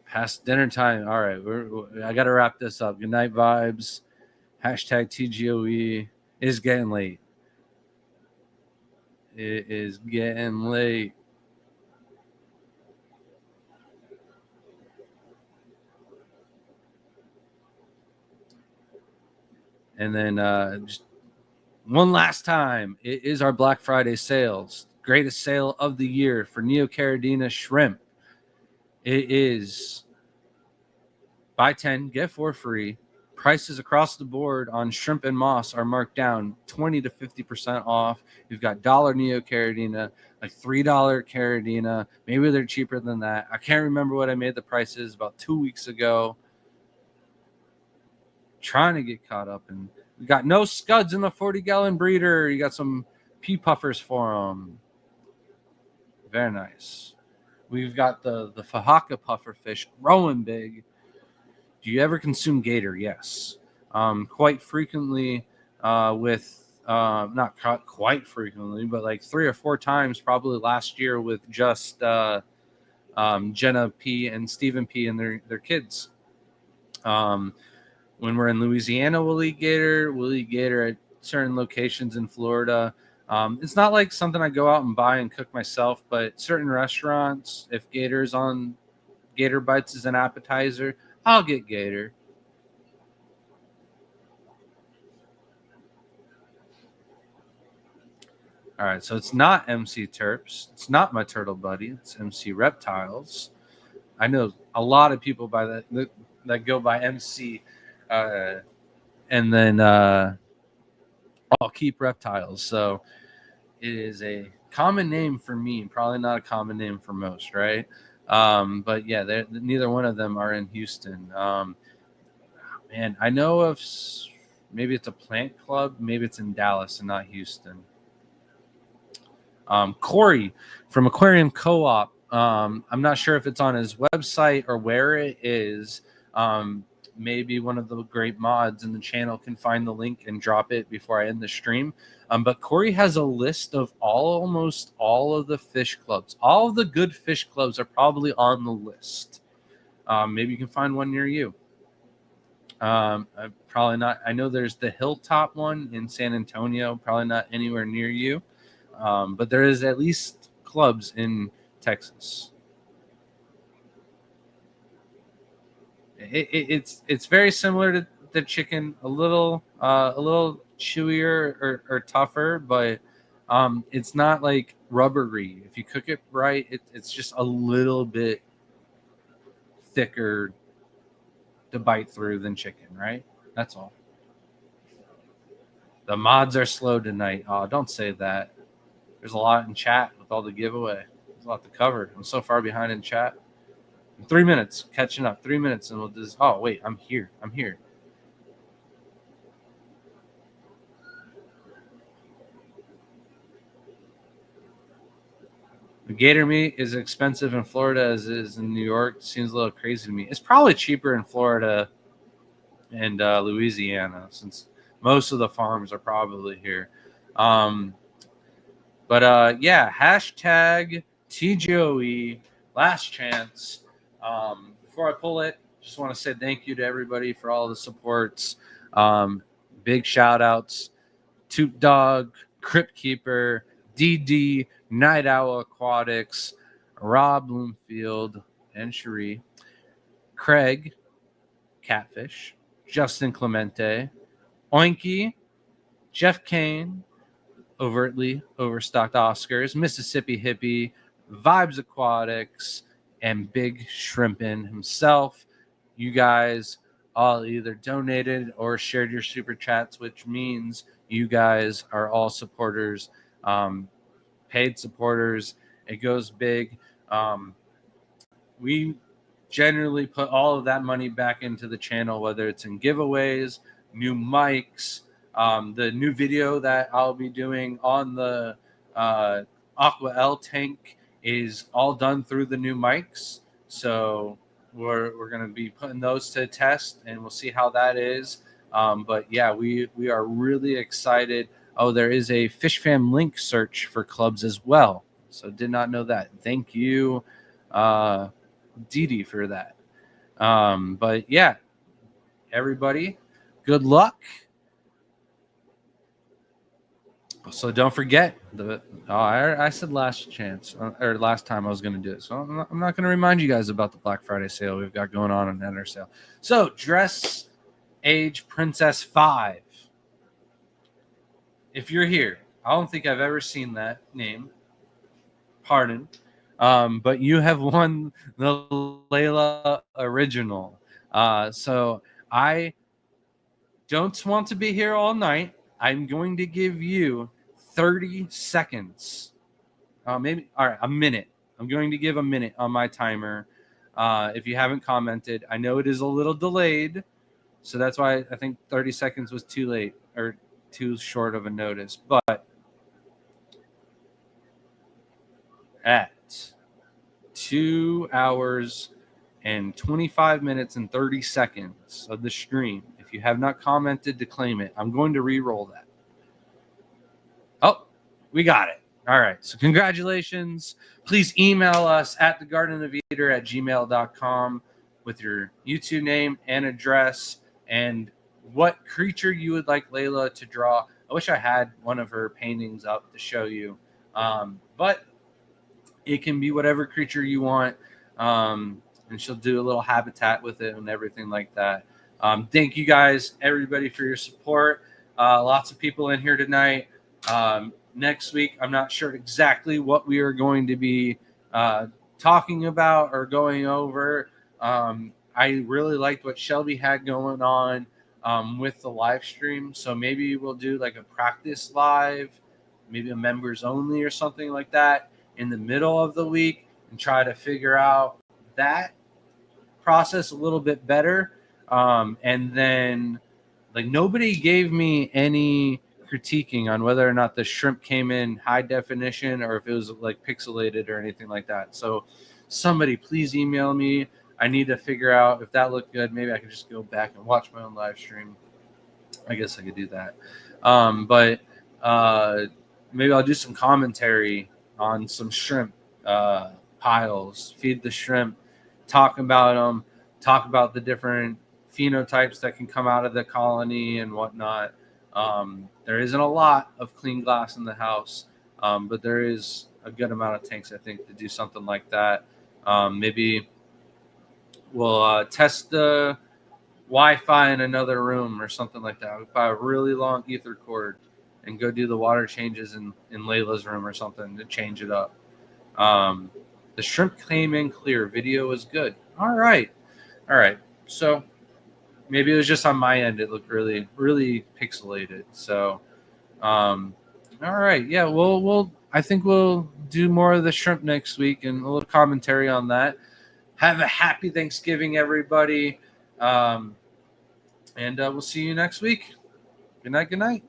Past dinner time. All right. I got to wrap this up. Good night, vibes. Hashtag TGOE. It's getting late. It is getting late. And then just one last time, it is our Black Friday sales. Greatest sale of the year for Neocaridina shrimp. It is buy 10, get 4 free. prices across the board on shrimp and moss are marked down 20 to 50% off. You've got $1 Neo Caridina, like $3 Caridina. Maybe they're cheaper than that. I can't remember what I made the prices about 2 weeks ago. Trying to get caught up, and we got no scuds in the 40-gallon breeder. You got some pea puffers for them. Very nice. We've got the Fahaka puffer fish growing big. Do you ever consume gator? Yes. Quite frequently not quite frequently, but like 3 or 4 times probably last year with just Jenna P and Stephen P and their kids. When we're in Louisiana, we'll eat gator at certain locations in Florida. It's not like something I go out and buy and cook myself, but certain restaurants, if gator's on, gator bites as an appetizer, I'll get gator. All right, so it's not MC Terps. It's not my turtle buddy. It's MC Reptiles. I know a lot of people by that go by MC, and then I'll keep Reptiles. So it is a common name for me, probably not a common name for most, right? But yeah, neither one of them are in Houston. Man, I know of maybe it's a plant club, maybe it's in Dallas and not Houston. Corey from Aquarium Co-op. I'm not sure if it's on his website or where it is. Maybe one of the great mods in the channel can find the link and drop it before I end the stream. But Corey has a list of almost all of the fish clubs. All of the good fish clubs are probably on the list. Maybe you can find one near you. Probably not. I know there's the Hilltop one in San Antonio. Probably not anywhere near you. But there is at least clubs in Texas. It's very similar to the chicken, a little chewier or tougher, but it's not like rubbery. If you cook it right, it's just a little bit thicker to bite through than chicken, right? That's all. The mods are slow tonight. Oh, don't say that. There's a lot in chat with all the giveaway. There's a lot to cover. I'm so far behind in chat. 3 minutes, catching up. 3 minutes, and we'll just. Oh wait, I'm here. The gator meat is expensive in Florida as it is in New York. Seems a little crazy to me. It's probably cheaper in Florida and Louisiana, since most of the farms are probably here. But yeah, hashtag TGOE, last chance. Before I pull it, just want to say thank you to everybody for all the supports. Big shout outs, Toot Dog, Crypt Keeper, DD, Night Owl Aquatics, Rob Bloomfield and Cherie, Craig, Catfish, Justin Clemente, Oinky, Jeff Kane, Overtly Overstocked Oscars, Mississippi Hippie, Vibes Aquatics, and Big Shrimpin himself. You guys all either donated or shared your super chats, which means you guys are all supporters, paid supporters. It goes big. We generally put all of that money back into the channel, whether it's in giveaways, new mics, the new video that I'll be doing on the Aqua L tank is all done through the new mics. So we're going to be putting those to test, and we'll see how that is. But yeah, we are really excited. Oh, there is a Fish Fam link search for clubs as well. So did not know that. Thank you, Didi, for that. But yeah, everybody, good luck. So don't forget I said last chance or last time I was going to do it. So I'm not going to remind you guys about the Black Friday sale we've got going on and enter sale. So Dress Age Princess 5. If you're here, I don't think I've ever seen that name. Pardon. But you have won the Layla original. So I don't want to be here all night, I'm going to give you 30 seconds. Maybe, all right, a minute. I'm going to give a minute on my timer. If you haven't commented, I know it is a little delayed, so that's why I think 30 seconds was too late or too short of a notice. But at 2 hours and 25 minutes and 30 seconds of the stream, if you have not commented to claim it, I'm going to re-roll that. Oh, we got it. All right. So congratulations. Please email us at thegardenofeater@gmail.com with your YouTube name and address and what creature you would like Layla to draw. I wish I had one of her paintings up to show you. But it can be whatever creature you want. And she'll do a little habitat with it and everything like that. Thank you guys, everybody, for your support. Lots of people in here tonight. Next week, I'm not sure exactly what we are going to be talking about or going over. I really liked what Shelby had going on with the live stream. So maybe we'll do like a practice live, maybe a members only or something like that in the middle of the week and try to figure out that process a little bit better. And then like nobody gave me any critiquing on whether or not the shrimp came in high definition or if it was like pixelated or anything like that. So somebody please email me. I need to figure out if that looked good. Maybe I could just go back and watch my own live stream. I guess I could do that. But maybe I'll do some commentary on some shrimp piles, feed the shrimp, talk about them, talk about the different phenotypes that can come out of the colony and whatnot. There isn't a lot of clean glass in the house, but there is a good amount of tanks, I think, to do something like that. Maybe we'll test the Wi-Fi in another room or something like that. We'll buy a really long ether cord and go do the water changes in Layla's room or something to change it up. The shrimp came in clear. Video was good. All right. So maybe it was just on my end. It looked really, really pixelated. So, all right. Yeah, I think we'll do more of the shrimp next week and a little commentary on that. Have a happy Thanksgiving, everybody. And we'll see you next week. Good night. Good night.